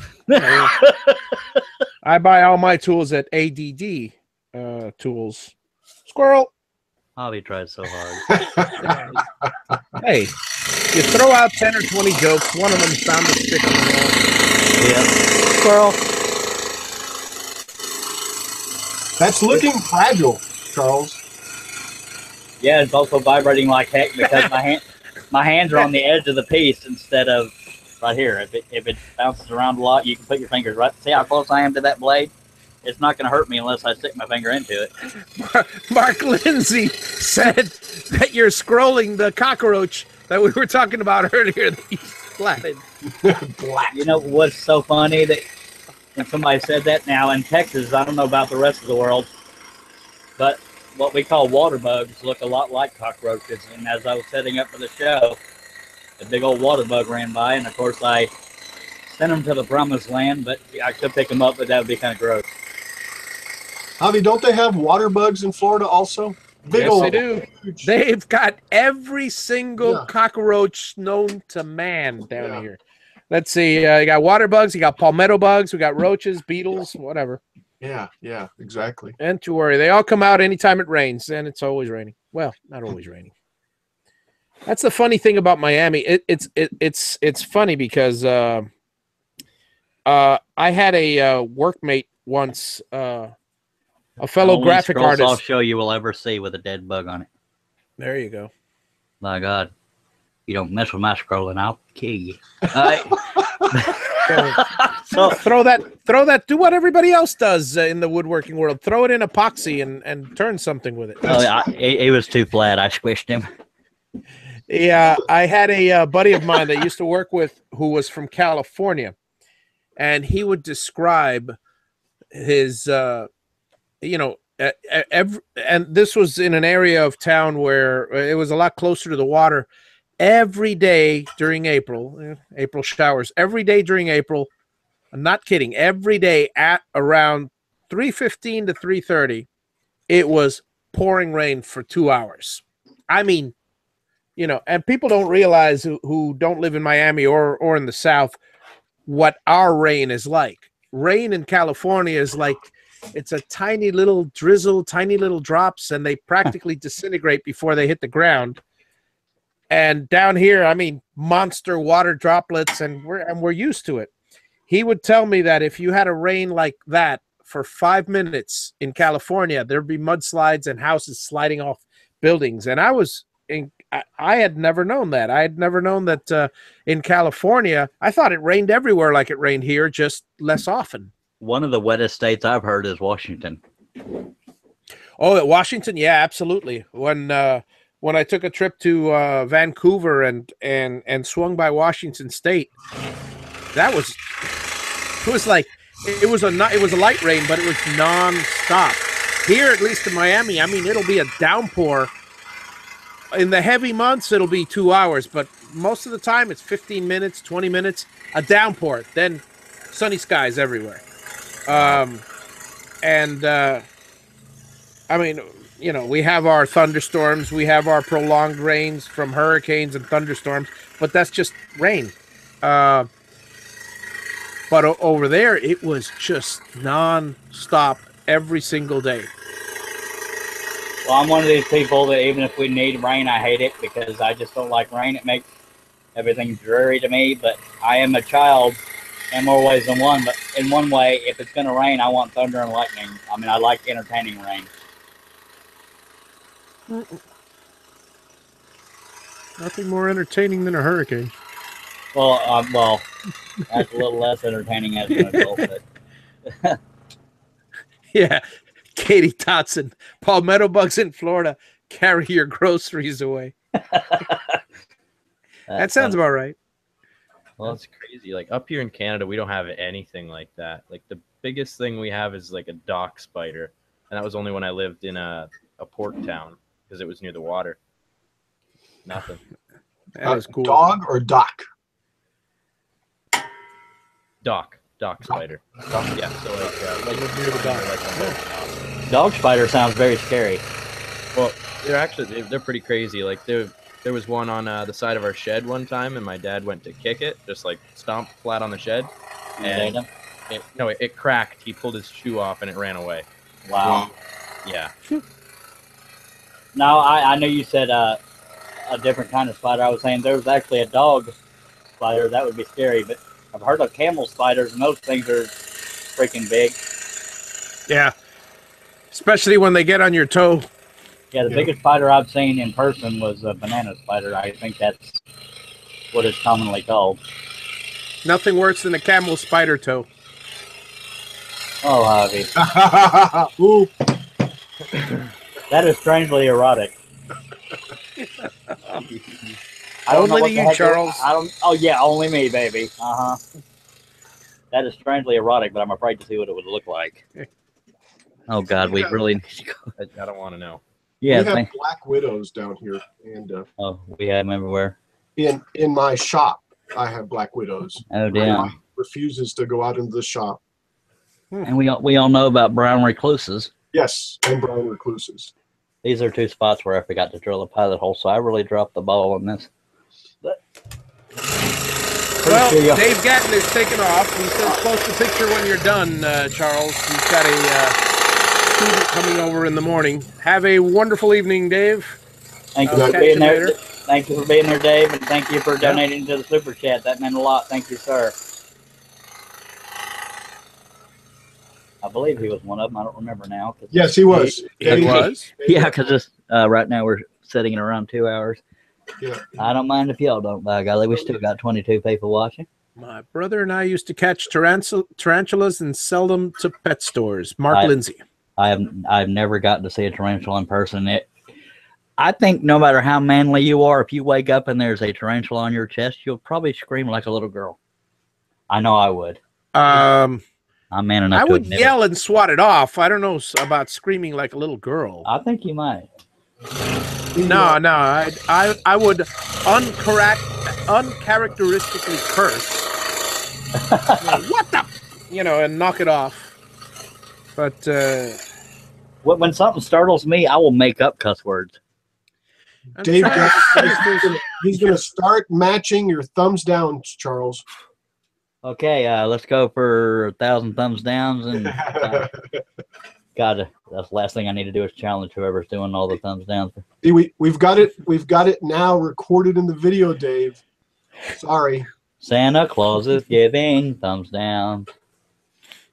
I buy all my tools at ADD Tools. Squirrel. Hobby tries so hard. Hey, you throw out 10 or 20 jokes, one of them's bound to stick on the wall. Yep. Squirrel. That's looking fragile, Charles. Yeah, it's also vibrating like heck because my hands are on the edge of the piece instead of right here. If it bounces around a lot, you can put your fingers right. See how close I am to that blade? It's not going to hurt me unless I stick my finger into it. Mark Lindsay said that you're scrolling the cockroach that we were talking about earlier that you splatted. You know what's so funny that when somebody said that now in Texas, I don't know about the rest of the world, but what we call water bugs look a lot like cockroaches. And as I was setting up for the show, a big old water bug ran by, and of course I sent them to the promised land, but I could pick them up, but that would be kind of gross. Javi, don't they have water bugs in Florida also? Yes, they do. They've got every single cockroach known to man down here. Let's see. You got water bugs. You got palmetto bugs. We got roaches, beetles, whatever. Yeah, exactly. And to worry, they all come out anytime it rains, and it's always raining. Well, not always raining. That's the funny thing about Miami. It's funny because I had a workmate once. A fellow graphic artist. Only show you will ever see with a dead bug on it. There you go. My God, you don't mess with my scrolling, I'll kill you. So throw that. Do what everybody else does in the woodworking world. Throw it in epoxy and turn something with it. Oh, it was too flat. I squished him. Yeah, I had a buddy of mine that used to work with who was from California, and he would describe his. And this was in an area of town where it was a lot closer to the water. Every day during April showers, every day during April, I'm not kidding, every day at around 3:15 to 3:30, it was pouring rain for 2 hours. I mean, and people don't realize who don't live in Miami or in the South what our rain is like. Rain in California is like, it's a tiny little drizzle, tiny little drops, and they practically disintegrate before they hit the ground. And down here, I mean, monster water droplets, and we're used to it. He would tell me that if you had a rain like that for 5 minutes in California, there'd be mudslides and houses sliding off buildings. And I had never known that. I had never known that in California. I thought it rained everywhere like it rained here, just less often. One of the wettest states I've heard is Washington. Oh, Washington, yeah, absolutely. When I took a trip to Vancouver and swung by Washington State, it was a light rain, but it was nonstop. Here, at least in Miami, I mean, it'll be a downpour. In the heavy months, it'll be 2 hours, but most of the time, it's 15 minutes, 20 minutes, a downpour. Then sunny skies everywhere. I mean, we have our thunderstorms, we have our prolonged rains from hurricanes and thunderstorms, but that's just rain. But over there, it was just non-stop every single day. Well, I'm one of these people that even if we need rain, I hate it because I just don't like rain. It makes everything dreary to me. But I am a child in more ways than one. But in one way, if it's going to rain, I want thunder and lightning. I mean, I like entertaining rain. Nothing more entertaining than a hurricane. Well, that's a little less entertaining as an adult. But Yeah. Katie Dotson, palmetto bugs in Florida carry your groceries away. That sounds about right. Well, it's crazy. Like up here in Canada, we don't have anything like that. Like the biggest thing we have is like a dock spider, and that was only when I lived in a port town because it was near the water. Nothing. That was cool. Dog or dock? Dock spider. Yeah, so like near the dock. dog spider sounds very scary. Well, they're pretty crazy. Like there was one on the side of our shed one time, and my dad went to kick it, just like stomp flat on the shed, and it cracked. He pulled his shoe off, and it ran away. Wow. Yeah. Now I know you said a different kind of spider. I was saying there was actually a dog spider. That would be scary, but I've heard of camel spiders, and those things are freaking big. Yeah. Especially when they get on your toe. Yeah, the biggest spider I've seen in person was a banana spider. I think that's what it's commonly called. Nothing worse than a camel spider toe. Oh, Javi. Ooh. That is strangely erotic. I don't know Only what to the you, heck Charles. Oh, yeah, only me, baby. Uh-huh. That is strangely erotic, but I'm afraid to see what it would look like. Oh, God, we really need to go. I don't want to know. Yeah, we have black widows down here, and we have them everywhere. in my shop, I have black widows. Oh, My damn. wife refuses to go out into the shop. And we all know about brown recluses. Yes, and brown recluses. These are two spots where I forgot to drill a pilot hole, so I really dropped the ball on this. But Well, Dave Gatton is taking off. He says post a picture when you're done, Charles. He's got a student coming over in the morning. Have a wonderful evening, Dave. Thank you for being there. Thank you for being there, Dave, and thank you for donating to the super chat. That meant a lot. Thank you, sir. I believe he was one of them. I don't remember now. Yes, he was. He was? Yeah, because right now we're sitting at around 2 hours. Yeah. I don't mind if y'all don't, by golly. We still got 22 people watching. My brother and I used to catch tarantulas and sell them to pet stores. Mark Lindsay. I've never gotten to see a tarantula in person. I think no matter how manly you are, if you wake up and there's a tarantula on your chest, you'll probably scream like a little girl. I know I would. I'm man enough. I to would admit yell it. and swat it off. I don't know about screaming like a little girl. I think you might. No. I would uncharacteristically curse. What the? And knock it off. But when something startles me, I will make up cuss words. Dave, he's going to start matching your thumbs down, Charles. Okay, let's go for 1,000 thumbs downs, and God, that's the last thing I need to do is challenge whoever's doing all the thumbs downs. See, we've got it now recorded in the video, Dave. Sorry. Santa Claus is giving thumbs down.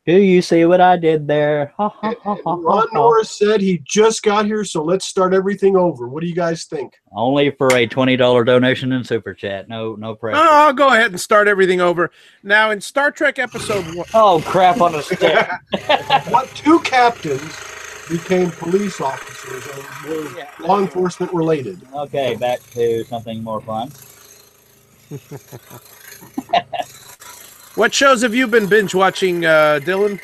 Do you see what I did there? Ha, ha, ha, ha, Ron Norris said he just got here, so let's start everything over. What do you guys think? Only for a $20 donation in Super Chat. No pressure. I'll go ahead and start everything over. Now, in Star Trek Episode 1... Oh, crap on a stick. What two captains became police officers and were law enforcement related? Okay, back to something more fun. What shows have you been binge watching, Dylan?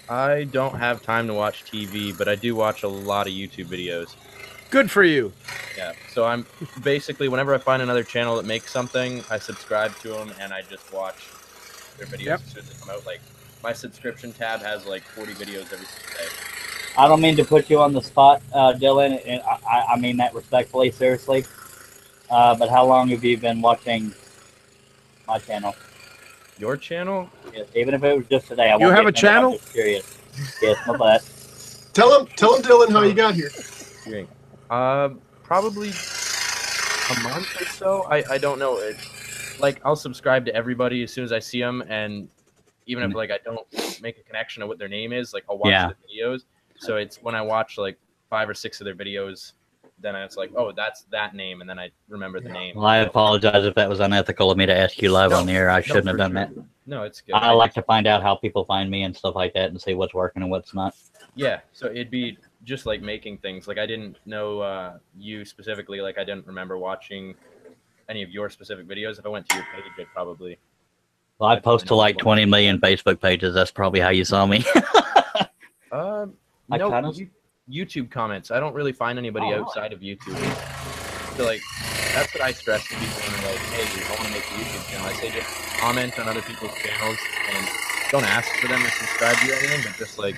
I don't have time to watch TV, but I do watch a lot of YouTube videos. Good for you. Yeah, so I'm basically, whenever I find another channel that makes something, I subscribe to them and I just watch their videos as soon as they come out. Like, my subscription tab has like 40 videos every single day. I don't mean to put you on the spot, Dylan, and I mean that respectfully, seriously. But how long have you been watching my channel? Your channel? Yes, even if it was just today. I You won't have get a channel? I'm just curious. Yes, my butt. Tell him, Dylan, how you got here. Probably a month or so. I don't know. Like, I'll subscribe to everybody as soon as I see them, and even if like I don't make a connection of what their name is, like I'll watch the videos. So it's when I watch like 5 or 6 of their videos, then it's like, oh, that's that name, and then I remember the name. Well, I apologize if that was unethical of me to ask you live on the air. I shouldn't have done that. No, it's good. I like to find out how people find me and stuff like that, and see what's working and what's not. Yeah, so it'd be just like making things. Like I didn't know you specifically. Like I didn't remember watching any of your specific videos. If I went to your page, I'd probably. Well, I post to like 20 million Facebook pages. That's probably how you saw me. No, YouTube comments. I don't really find anybody outside of YouTube. So like that's what I stress to people when they're like, hey, I want to make a YouTube channel. I say just comment on other people's channels and don't ask for them to subscribe to you or anything, but just like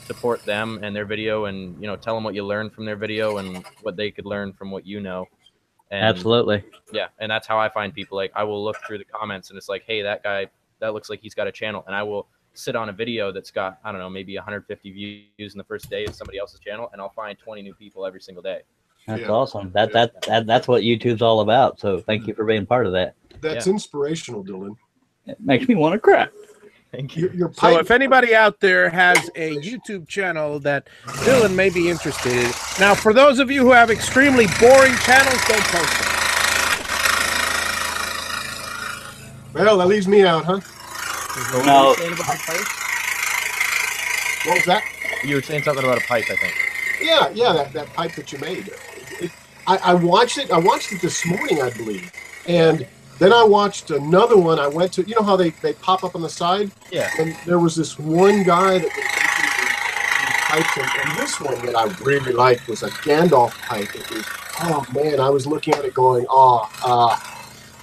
support them and their video, and tell them what you learned from their video and what they could learn from what you know. And absolutely. Yeah, and that's how I find people. Like I will look through the comments and it's like, hey, that guy, that looks like he's got a channel, and I will sit on a video that's got, I don't know, maybe 150 views in the first day of somebody else's channel, and I'll find 20 new people every single day. That's awesome. That's what YouTube's all about. So thank you for being part of that. That's inspirational, Dylan. It makes me want to cry. Thank you. So if anybody out there has a YouTube channel that Dylan may be interested in, now for those of you who have extremely boring channels, don't post them. Well, that leaves me out, huh? No. What was that? You were saying something about a pipe, I think. Yeah, that pipe that you made. I watched it. I watched it this morning, I believe, and then I watched another one. I went to, how they pop up on the side? Yeah. And there was this one guy that was making these pipes, and this one that I really liked was a Gandalf pipe. It was, oh man, I was looking at it going,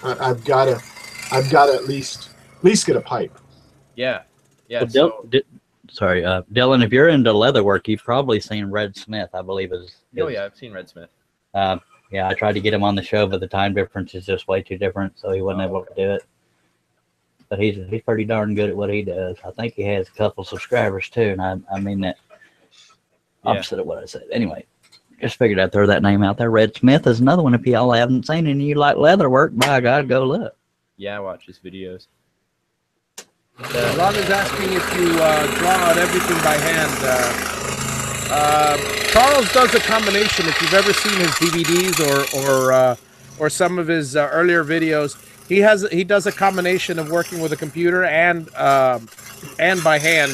I've got to at least get a pipe. Yeah. Well, sorry, Dylan, if you're into leather work, you've probably seen Red Smith, I believe is. Oh yeah, I've seen Red Smith. Yeah, I tried to get him on the show, but the time difference is just way too different, so he wasn't able to do it. But he's pretty darn good at what he does. I think he has a couple subscribers too, and I mean that opposite of what I said. Anyway, just figured I'd throw that name out there. Red Smith is another one. If y'all haven't seen it and you like leather work, by God, go look. Yeah, I watch his videos. Ron is asking if you draw out everything by hand. Charles does a combination. If you've ever seen his DVDs or some of his earlier videos, he does a combination of working with a computer and by hand,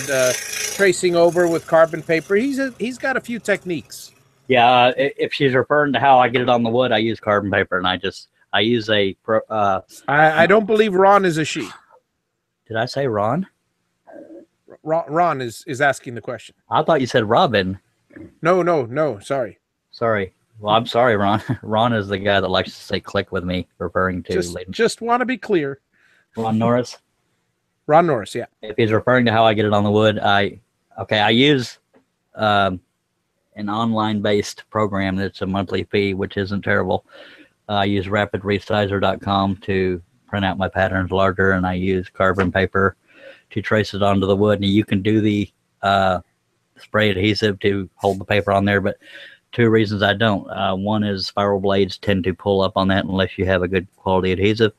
tracing over with carbon paper. He's got a few techniques. Yeah, if she's referring to how I get it on the wood, I use carbon paper, and I use a. I don't believe Ron is a she. Did I say Ron? Ron is asking the question. I thought you said Robin. No. Sorry. Well, I'm sorry, Ron. Ron is the guy that likes to say "click" with me, referring to. Just want to be clear. Ron Norris. Ron Norris, yeah. If he's referring to how I get it on the wood, I use an online-based program that's a monthly fee, which isn't terrible. I use rapidresizer.com to print out my patterns larger, and I use carbon paper to trace it onto the wood. And you can do the spray adhesive to hold the paper on there, but two reasons I don't. One is spiral blades tend to pull up on that unless you have a good quality adhesive.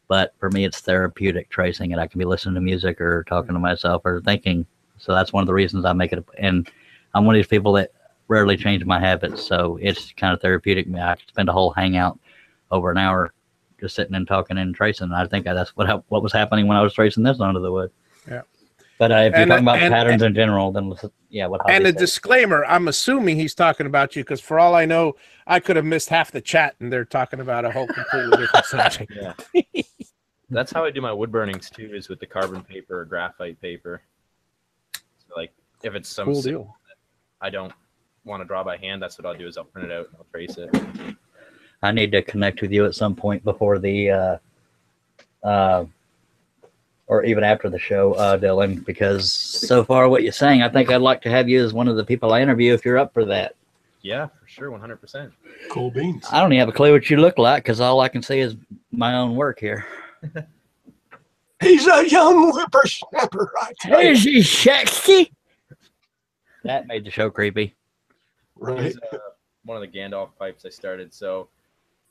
But for me, it's therapeutic tracing it. I can be listening to music or talking to myself or thinking. So that's one of the reasons I make it. And I'm one of these people that rarely change my habits. So it's kind of therapeutic. I could spend a whole hangout over an hour just sitting and talking and tracing. I think that's what was happening when I was tracing this onto the wood. Yeah. But if you're talking about patterns in general, then what? And a disclaimer: I'm assuming he's talking about you because, for all I know, I could have missed half the chat, and they're talking about a whole completely different subject. Yeah. That's how I do my wood burnings too, is with the carbon paper or graphite paper. So, like, if it's some cool deal that I don't want to draw by hand, that's what I'll do is I'll print it out and I'll trace it. I need to connect with you at some point before the or even after the show, Dylan, because so far what you're saying, I think I'd like to have you as one of the people I interview if you're up for that. Yeah, for sure, 100%. Cool beans. I don't even have a clue what you look like because all I can see is my own work here. He's a young whippersnapper, I tell you. Is he sexy? That made the show creepy. Right. Here's one of the Gandalf pipes I started. So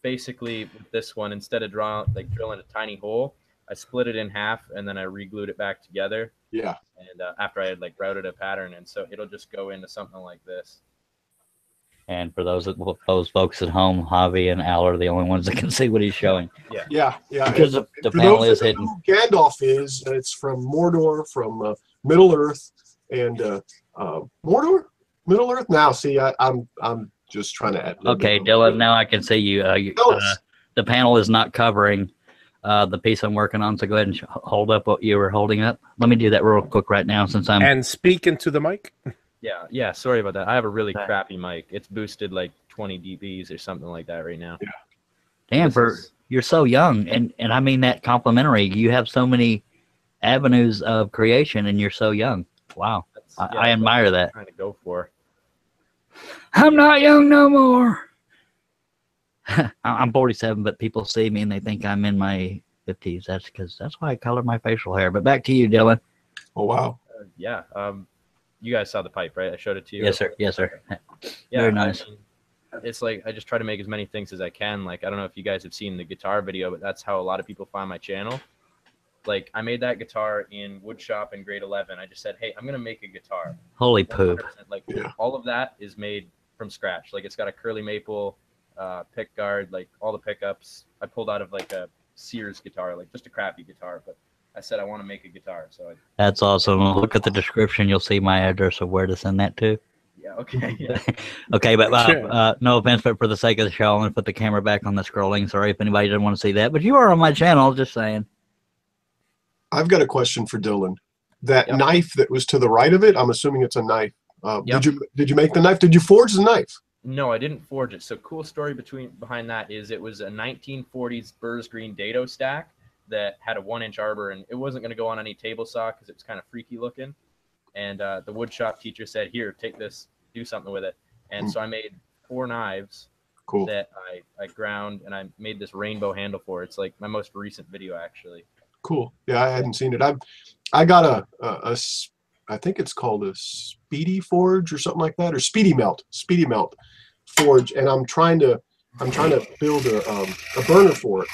basically, with this one, instead of drilling a tiny hole, I split it in half and then I re-glued it back together. Yeah. And after I had routed a pattern, and so it'll just go into something like this. And for those folks at home, Javi and Al are the only ones that can see what he's showing. Yeah. Because the For panel those is that hidden. know who Gandalf is, it's from Mordor, from Middle Earth, and Mordor, Middle Earth. Now, see, I'm just trying to add. Okay, Dylan, now I can see you. The panel is not covering the piece I'm working on, so go ahead and hold up what you were holding up. Let me do that real quick right now since I'm... And speak into the mic. Yeah, sorry about that. I have a really crappy mic. It's boosted 20 dBs or something like that right now. Yeah. Damn, you're so young, and I mean that complimentary. You have so many avenues of creation, and you're so young. Wow. I admire that. Trying to go for. I'm not young no more. I'm 47, but people see me and they think I'm in my 50s. That's why I color my facial hair. But back to you, Dylan. Oh, wow. Yeah. You guys saw the pipe, right? I showed it to you. Yes, sir. Yes, sir. Yeah, very nice. I mean, it's I just try to make as many things as I can. I don't know if you guys have seen the guitar video, but that's how a lot of people find my channel. I made that guitar in woodshop in grade 11. I just said, hey, I'm going to make a guitar. Holy poop. All of that is made from scratch. It's got a curly maple pick guard, all the pickups. I pulled out of a Sears guitar, just a crappy guitar, but I said I want to make a guitar. That's awesome. Look at the description. You'll see my address of where to send that to. Yeah, okay. Yeah. Okay, but no offense, but for the sake of the show, I'm going to put the camera back on the scrolling. Sorry if anybody didn't want to see that, but you are on my channel, just saying. I've got a question for Dylan. That knife that was to the right of it, I'm assuming it's a knife. Did you make the knife? Did you forge the knife? No, I didn't forge it. So cool story behind that is it was a 1940s Burrs Green dado stack that had a 1-inch arbor, and it wasn't going to go on any table saw because it was kind of freaky looking. And the woodshop teacher said, here, take this, do something with it. And so I made 4 knives that I ground, and I made this rainbow handle for. It's my most recent video, actually. Cool. Yeah, I hadn't seen it. I got I think it's called a Speedy Forge or something like that, or Speedy Melt forge, and I'm trying to build a burner for it.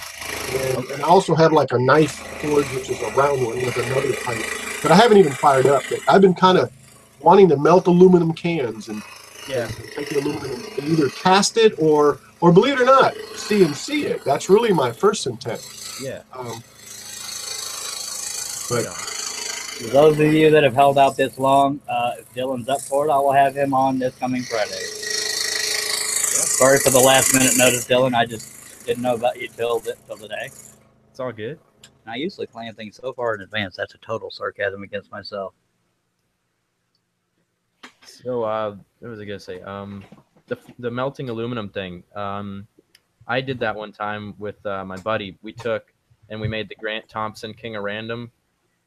And I also have a knife forge, which is a round one with another pipe, but I haven't even fired up. But I've been kind of wanting to melt aluminum cans and take the aluminum and either cast it or believe it or not, CNC it. That's really my first intent. Yeah. But for those of you that have held out this long, if Dylan's up for it, I will have him on this coming Friday. Sorry for the last minute notice, Dylan. I just didn't know about you till today. It's all good. I usually plan things so far in advance. That's a total sarcasm against myself. So what was I gonna say? The melting aluminum thing. I did that one time with my buddy. We took and we made the Grant Thompson King of Random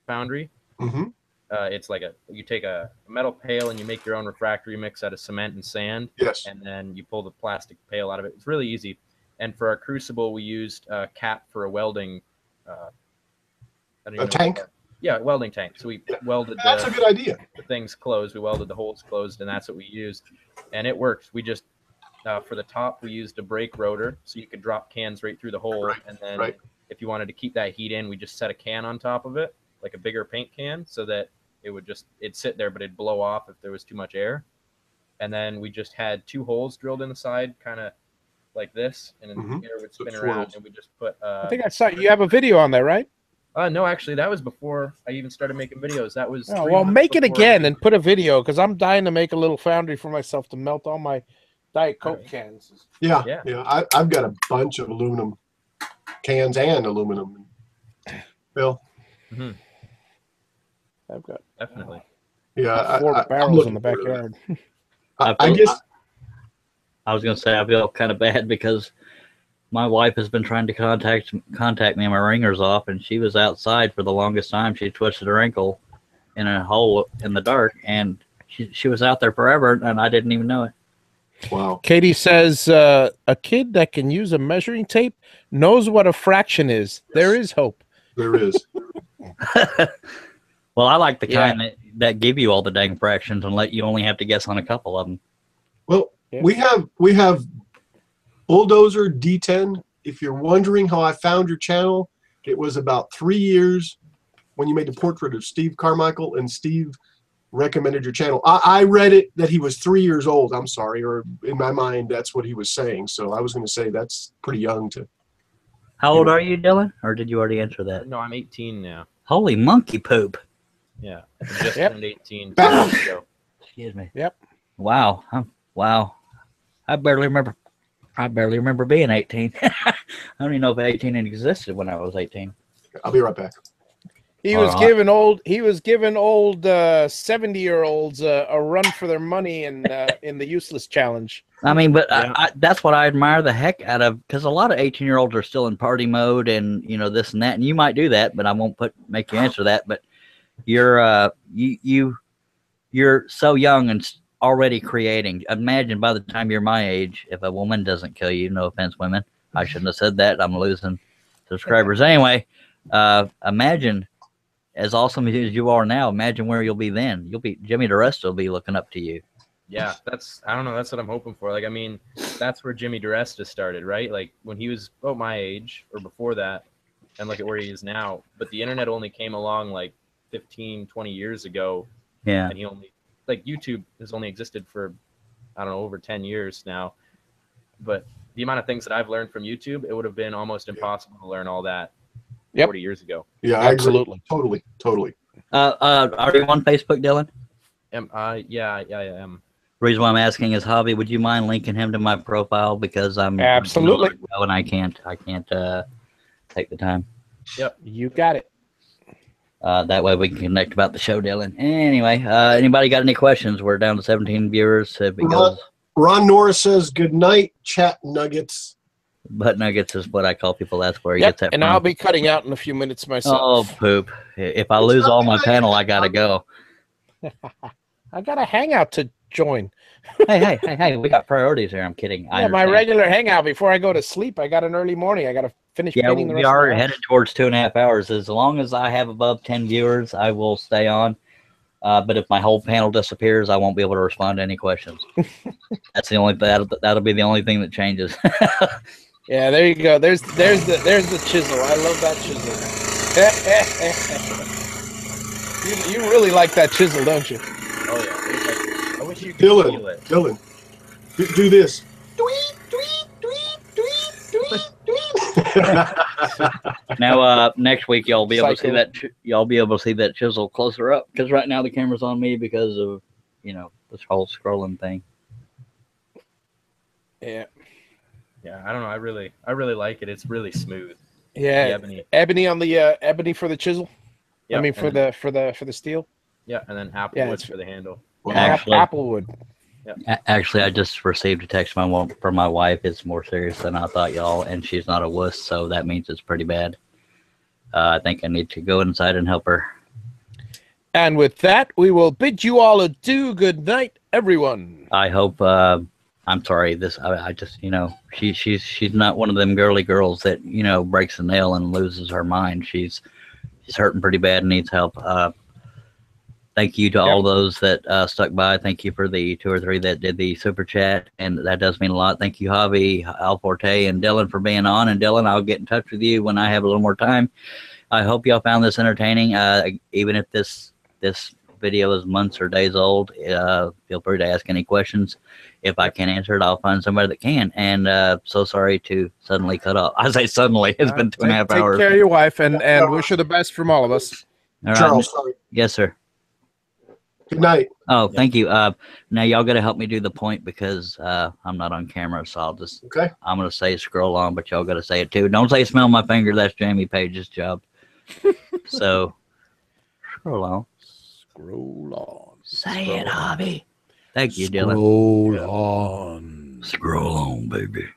foundry. Mm-hmm. It's you take a metal pail and you make your own refractory mix out of cement and sand. Yes. And then you pull the plastic pail out of it. It's really easy. And for our crucible, we used a cap for a welding. A tank. Yeah, welding tank. So we welded. That's a good idea. The things closed. We welded the holes closed, and that's what we used, and it worked. We just for the top we used a brake rotor, so you could drop cans right through the hole, and then if you wanted to keep that heat in, we just set a can on top of it, like a bigger paint can, so that it'd sit there, but it'd blow off if there was too much air. And then we just had 2 holes drilled in the side, kind of like this, and then the air would spin around, and we just put. I think I saw you have a video on there, right? No, actually, that was before I even started making videos. That was. Oh, well, make it again and put a video, because I'm dying to make a little foundry for myself to melt all my Diet Coke cans. Yeah. I've got a bunch of aluminum cans and aluminum. Bill. Mm-hmm. I've got definitely. Yeah, 4 barrels in the backyard. I guess. I was going to say I feel kind of bad because my wife has been trying to contact me. My ringer's off, and she was outside for the longest time. She twisted her ankle in a hole in the dark, and she was out there forever, and I didn't even know it. Wow. Katie says a kid that can use a measuring tape knows what a fraction is. There is hope. There is. Well, I like the Yeah. kind that give you all the dang fractions and let you only have to guess on a couple of them. Well, Yeah. we have Bulldozer D10. If you're wondering how I found your channel, it was about 3 years when you made the portrait of Steve Carmichael, and Steve recommended your channel. I read it that he was 3 years old. I'm sorry, or in my mind, that's what he was saying. So I was going to say that's pretty young to. How old are you, Dylan? Or did you already answer that? No, I'm 18 now. Holy monkey poop. Yeah, I just Yep. turned 18 2 years ago. Excuse me. Yep. Wow. Wow. I barely remember being 18. I don't even know if 18 existed when I was 18. I'll be right back. He All was right. giving old 70-year-olds a run for their money in the useless challenge. I mean, but Yeah. that's what I admire the heck out of, because a lot of 18-year-olds are still in party mode and, you know, this and that. And you might do that, but I won't make you answer that. But you're you're so young and already creating. Imagine by the time you're my age, if a woman doesn't kill you, no offense, women. I shouldn't have said that. I'm losing subscribers. Anyway, imagine as awesome as you are now, imagine where you'll be then. Jimmy DeResta will be looking up to you. Yeah, I don't know. That's what I'm hoping for. Like, I mean, that's where Jimmy DeResta started, right? Like when he was about my age or before that, and look at where he is now. But the internet only came along like 15, 20 years ago. Yeah. And he only, like, YouTube has only existed for, I don't know, over 10 years now. But the amount of things that I've learned from YouTube, it would have been almost impossible to learn all that 40 years ago. Yeah, Absolutely. I agree. Totally. Are you on Facebook, Dylan? Yeah, I am. Reason why I'm asking is, Javi, would you mind linking him to my profile, because I'm Absolutely. and I can't take the time. You got it. That way we can connect about the show, Dylan. Anyway, anybody got any questions? We're down to 17 viewers. If it goes, Ron Norris says, "Good night, chat nuggets." butt nuggets is what I call people. That's where he Yep. gets that And from. I'll be cutting out in a few minutes myself. Oh, poop. If I lose all my panel, I got to go. I got a hangout to join. Hey, we got priorities here. I'm kidding. I Yeah, my understand. regular hangout before I go to sleep. I got an early morning. I got to finish Yeah, painting the we rest of are the house. headed towards 2.5 hours. As long as I have above 10 viewers, I will stay on. But if my whole panel disappears, I won't be able to respond to any questions. That's the only that'll be the only thing that changes. Yeah, there you go. There's the chisel. I love that chisel. you really like that chisel, don't you? Oh, yeah. I wish you could feel it. Dylan, do this. Now, next week y'all be able to see Cycle. that. Y'all be able to see that chisel closer up, because right now the camera's on me because of this whole scrolling thing. Yeah. Yeah, I don't know. I really like it. It's really smooth. Yeah. The ebony. Ebony on the ebony for the chisel. Yeah, I mean for and the steel. Yeah, and then apple Yeah, wood it's- for the handle. Actually- Applewood. Actually, I just received a text from my wife. It's more serious than I thought, y'all, and she's not a wuss, so that means it's pretty bad. I think I need to go inside and help her. And with that, we will bid you all adieu. Good night, everyone. I hope. I'm sorry. I just she's not one of them girly girls that breaks a nail and loses her mind. She's hurting pretty bad and needs help. Thank you to all those that stuck by. Thank you for the 2 or 3 that did the super chat, and that does mean a lot. Thank you, Javi, Al Forte, and Dylan for being on. And Dylan, I'll get in touch with you when I have a little more time. I hope y'all found this entertaining. Even if this video is months or days old, feel free to ask any questions. If I can't answer it, I'll find somebody that can. And so sorry to suddenly cut off. I say suddenly. It's been 2.5 hours. Take care of your wife and wish her the best from all of us. All right. Charles, sorry. Yes, sir. Good night. Oh, thank you. Now y'all got to help me do the point, because I'm not on camera, so Okay. I'm gonna say scroll on, but y'all got to say it too. Don't say smell my finger. That's Jamie Page's job. So scroll on. Scroll on. Say it, Hobby. Thank you, Dylan. Scroll on. Scroll on, baby.